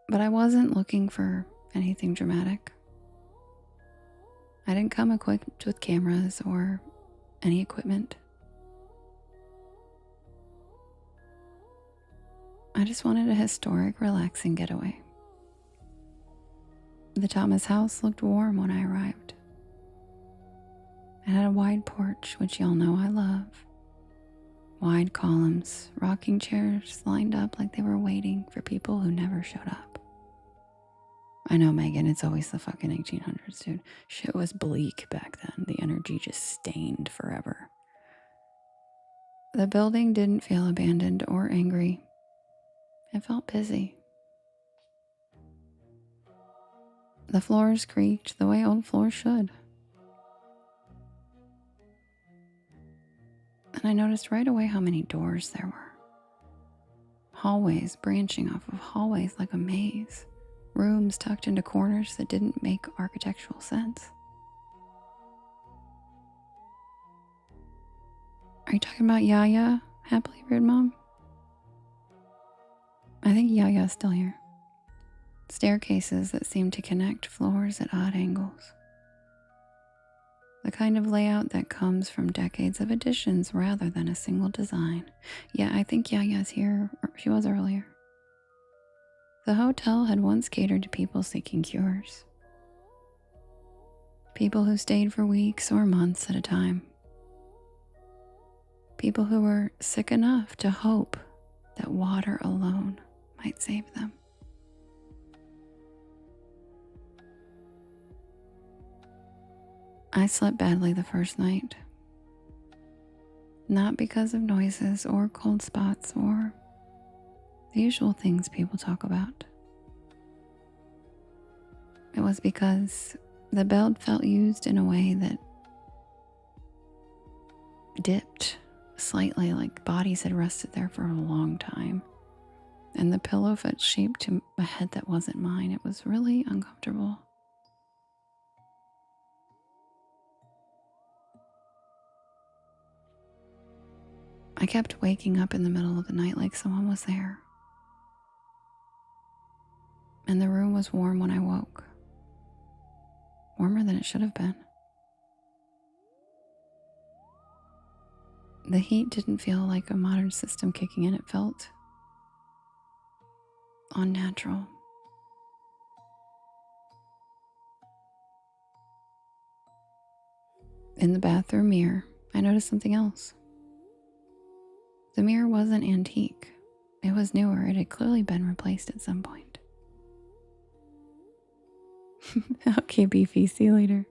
Speaker 1: but I wasn't looking for anything dramatic. I didn't come equipped with cameras or any equipment. I just wanted a historic, relaxing getaway. The Thomas house looked warm when I arrived. It had a wide porch, which y'all know I love. Wide columns, rocking chairs lined up like they were waiting for people who never showed up. I know, Megan, it's always the fucking 1800s, dude. Shit was bleak back then. The energy just stained forever. The building didn't feel abandoned or angry. It felt busy. The floors creaked the way old floors should. And I noticed right away how many doors there were. Hallways branching off of hallways like a maze. Rooms tucked into corners that didn't make architectural sense. Are you talking about Yaya, Happily Rude Mom? I think Yaya's still here. Staircases that seemed to connect floors at odd angles. The kind of layout that comes from decades of additions rather than a single design. Yeah, I think Yaya's here. She was earlier. The hotel had once catered to people seeking cures. People who stayed for weeks or months at a time. People who were sick enough to hope that water alone might save them. I slept badly the first night. Not because of noises or cold spots or the usual things people talk about. It was because the bed felt used in a way that dipped slightly, like bodies had rested there for a long time. And the pillow felt shaped to a head that wasn't mine. It was really uncomfortable. I kept waking up in the middle of the night like someone was there. And the room was warm when I woke. Warmer than it should have been. The heat didn't feel like a modern system kicking in. It felt unnatural. In the bathroom mirror, I noticed something else. The mirror wasn't antique. It was newer. It had clearly been replaced at some point. Okay, Beefy, see you later.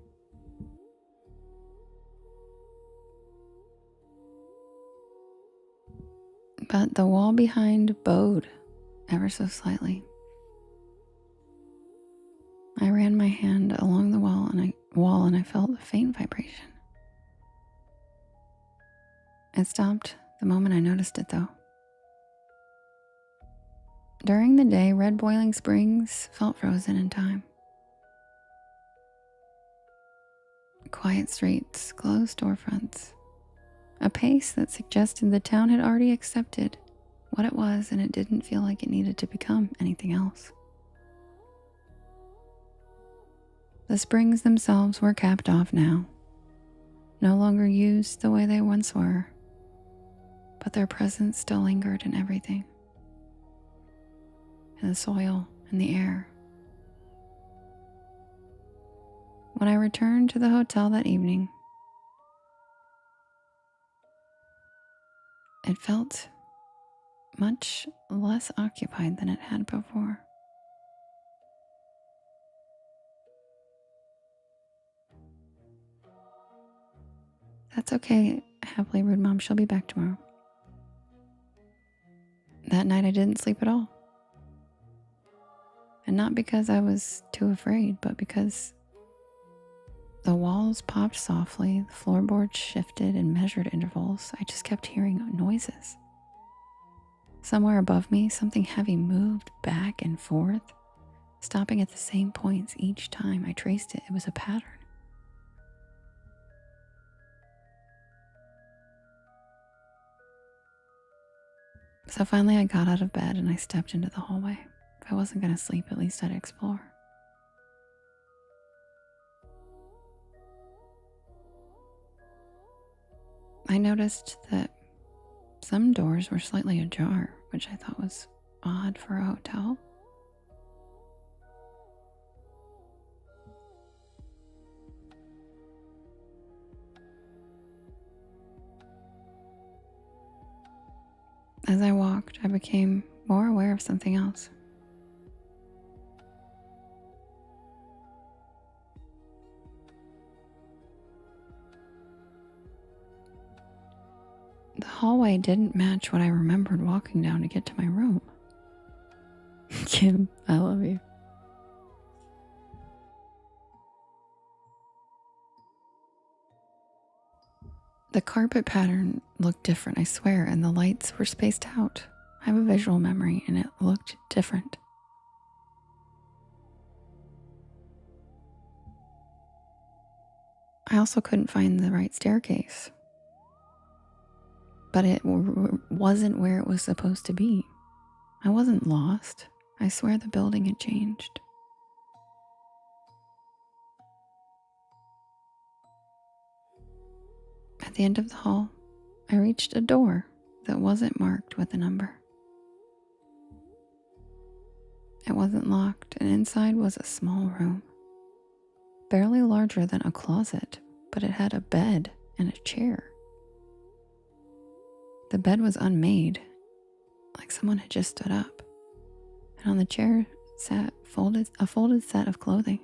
Speaker 1: But the wall behind bowed ever so slightly. I ran my hand along the wall and I felt a faint vibration. It stopped the moment I noticed it, though. During the day, red boiling springs felt frozen in time. Quiet streets, closed storefronts, a pace that suggested the town had already accepted what it was and it didn't feel like it needed to become anything else. The springs themselves were capped off now, no longer used the way they once were, but their presence still lingered in everything. In the soil, in the air. When I returned to the hotel that evening, it felt much less occupied than it had before. That's okay, Happily Rude Mom. She'll be back tomorrow. That night I didn't sleep at all. And not because I was too afraid, but because the walls popped softly, the floorboards shifted in measured intervals. I just kept hearing noises. Somewhere above me, something heavy moved back and forth, stopping at the same points each time I traced it. It was a pattern. So finally I got out of bed and I stepped into the hallway. If I wasn't going to sleep, at least I'd explore. I noticed that some doors were slightly ajar, which I thought was odd for a hotel. As I walked, I became more aware of something else. The hallway didn't match what I remembered walking down to get to my room. Kim, I love you. The carpet pattern looked different, I swear, and the lights were spaced out. I have a visual memory, and it looked different. I also couldn't find the right staircase, but it wasn't where it was supposed to be. I wasn't lost. I swear the building had changed. At the end of the hall, I reached a door that wasn't marked with a number. It wasn't locked, and inside was a small room, barely larger than a closet, but it had a bed and a chair. The bed was unmade, like someone had just stood up, and on the chair sat a folded set of clothing.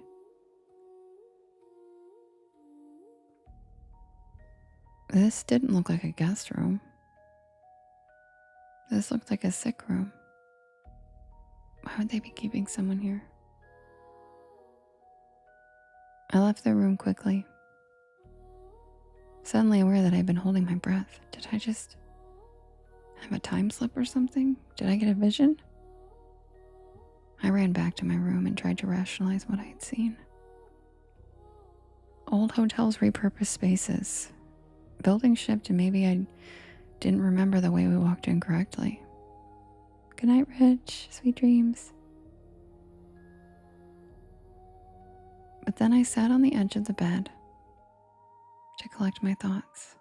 Speaker 1: This didn't look like a guest room. This looked like a sick room. Why would they be keeping someone here? I left the room quickly, suddenly aware that I'd been holding my breath. Did I just have a time slip or something? Did I get a vision? I ran back to my room and tried to rationalize what I had seen. Old hotels repurposed spaces. Buildings shipped, and maybe I didn't remember the way we walked in correctly. Good night, Rich. Sweet dreams. But then I sat on the edge of the bed to collect my thoughts.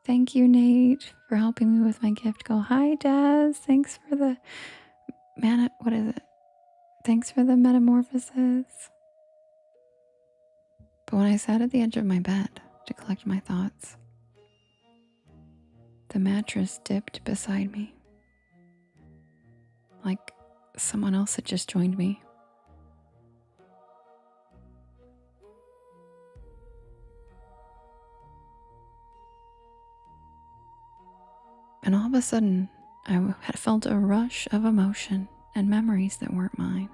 Speaker 1: Thank you, Nate, for helping me with my gift goal. Hi, Des. Thanks for the Thanks for the metamorphosis. But when I sat at the edge of my bed to collect my thoughts, the mattress dipped beside me, like someone else had just joined me. And all of a sudden, I had felt a rush of emotion and memories that weren't mine.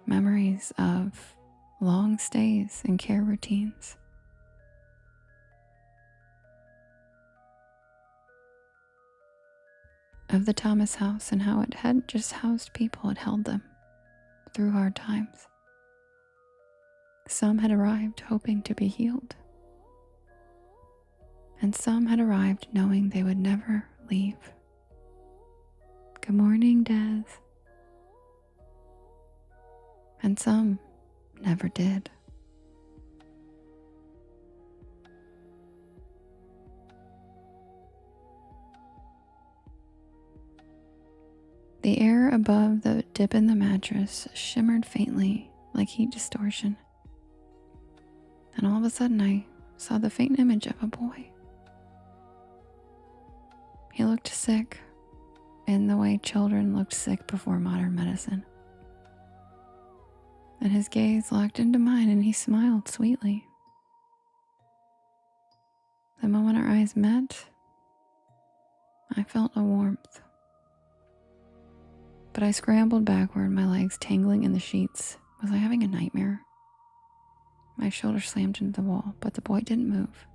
Speaker 1: Memories of long stays and care routines. Of the Thomas house and how it hadn't just housed people, it held them through hard times. Some had arrived hoping to be healed, and some had arrived knowing they would never leave. Good morning, Des. And some never did. The air above the dip in the mattress shimmered faintly like heat distortion. And all of a sudden I saw the faint image of a boy. He looked sick in the way children looked sick before modern medicine. And his gaze locked into mine and he smiled sweetly. The moment our eyes met, I felt a warmth. But I scrambled backward, my legs tangling in the sheets. Was I having a nightmare? My shoulder slammed into the wall, but the boy didn't move.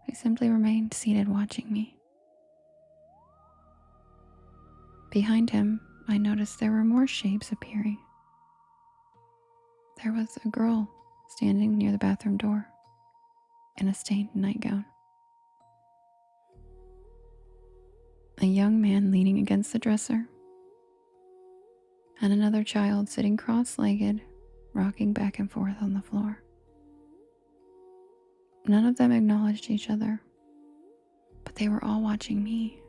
Speaker 1: He simply remained seated watching me. Behind him, I noticed there were more shapes appearing. There was a girl standing near the bathroom door in a stained nightgown. A young man leaning against the dresser, and another child sitting cross-legged, rocking back and forth on the floor. None of them acknowledged each other, but they were all watching me.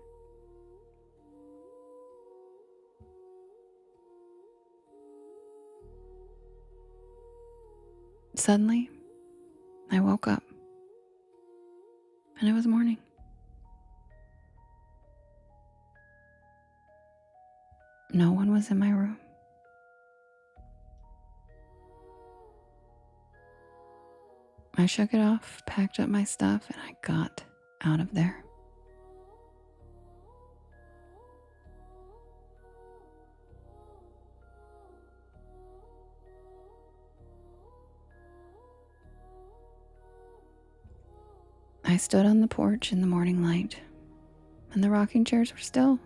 Speaker 1: Suddenly, I woke up and it was morning. No one was in my room. I shook it off, packed up my stuff, and I got out of there. I stood on the porch in the morning light, and the rocking chairs were still.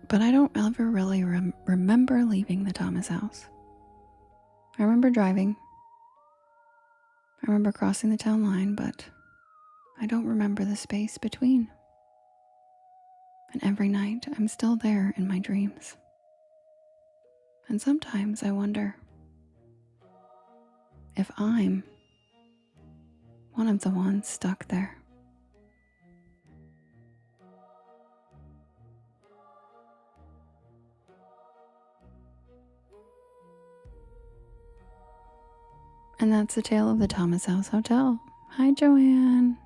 Speaker 1: But I don't ever really remember leaving the Thomas house. I remember driving. I remember crossing the town line, but I don't remember the space between. And every night, I'm still there in my dreams. And sometimes I wonder if I'm one of the ones stuck there. And that's the tale of the Thomas House Hotel. Hi, Joanne.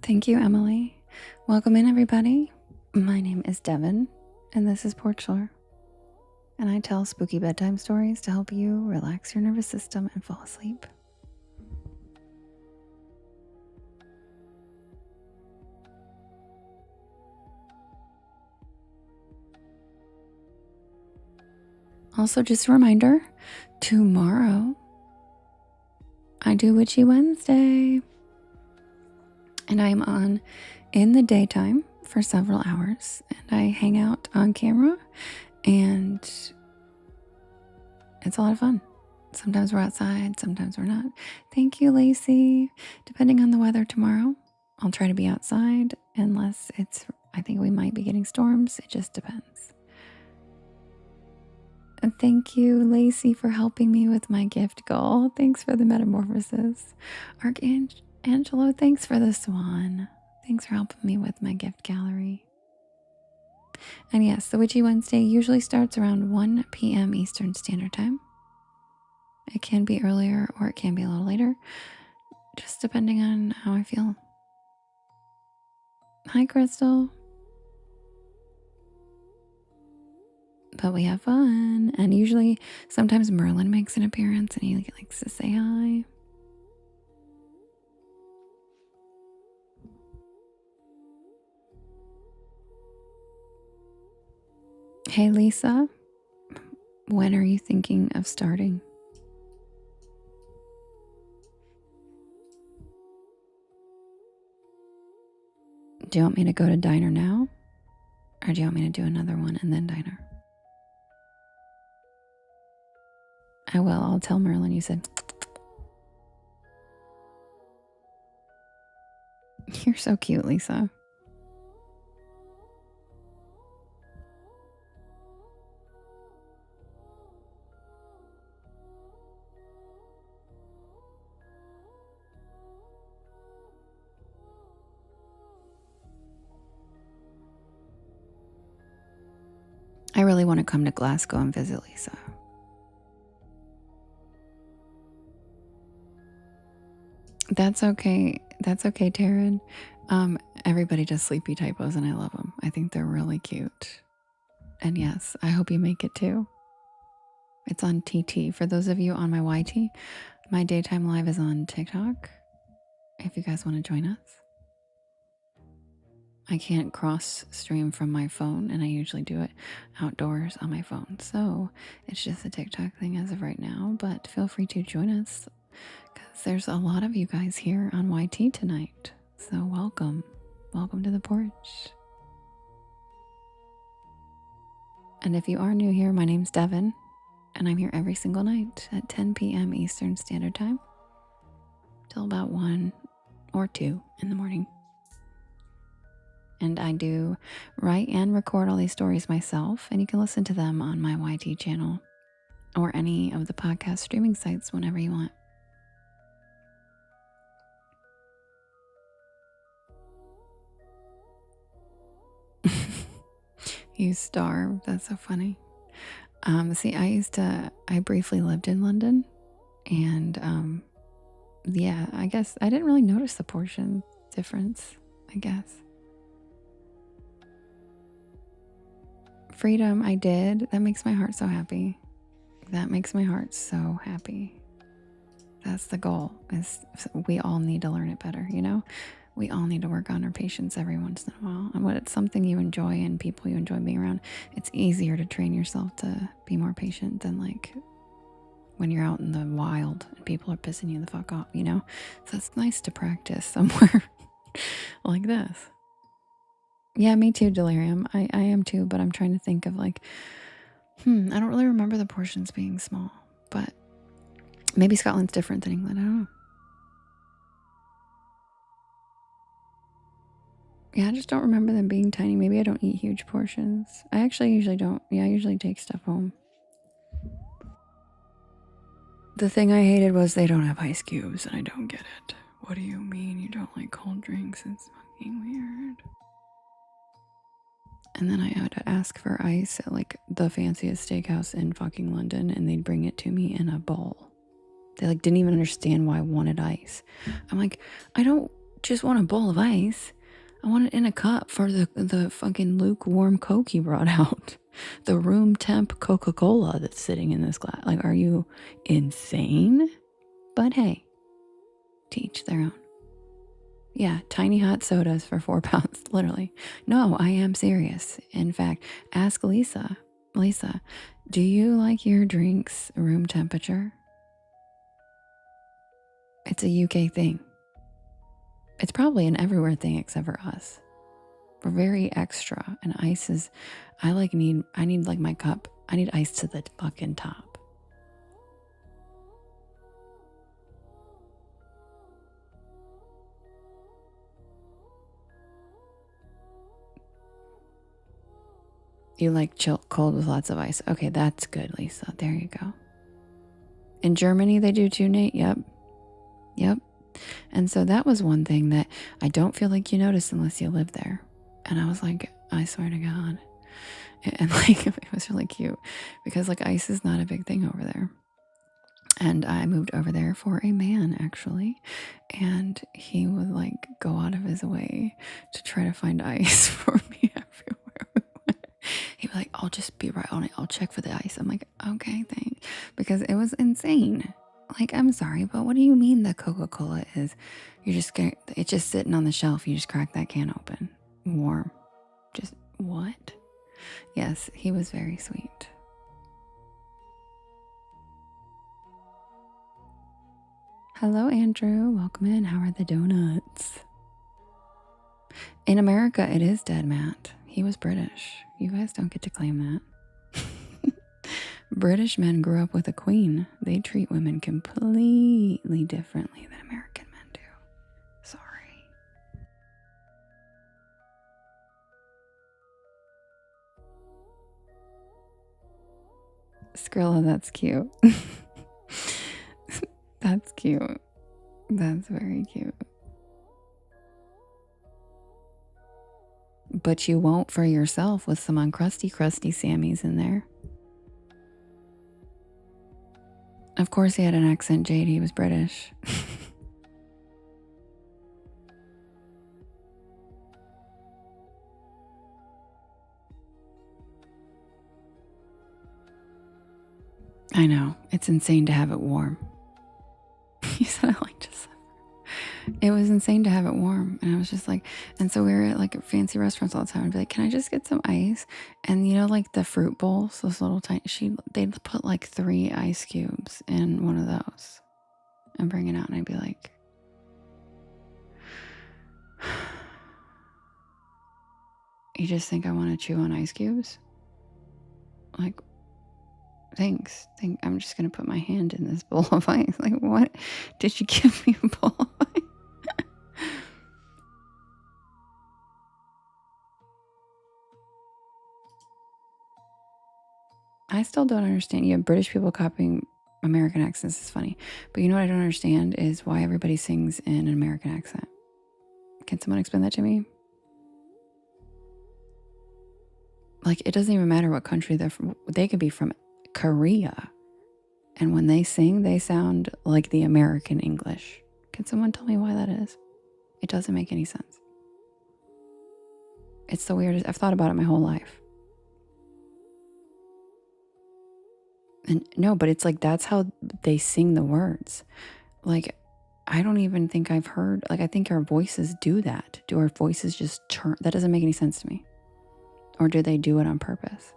Speaker 1: Thank you, Emily. Welcome in, everybody. My name is Devin, and this is Porch Lore. And I tell spooky bedtime stories to help you relax your nervous system and fall asleep. Also, just a reminder, tomorrow I do Witchy Wednesday. And I'm on in the daytime for several hours. And I hang out on camera. And it's a lot of fun. Sometimes we're outside, sometimes we're not. Thank you, Lacey. Depending on the weather tomorrow, I'll try to be outside unless I think we might be getting storms. It just depends. And thank you, Lacey, for helping me with my gift goal. Thanks for the metamorphosis. Archangelo, thanks for the swan. Thanks for helping me with my gift gallery. And yes, the Witchy Wednesday usually starts around 1 p.m. Eastern Standard Time. It can be earlier or it can be a little later, just depending on how I feel. Hi, Crystal. But we have fun. And usually, sometimes Merlin makes an appearance and he likes to say hi. Hey, Lisa. When are you thinking of starting? Do you want me to go to diner now? Or do you want me to do another one and then diner? I will. I'll tell Merlin you said. You're so cute, Lisa. I really want to come to Glasgow and visit Lisa. That's okay. That's okay, Taryn. Everybody does sleepy typos and I love them. I think they're really cute. And yes, I hope you make it too. It's on TT. For those of you on my YT, my daytime live is on TikTok. If you guys want to join us. I can't cross stream from my phone, and I usually do it outdoors on my phone. So it's just a TikTok thing as of right now, but feel free to join us because there's a lot of you guys here on YT tonight. So welcome. Welcome to the porch. And if you are new here, my name's Devin, And I'm here every single night at 10 p.m. Eastern Standard Time till about 1 or 2 in the morning. And I do write and record all these stories myself, and you can listen to them on my YT channel or any of the podcast streaming sites whenever you want. You starve. That's so funny. See, I briefly lived in London, and yeah, I guess I didn't really notice the portion difference, I guess. Freedom, I did. That makes my heart so happy. That makes my heart so happy. That's the goal, is we all need to learn it better, you know? We all need to work on our patience every once in a while. And when it's something you enjoy and people you enjoy being around, it's easier to train yourself to be more patient than like when you're out in the wild and people are pissing you the fuck off, you know? So it's nice to practice somewhere like this. Yeah, me too, Delirium. I am too, but I'm trying to think of like, I don't really remember the portions being small, but maybe Scotland's different than England. I don't know. Yeah, I just don't remember them being tiny. Maybe I don't eat huge portions. I actually usually don't. Yeah, I usually take stuff home. The thing I hated was they don't have ice cubes, and I don't get it. What do you mean you don't like cold drinks? It's fucking weird. And then I had to ask for ice at like the fanciest steakhouse in fucking London, and they'd bring it to me in a bowl. They like didn't even understand why I wanted ice. I'm like, I don't just want a bowl of ice. I want it in a cup for the fucking lukewarm Coke you brought out. The room temp Coca-Cola that's sitting in this glass. Like, are you insane? But hey, to each their own. Yeah, tiny hot sodas for £4, literally. No, I am serious. In fact, ask Lisa. Lisa, do you like your drinks room temperature? It's a UK thing. It's probably an everywhere thing except for us. We're very extra, and ice is, I need like my cup. I need ice to the fucking top. You like chill cold with lots of ice. Okay, that's good, Lisa. There you go. In Germany, they do too, Nate. Yep. And so that was one thing that I don't feel like you notice unless you live there. And I was like, I swear to God. And like, it was really cute because like ice is not a big thing over there. And I moved over there for a man, actually. And he would like go out of his way to try to find ice for me everywhere we went. He'd be like, I'll just be right on it. I'll check for the ice. I'm like, okay, thanks. Because it was insane. Like, I'm sorry, but what do you mean the Coca-Cola is, it's just sitting on the shelf. You just crack that can open. Warm. Just, what? Yes, he was very sweet. Hello, Andrew. Welcome in. How are the donuts? In America, it is dead, Matt. He was British. You guys don't get to claim that. British men grew up with a queen. They treat women completely differently than American men do. Sorry. Skrilla, that's cute. That's cute. That's very cute. But you won't for yourself with some uncrusty, crusty Sammys in there. Of course he had an accent, Jade. He was British. I know. It's insane to have it warm. You said I like to suffer. It was insane to have it warm. And I was just like, and so we were at like fancy restaurants all the time. I'd be like, can I just get some ice? And you know, like the fruit bowls, those little tiny, they'd put like 3 ice cubes in one of those and bring it out. And I'd be like, you just think I want to chew on ice cubes? Like, Thanks. I'm just going to put my hand in this bowl of ice. Like, what? Did you give me a bowl of ice? I still don't understand. Yeah, British people copying American accents is funny. But you know what I don't understand is why everybody sings in an American accent. Can someone explain that to me? Like, it doesn't even matter what country they're from. They could be from Korea. And when they sing, they sound like the American English. Can someone tell me why that is? It doesn't make any sense. It's the weirdest. I've thought about it my whole life. And no, but it's like that's how they sing the words. Like, I don't even think I've heard, like, I think our voices do that. Do our voices just turn? That doesn't make any sense to me. Or do they do it on purpose?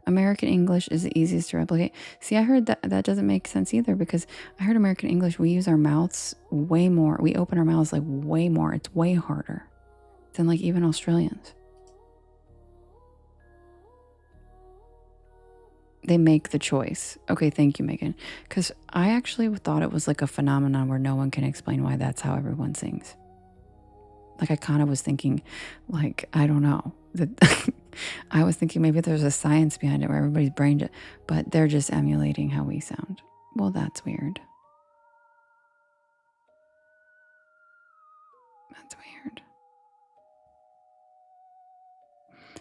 Speaker 1: American English is the easiest to replicate. See, I heard that doesn't make sense either, because I heard American English, we use our mouths way more. We open our mouths like way more. It's way harder than like even Australians. They make the choice. Okay, thank you, Megan. Because I actually thought it was like a phenomenon where no one can explain why that's how everyone sings. Like, I kind of was thinking, like, I don't know. I was thinking maybe there's a science behind it where everybody's brain, but they're just emulating how we sound. Well, that's weird. That's weird.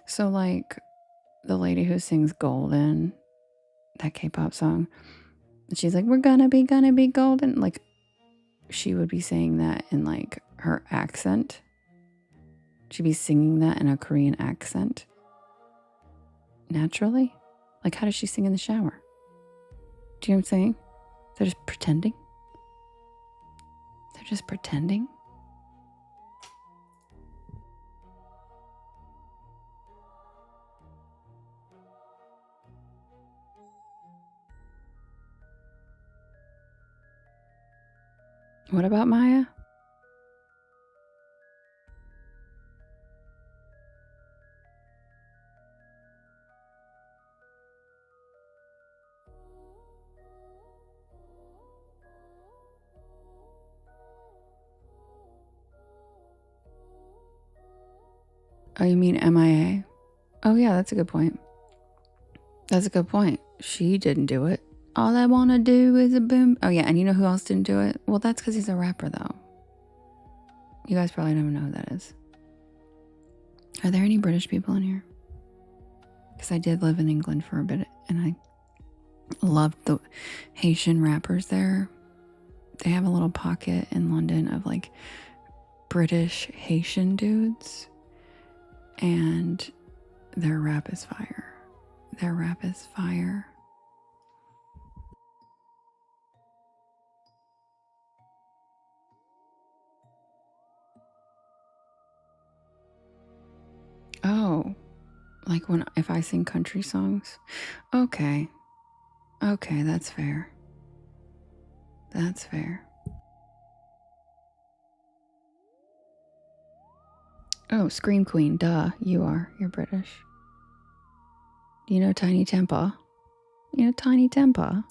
Speaker 1: So, like, the lady who sings Golden, that K-pop song, she's like, we're gonna be golden. Like, she would be saying that in like her accent. She'd be singing that in a Korean accent. Naturally. Like, how does she sing in the shower? Do you know what I'm saying? They're just pretending. They're just pretending. What about Maya? Oh, you mean MIA? Oh, yeah, that's a good point. That's a good point. She didn't do it. All I want to do is a boom. Oh, yeah, and you know who else didn't do it? Well, that's because he's a rapper, though. You guys probably don't even know who that is. Are there any British people in here? Because I did live in England for a bit, and I loved the Haitian rappers there. They have a little pocket in London of like British Haitian dudes, and their rap is fire. Their rap is fire. Oh, like if I sing country songs? Okay, that's fair. That's fair. Oh, Scream Queen, duh, you're British. You know Tiny Tempa? You know Tiny Tempa?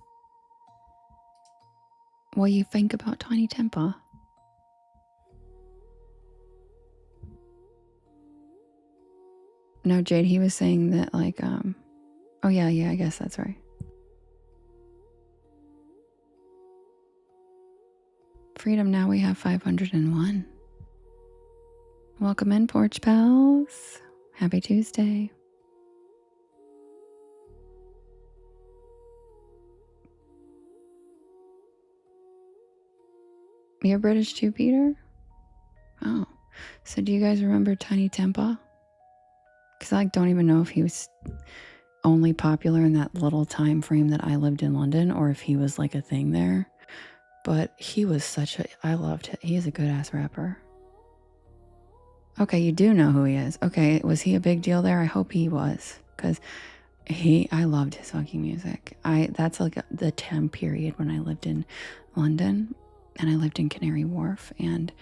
Speaker 1: What do you think about Tiny Tempa? No, Jade, he was saying that like, oh yeah, I guess that's right. Freedom, now we have 501. Welcome in, Porch Pals. Happy Tuesday. You're British too, Peter? Oh, so do you guys remember Tiny Tempa? Because I don't even know if he was only popular in that little time frame that I lived in London, or if he was like a thing there. But he was I loved it. He is a good ass rapper. Okay, you do know who he is. Okay, was he a big deal there? I hope he was, because I loved his fucking music. That's like the time period when I lived in London, and I lived in Canary Wharf, and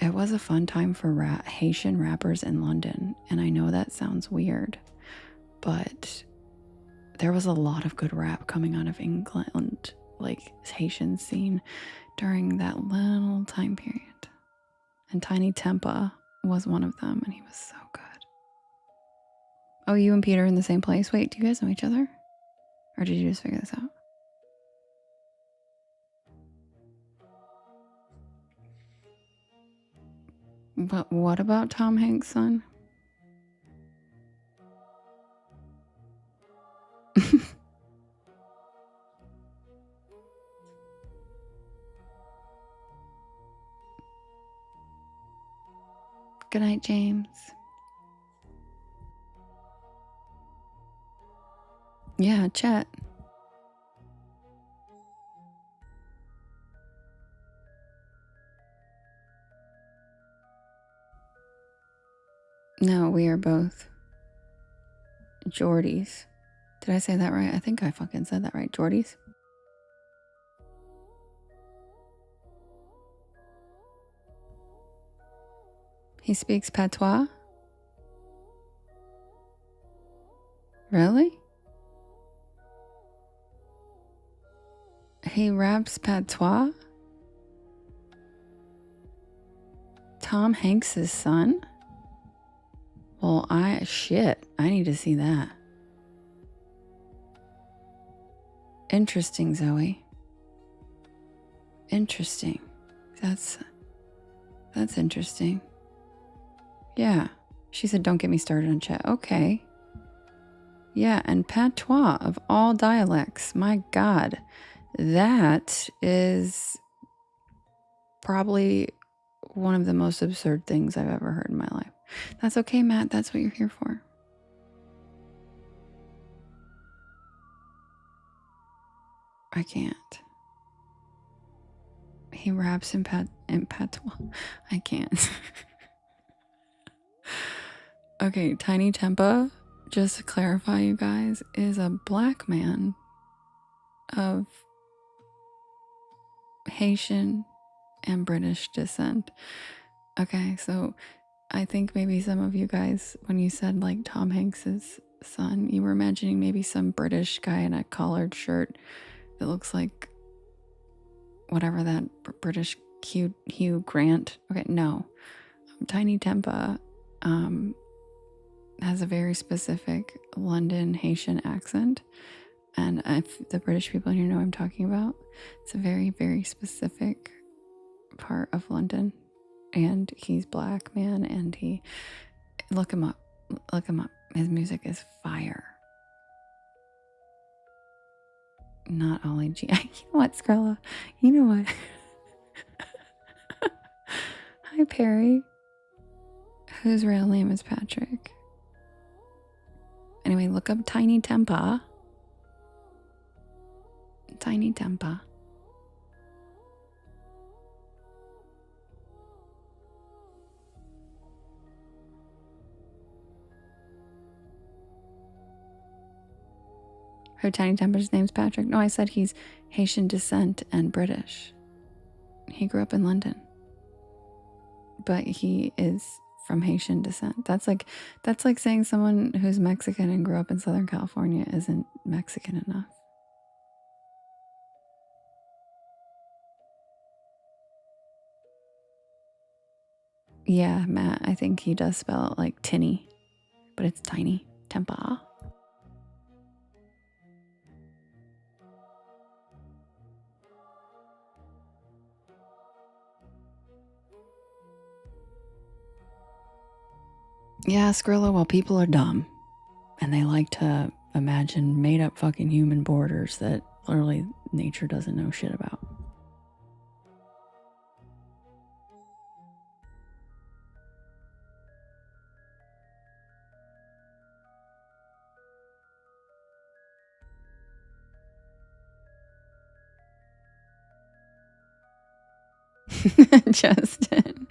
Speaker 1: it was a fun time for Haitian rappers in London. And I know that sounds weird, but there was a lot of good rap coming out of England, like Haitian scene during that little time period. And Tiny Tempa was one of them, and he was so good. Oh, you and Peter in the same place? Wait, do you guys know each other? Or did you just figure this out? But what about Tom Hanks' son? Good night, James. Yeah, chat. No, we are both Geordies. Did I say that right? I think I fucking said that right. Geordies? He speaks patois? Really? He raps patois? Tom Hanks' son? Well, I need to see that. Interesting, Zoe. Interesting. That's interesting. Yeah. She said, don't get me started on chat. Okay. Yeah, and patois of all dialects. My God. That is probably one of the most absurd things I've ever heard in my life. That's okay, Matt. That's what you're here for. I can't. He raps in patois. I can't. Okay, Tiny Tempa, just to clarify, you guys, is a black man of Haitian and British descent. Okay, so I think maybe some of you guys, when you said like Tom Hanks's son, you were imagining maybe some British guy in a collared shirt that looks like whatever that British Hugh Grant. Okay, no. Tiny Tempa has a very specific London Haitian accent. And if the British people here know what I'm talking about, it's a very, very specific part of London. And he's black, man, and look him up. Look him up. His music is fire. Not only you know what, Skrilla? You know what? Hi, Perry. Whose real name is Patrick? Anyway, look up Tiny Tempa. Tiny Tempa. Her Tiny Tempa's name's Patrick. No, I said he's Haitian descent and British. He grew up in London. But he is from Haitian descent. That's like saying someone who's Mexican and grew up in Southern California isn't Mexican enough. Yeah, Matt, I think he does spell it like tinny, but it's Tiny Tempa. Yeah, Skrilla, well, people are dumb and they like to imagine made up fucking human borders that literally nature doesn't know shit about. Justin.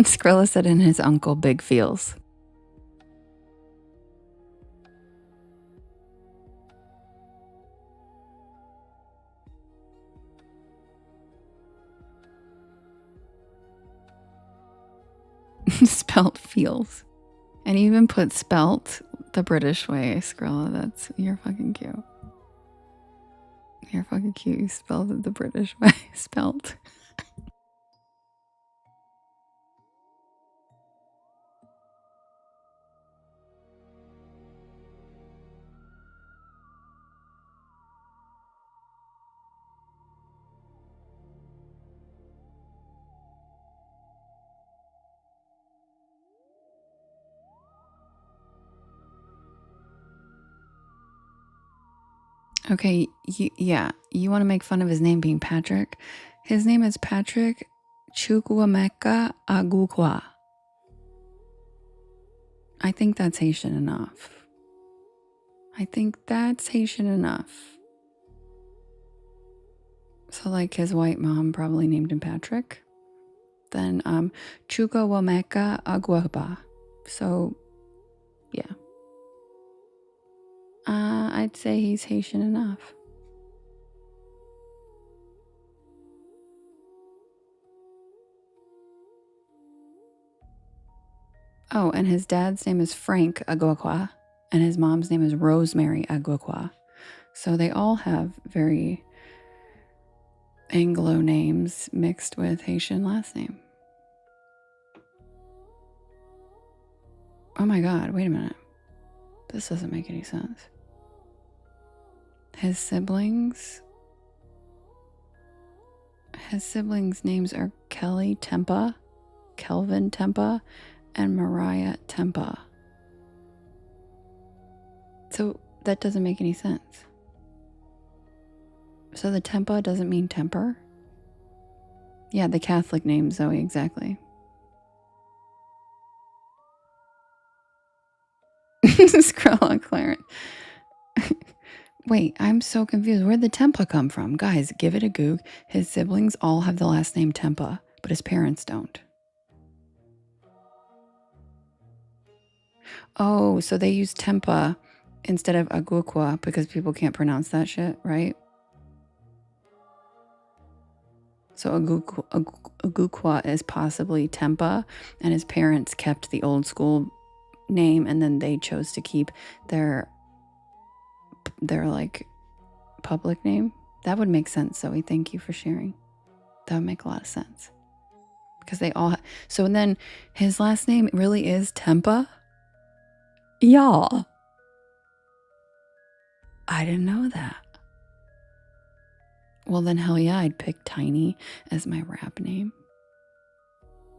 Speaker 1: Skrilla said in his uncle Big Feels. Spelt feels. And you even put spelt the British way, Skrilla. You're fucking cute. You're fucking cute. You spelled it the British way. Spelt. Okay, yeah. You want to make fun of his name being Patrick? His name is Patrick Chukwuemeka Agukwa. I think that's Haitian enough. So like his white mom probably named him Patrick. Then Chukwuemeka Agwaba. So yeah. I'd say he's Haitian enough. Oh, and his dad's name is Frank Agwakwa, and his mom's name is Rosemary Agwakwa. So they all have very Anglo names mixed with Haitian last name. Oh my God, wait a minute. This doesn't make any sense. His siblings' names are Kelly Tempa, Kelvin Tempa, and Mariah Tempa. So that doesn't make any sense. So the Tempa doesn't mean temper? Yeah, the Catholic name, Zoe, exactly. Scroll on Clarence. Wait, I'm so confused. Where'd the Tempa come from? Guys, give it a goog. His siblings all have the last name Tempa, but his parents don't. Oh, so they use Tempa instead of Agukwa because people can't pronounce that shit, right? So Agukwa is possibly Tempa, and his parents kept the old school name, and then they chose to keep their like public name. That would make sense, Zoe. Thank you for sharing. That would make a lot of sense because they all. So then his last name really is Tempa. Y'all, I didn't know that. Well, then hell yeah, I'd pick Tiny as my rap name.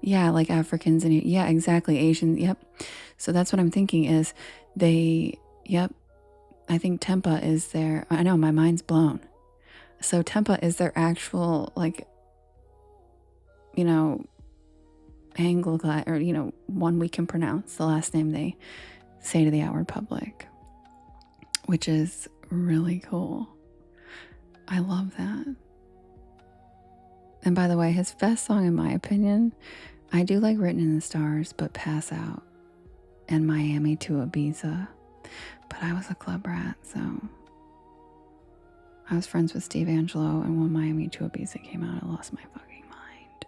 Speaker 1: Yeah, like Africans and yeah, exactly. Asian. Yep. So that's what I'm thinking is yep. I think Tempa is I know, my mind's blown. So Tempa is their actual, like, Anglo, or, one we can pronounce, the last name they say to the outward public, which is really cool. I love that. And by the way, his best song, in my opinion, I do like Written in the Stars, but Pass Out and Miami to Ibiza. But I was a club rat, so I was friends with Steve Angelo, and when Miami to Ibiza came out, I lost my fucking mind.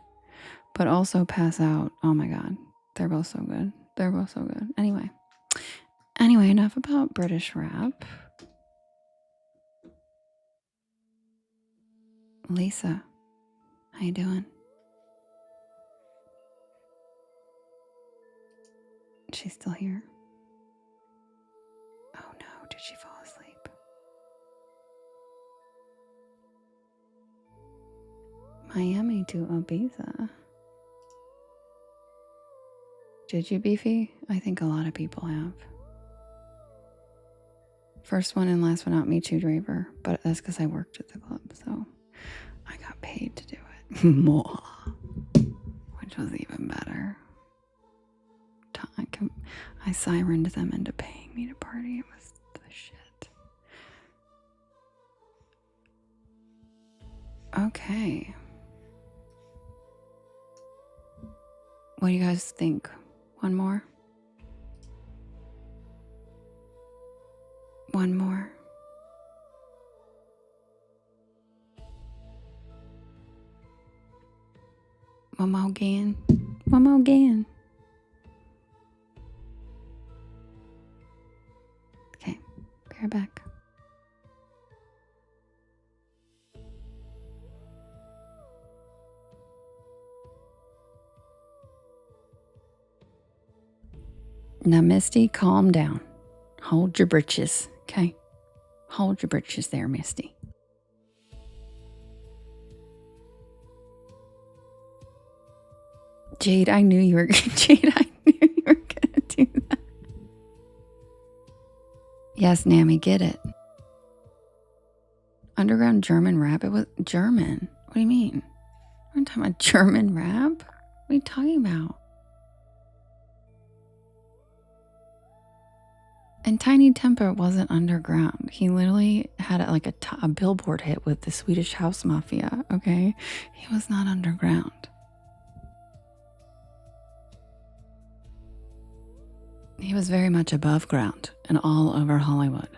Speaker 1: But also Pass Out, oh my God, they're both so good. Anyway, enough about British rap. Lisa, how you doing? She's still here. Oh no, did she fall asleep? Miami to Ibiza. Did you, Beefy? I think a lot of people have. First one and last one out, me too, Draver. But that's because I worked at the club, so I got paid to do it. More. Which was even better. I sirened them into paying me to party. It was the shit. Okay. What do you guys think? One more? One more? One more again? One more again? Okay, be right back. Now, Misty, calm down. Hold your britches, okay? Hold your britches there, Misty. Jade, I knew you were gonna do that. Yes, Nammy, get it. Underground German rap? It was German. What do you mean? We're talking about German rap? What are you talking about? And Tiny Temper wasn't underground. He literally had a billboard hit with the Swedish House Mafia, okay? He was not underground. He was very much above ground and all over Hollywood.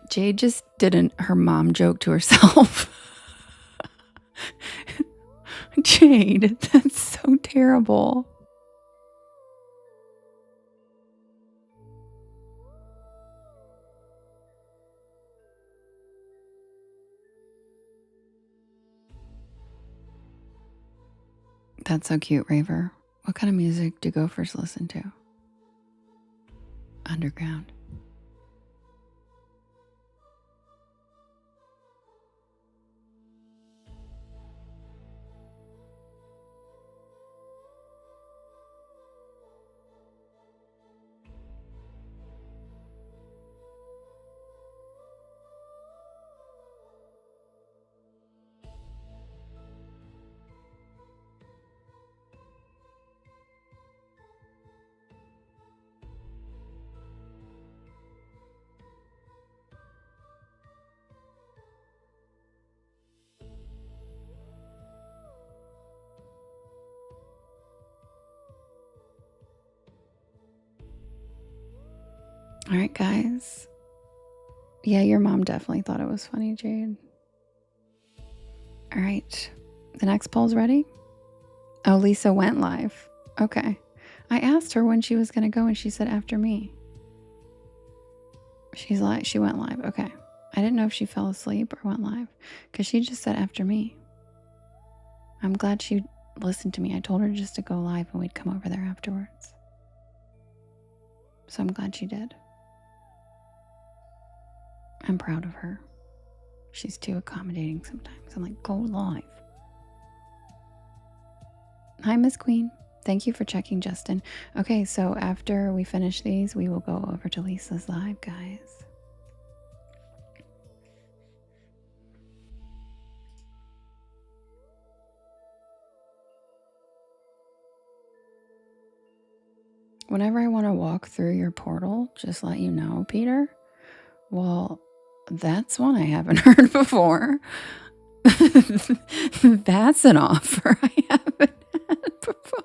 Speaker 1: Jade just did her mom joke to herself. Jade, that's so terrible. That's so cute, Raver. What kind of music do gophers listen to? Underground. All right, guys. Yeah, your mom definitely thought it was funny, Jade. All right. The next poll's ready? Oh, Lisa went live. Okay. I asked her when she was going to go and she said after me. She went live. Okay. I didn't know if she fell asleep or went live because she just said after me. I'm glad she listened to me. I told her just to go live and we'd come over there afterwards. So I'm glad she did. I'm proud of her. She's too accommodating sometimes. I'm like, go live. Hi, Miss Queen. Thank you for checking, Justin. Okay, so after we finish these, we will go over to Lisa's live, guys. Whenever I want to walk through your portal, just let you know, Peter. Well, that's one I haven't heard before. That's an offer I haven't had before.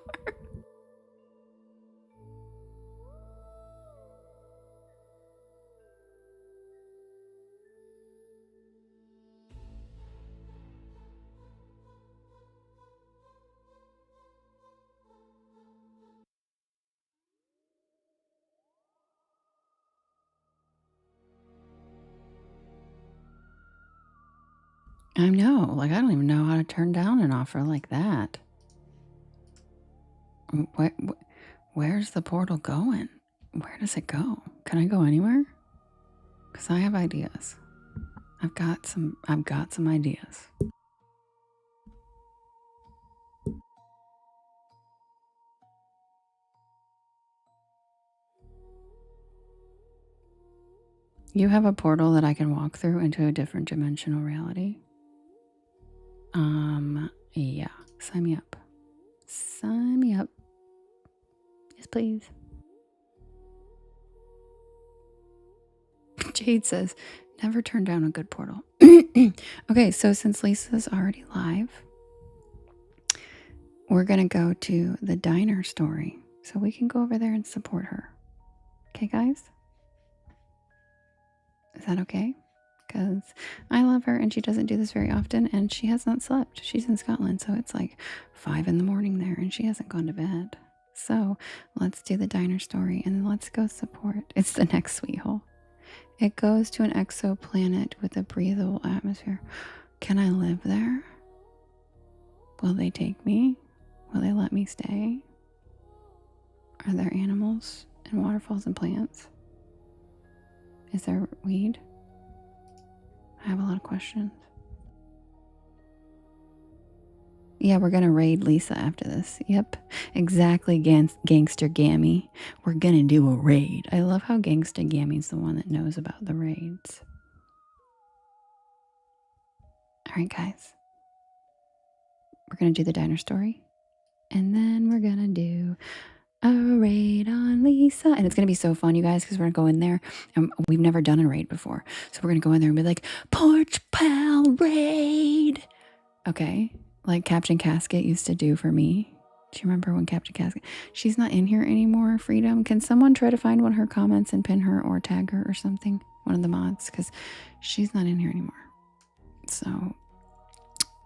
Speaker 1: I know, I don't even know how to turn down an offer like that. Where's the portal going? Where does it go? Can I go anywhere? Because I have ideas. I've got some ideas. You have a portal that I can walk through into a different dimensional reality? Yeah. Sign me up. Sign me up. Yes, please. Jade says, never turn down a good portal. Okay, so since Lisa's already live, we're going to go to the diner story so we can go over there and support her. Okay, guys? Is that okay? Because I love her and she doesn't do this very often and she has not slept. She's in Scotland, so it's like 5 in the morning there and she hasn't gone to bed. So let's do the diner story and then let's go support. It's the next sweet hole. It goes to an exoplanet with a breathable atmosphere. Can I live there? Will they take me? Will they let me stay? Are there animals and waterfalls and plants? Is there weed? I have a lot of questions. Yeah, we're gonna raid Lisa after this. Yep, exactly, Gangster Gammy. We're gonna do a raid. I love how Gangster Gammy's the one that knows about the raids. All right, guys. We're gonna do the diner story. And then we're gonna do a raid on Lisa. And it's gonna be so fun, you guys, because we're gonna go in there. We've never done a raid before. So we're gonna go in there and be like, Porch Pal Raid. Okay. Like Captain Casket used to do for me. Do you remember when Captain Casket? She's not in here anymore, Freedom. Can someone try to find one of her comments and pin her or tag her or something? One of the mods, because she's not in here anymore. So,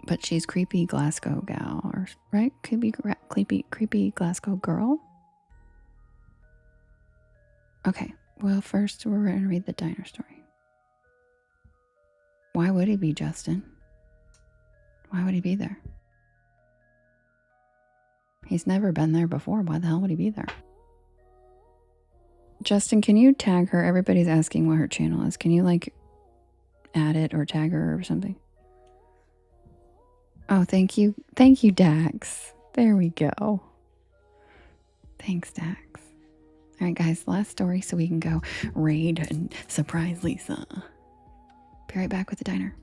Speaker 1: but she's creepy Glasgow gal, or right? Could be creepy Glasgow girl. Okay. Well, first we're going to read the diner story. Why would he be, Justin? Why would he be there? He's never been there before. Why the hell would he be there? Justin, can you tag her? Everybody's asking what her channel is. Can you like add it or tag her or something? Oh, thank you. Thank you, Dax. There we go. Thanks, Dax. All right, guys, last story so we can go raid and surprise Lisa. Be right back with the diner.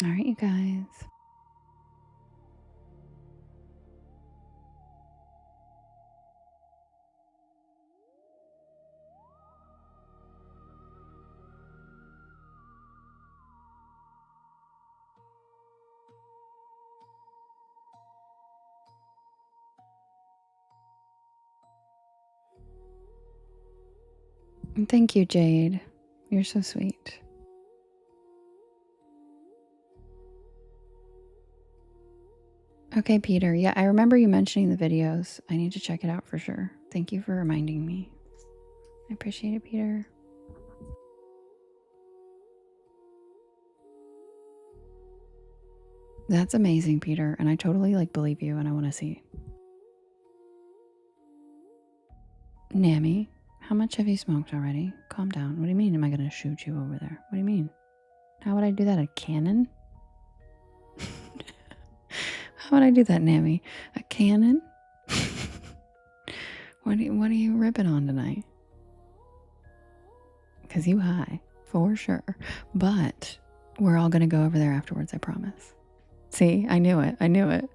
Speaker 1: All right, you guys. Thank you, Jade. You're so sweet. Okay, Peter. Yeah, I remember you mentioning the videos. I need to check it out for sure. Thank you for reminding me. I appreciate it, Peter. That's amazing, Peter. And I totally like believe you and I want to see. Nammy, how much have you smoked already? Calm down. What do you mean? Am I going to shoot you over there? What do you mean? How would I do that? A cannon? How would I do that, Nammy? A cannon? What are you ripping on tonight? Because you high, for sure. But we're all going to go over there afterwards, I promise. See, I knew it. I knew it.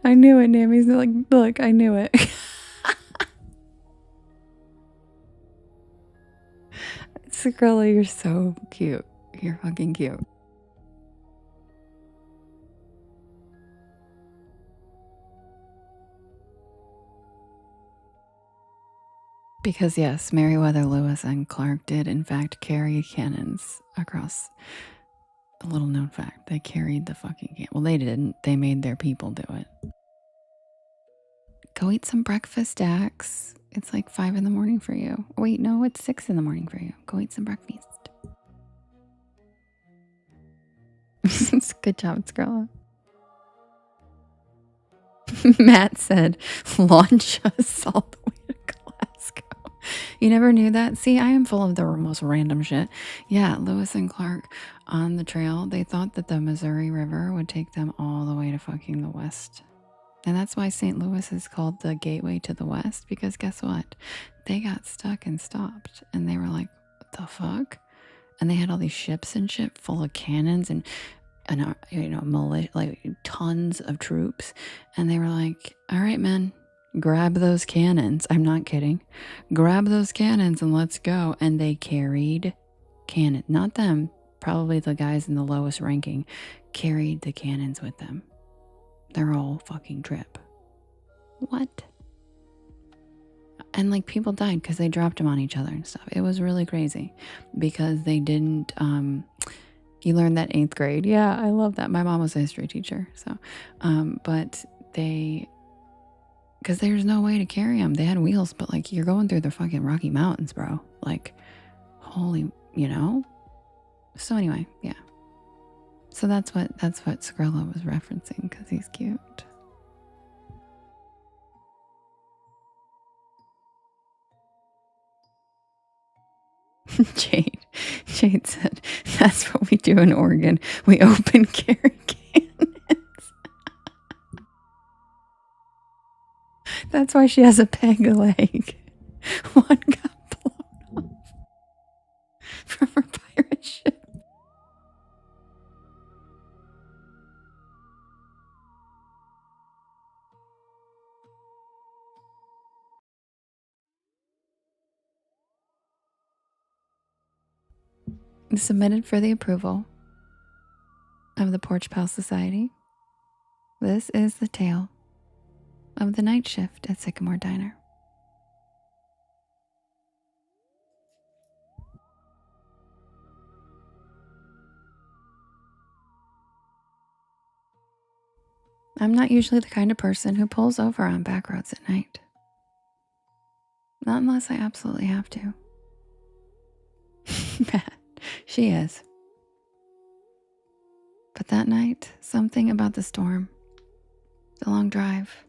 Speaker 1: I knew it, Nammy's like, look, I knew it. Skrilla, you're so cute. You're fucking cute. Because yes, Meriwether Lewis and Clark did in fact carry cannons across. A little known fact, they carried the fucking cannon. Well, they didn't. They made their people do it. Go eat some breakfast, Dax. It's like 5 in the morning for you. Wait, no, it's 6 in the morning for you. Go eat some breakfast. Good job, Skrilla. Matt said, launch us all the way to Glasgow. You never knew that? See, I am full of the most random shit. Yeah, Lewis and Clark on the trail, they thought that the Missouri River would take them all the way to fucking the west. And that's why St. Louis is called the gateway to the west, because guess what? They got stuck and stopped. And they were like, what the fuck? And they had all these ships and shit full of cannons and militia, like tons of troops. And they were like, all right, men, grab those cannons. I'm not kidding. Grab those cannons and let's go. And they carried cannon, not them, probably the guys in the lowest ranking, carried the cannons with them. Their whole fucking trip. What? And like people died because they dropped them on each other and stuff. It was really crazy because they didn't, you learned that 8th grade. Yeah, I love that. My mom was a history teacher. So, but because there's no way to carry them. They had wheels, but like you're going through the fucking Rocky Mountains, bro. Like, holy, So anyway, yeah. So that's what Skrilla was referencing because he's cute. Jade said, that's what we do in Oregon. We open carry cannons. That's why she has a peg leg. One got blown off from her pirate ship. Submitted for the approval of the Porch Pal Society. This is the tale of the night shift at Sycamore Diner. I'm not usually the kind of person who pulls over on back roads at night. Not unless I absolutely have to. She is. But that night, something about the storm, the long drive,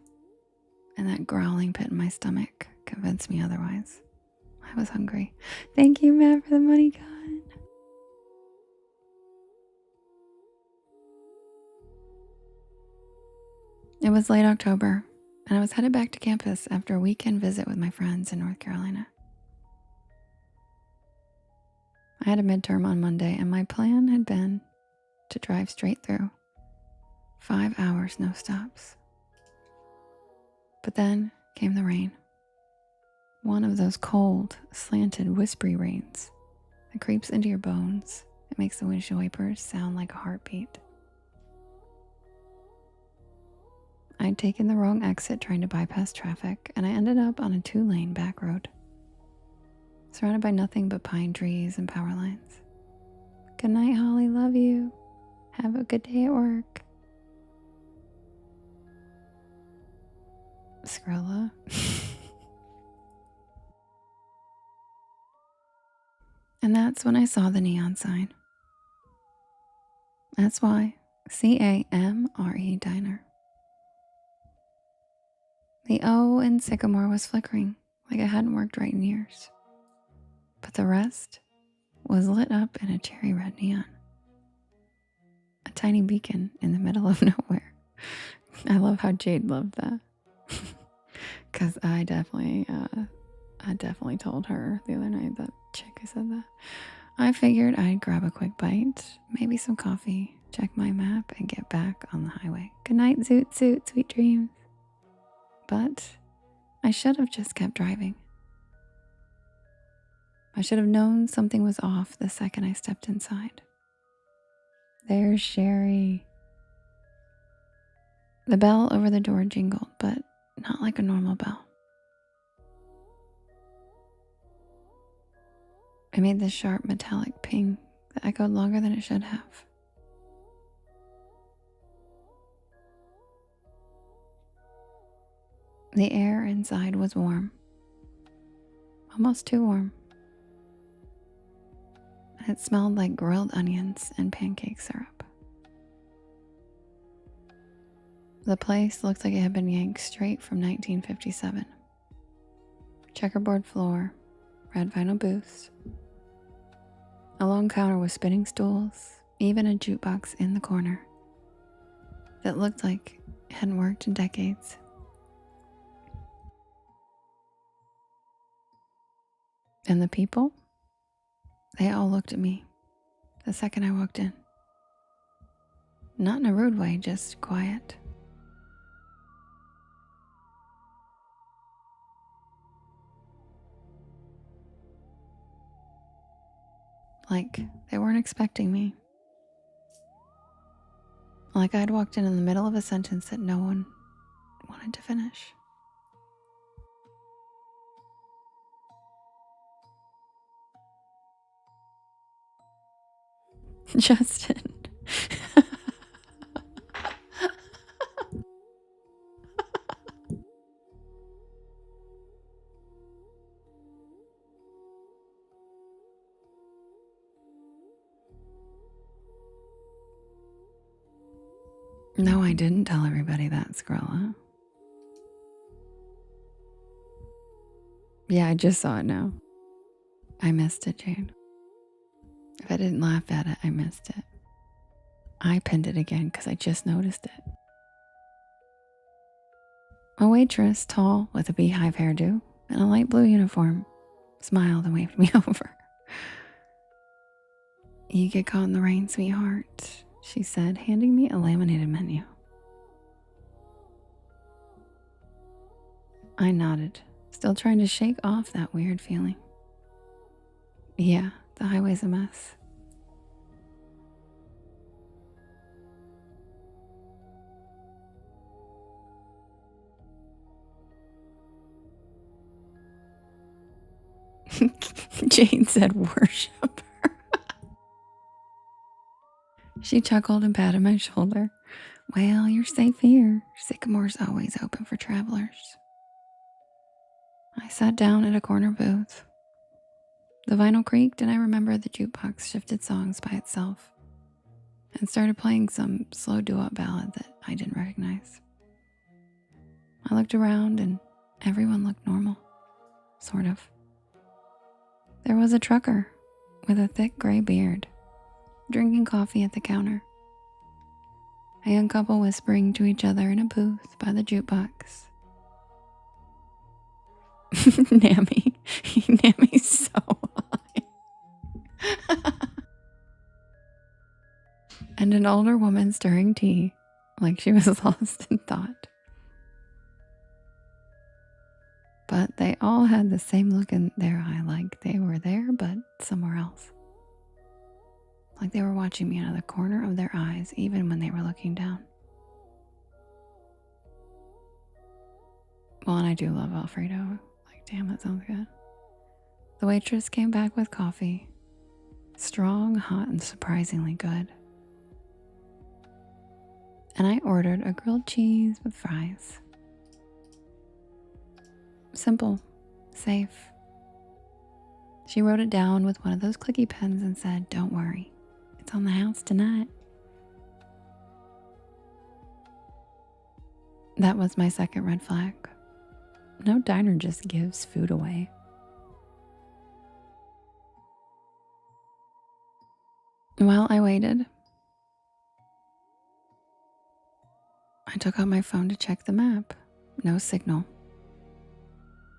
Speaker 1: and that growling pit in my stomach convinced me otherwise. I was hungry. Thank you, Matt, for the money gun. It was late October, and I was headed back to campus after a weekend visit with my friends in North Carolina. I had a midterm on Monday, and my plan had been to drive straight through. 5 hours, no stops. But then came the rain. One of those cold, slanted, whispery rains that creeps into your bones. It makes the windshield wipers sound like a heartbeat. I'd taken the wrong exit trying to bypass traffic, and I ended up on a 2-lane back road, surrounded by nothing but pine trees and power lines. Good night, Holly. Love you. Have a good day at work. Skrilla. And that's when I saw the neon sign. That's why. CAMRE Diner. The O in Sycamore was flickering like it hadn't worked right in years. But the rest was lit up in a cherry red neon. A tiny beacon in the middle of nowhere. I love how Jade loved that. Because I definitely told her the other night, that chick who said that. I figured I'd grab a quick bite, maybe some coffee, check my map, and get back on the highway. Good night, Zoot Zoot, sweet dreams. But I should have just kept driving. I should have known something was off the second I stepped inside. There's Sherry. The bell over the door jingled, but not like a normal bell. It made this sharp metallic ping that echoed longer than it should have. The air inside was warm. Almost too warm. And it smelled like grilled onions and pancake syrup. The place looked like it had been yanked straight from 1957. Checkerboard floor, red vinyl booths, a long counter with spinning stools, even a jukebox in the corner that looked like it hadn't worked in decades. And the people, they all looked at me the second I walked in. Not in a rude way, just quiet. Like they weren't expecting me. Like I'd walked in the middle of a sentence that no one wanted to finish. Justin. No, I didn't tell everybody that, Skrilla. Yeah, I just saw it now. I missed it, Jane. If I didn't laugh at it, I missed it. I pinned it again because I just noticed it. A waitress, tall, with a beehive hairdo and a light blue uniform, smiled and waved me over. You get caught in the rain, sweetheart, she said, handing me a laminated menu. I nodded, still trying to shake off that weird feeling. Yeah, the highway's a mess. Jane said, worship her. She chuckled and patted my shoulder. Well, you're safe here. Sycamore's always open for travelers. I sat down at a corner booth. The vinyl creaked and I remember the jukebox shifted songs by itself and started playing some slow doo-wop ballad that I didn't recognize. I looked around and everyone looked normal, sort of. There was a trucker with a thick gray beard, drinking coffee at the counter. A young couple whispering to each other in a booth by the jukebox. Nammy's so high. And an older woman stirring tea like she was lost in thought. But they all had the same look in their eye, like they were there but somewhere else. Like they were watching me out of the corner of their eyes even when they were looking down. Well, and I do love Alfredo. Like, damn, that sounds good. The waitress came back with coffee. Strong, hot, and surprisingly good. And I ordered a grilled cheese with fries. Simple, safe. She wrote it down with one of those clicky pens and said, don't worry, it's on the house tonight. That was my second red flag. No diner just gives food away. While I waited, I took out my phone to check the map. No signal.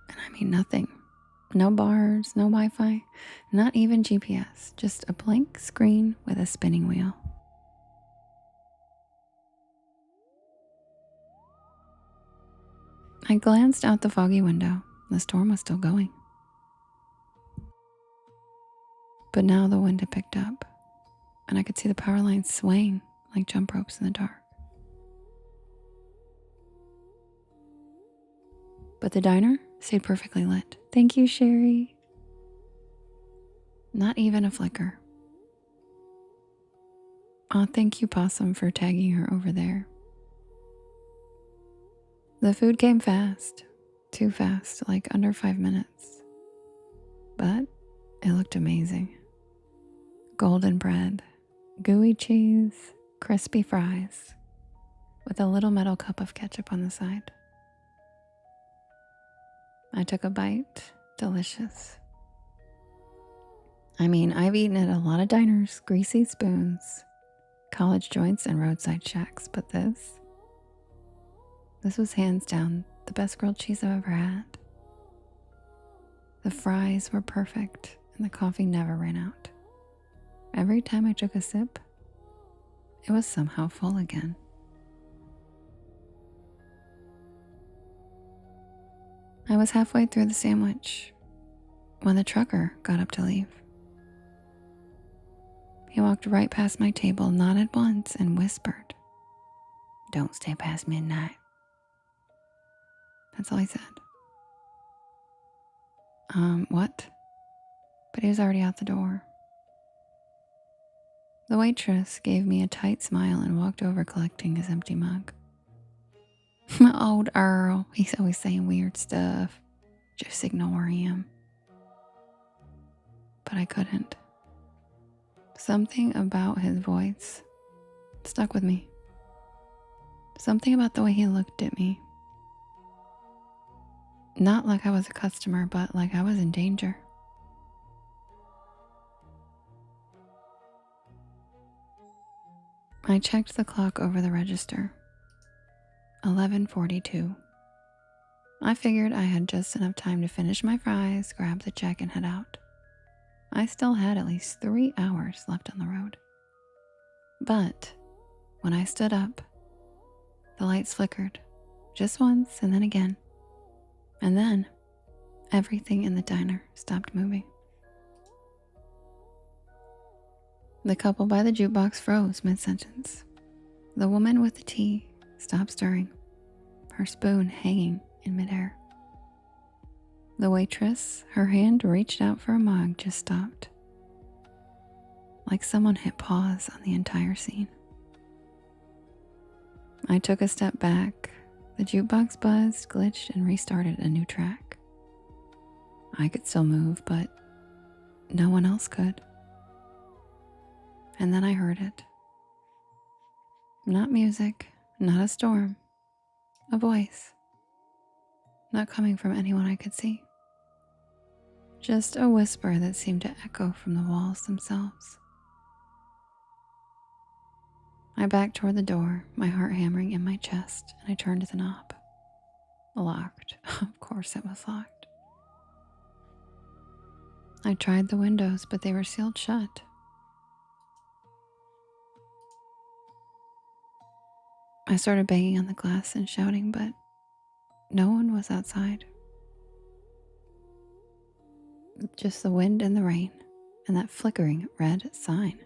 Speaker 1: And I mean nothing. No bars, no Wi-Fi, not even GPS, just a blank screen with a spinning wheel. I glanced out the foggy window. The storm was still going. But now the wind had picked up, and I could see the power lines swaying like jump ropes in the dark. But the diner stayed perfectly lit. Thank you, Sherry. Not even a flicker. Aw, thank you, Possum, for tagging her over there. The food came fast. Too fast, like under 5 minutes. But it looked amazing. Golden bread, gooey cheese, crispy fries. with a little metal cup of ketchup on the side. I took a bite. Delicious. I mean, I've eaten at a lot of diners, greasy spoons, college joints, and roadside shacks, but this was hands down the best grilled cheese I've ever had. The fries were perfect, and the coffee never ran out. Every time I took a sip, it was somehow full again. I was halfway through the sandwich when the trucker got up to leave. He walked right past my table, nodded once, and whispered, "Don't stay past midnight." That's all he said. What? But he was already out the door. The waitress gave me a tight smile and walked over collecting his empty mug. Old Earl, he's always saying weird stuff. Just ignore him. But I couldn't. Something about his voice stuck with me. Something about the way he looked at me. Not like I was a customer, but like I was in danger. I checked the clock over the register. 11:42. I figured I had just enough time to finish my fries, grab the check, and head out. I still had at least 3 hours left on the road. But when I stood up, the lights flickered, just once and then again. And then everything in the diner stopped moving. The couple by the jukebox froze mid-sentence. The woman with the tea stopped stirring, her spoon hanging in midair. The waitress, her hand reached out for a mug, just stopped. Like someone hit pause on the entire scene. I took a step back. The jukebox buzzed, glitched, and restarted a new track. I could still move, but no one else could. And then I heard it. Not music, not a storm, a voice. Not coming from anyone I could see. Just a whisper that seemed to echo from the walls themselves. I backed toward the door, my heart hammering in my chest, and I turned the knob. Locked. Of course it was locked. I tried the windows, but they were sealed shut. I started banging on the glass and shouting, but no one was outside. Just the wind and the rain, and that flickering red sign.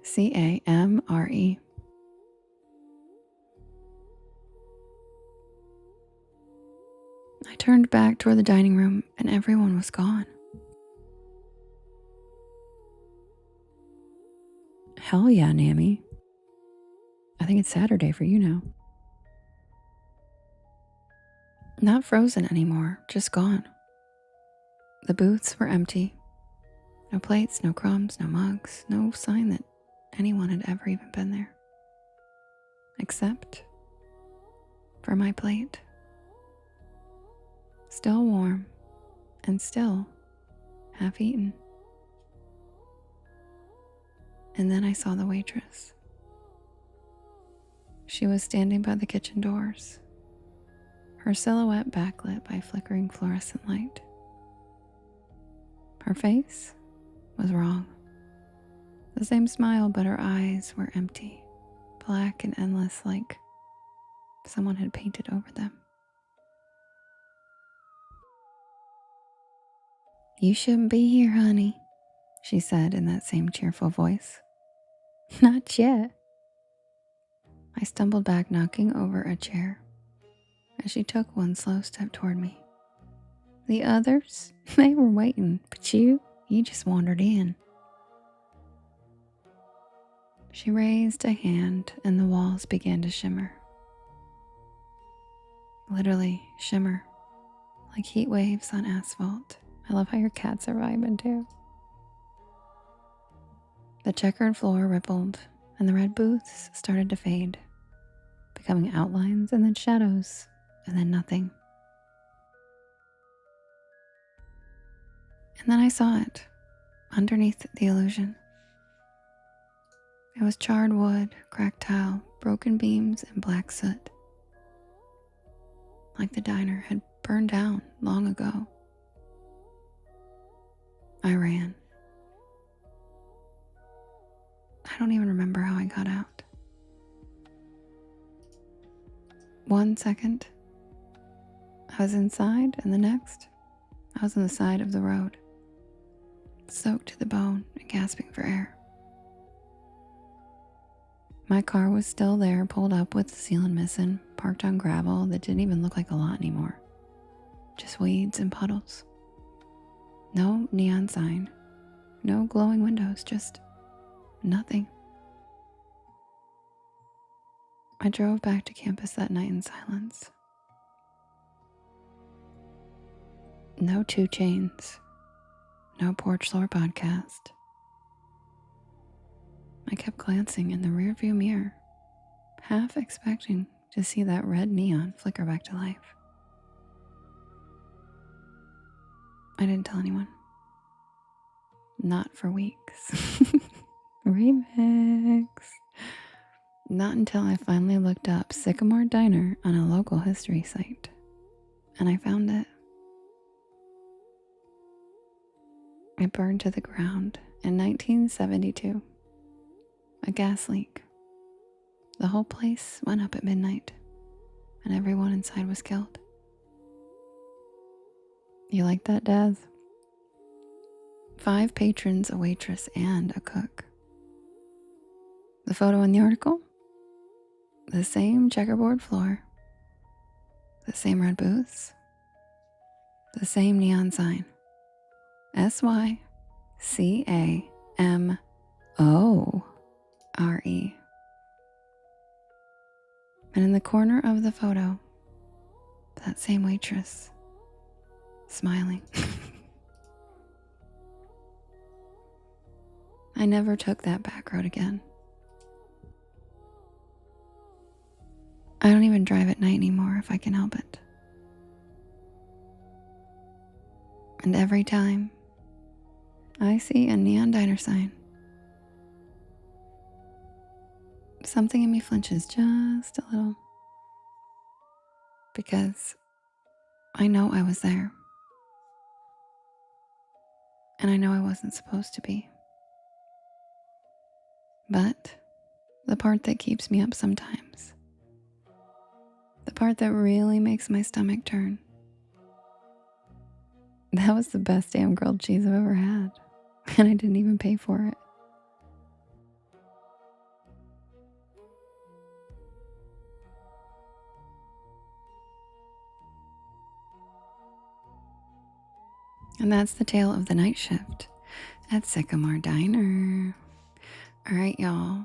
Speaker 1: SYCAMRE. I turned back toward the dining room and everyone was gone. Hell yeah, Nammy. I think it's Saturday for you now. Not frozen anymore, just gone. The booths were empty. No plates, no crumbs, no mugs, no sign that anyone had ever even been there. Except for my plate. Still warm and still half eaten. And then I saw the waitress. She was standing by the kitchen doors, her silhouette backlit by flickering fluorescent light. Her face was wrong. The same smile, but her eyes were empty, black and endless, like someone had painted over them. "You shouldn't be here, honey," she said in that same cheerful voice. "Not yet." I stumbled back, knocking over a chair, as she took one slow step toward me. "The others, they were waiting, but you just wandered in." She raised a hand and the walls began to shimmer. Literally shimmer, like heat waves on asphalt. I love how your cats are vibing too. The checkered floor rippled, and the red booths started to fade, becoming outlines and then shadows, and then nothing. And then I saw it, underneath the illusion. It was charred wood, cracked tile, broken beams, and black soot. Like the diner had burned down long ago. I ran. I don't even remember how I got out. 1 second, I was inside, and the next, I was on the side of the road, soaked to the bone and gasping for air. My car was still there, pulled up with the ceiling missing, parked on gravel that didn't even look like a lot anymore. Just weeds and puddles. No neon sign, no glowing windows, just nothing. I drove back to campus that night in silence. No 2 Chainz, no Porch Lore podcast. I kept glancing in the rearview mirror, half expecting to see that red neon flicker back to life. I didn't tell anyone. Not for weeks. Remix. Not until I finally looked up Sycamore Diner on a local history site, and I found it. It burned to the ground in 1972. A gas leak. The whole place went up at midnight, and everyone inside was killed. You like that, Daz? 5 patrons, a waitress, and a cook. The photo in the article? The same checkerboard floor, the same red booths, the same neon sign. SYCAMORE. And in the corner of the photo, that same waitress, smiling. I never took that back road again. I don't even drive at night anymore if I can help it. And every time I see a neon diner sign, something in me flinches just a little, because I know I was there, and I know I wasn't supposed to be. But the part that keeps me up sometimes, the part that really makes my stomach turn, that was the best damn grilled cheese I've ever had, and I didn't even pay for it. And that's the tale of the night shift at Sycamore Diner. All right, y'all.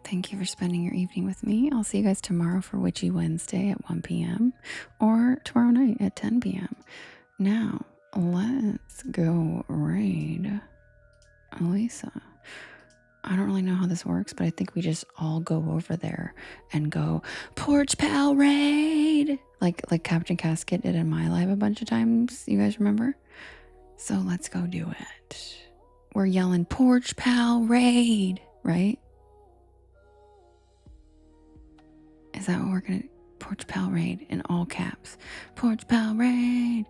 Speaker 1: Thank you for spending your evening with me. I'll see you guys tomorrow for Witchy Wednesday at 1 p.m. or tomorrow night at 10 p.m. Now, let's go raid Elisa. I don't really know how this works, but I think we just all go over there and go Porch Pal raid, like Captain Casket did in my live a bunch of times. You guys remember? So let's go do it. We're yelling Porch Pal raid, right? Is that what we're gonna? Porch Pal raid in all caps. Porch Pal raid.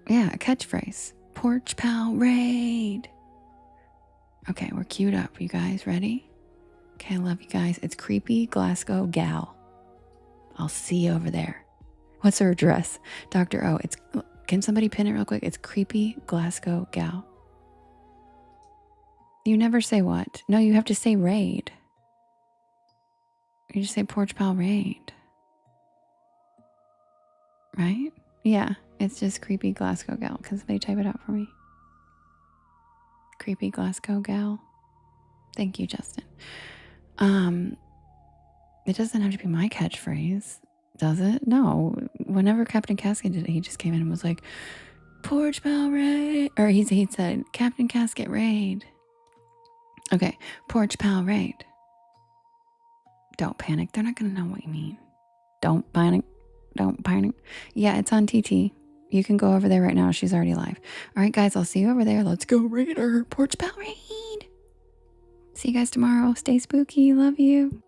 Speaker 1: Yeah, a catchphrase. Porch Pal raid. Okay, we're queued up. You guys ready? Okay, I love you guys. It's Creepy Glasgow Gal. I'll see you over there. What's her address? Dr. O. Can somebody pin it real quick? It's Creepy Glasgow Gal. You never say what? No, you have to say raid. You just say Porch Pal raid. Right? Yeah, it's just Creepy Glasgow Gal. Can somebody type it out for me? Creepy Glasgow Gal. Thank you, Justin. It doesn't have to be my catchphrase, does it? No. Whenever Captain Casket did it, he just came in and was like, Porch Pal Raid. Or he said, Captain Casket Raid. Okay, Porch Pal Raid. Don't panic. They're not going to know what you mean. Don't panic. Don't panic. Yeah, it's on TT. You can go over there right now. She's already live. All right, guys, I'll see you over there. Let's go raid her. Porch Pal Raid. See you guys tomorrow. Stay spooky. Love you.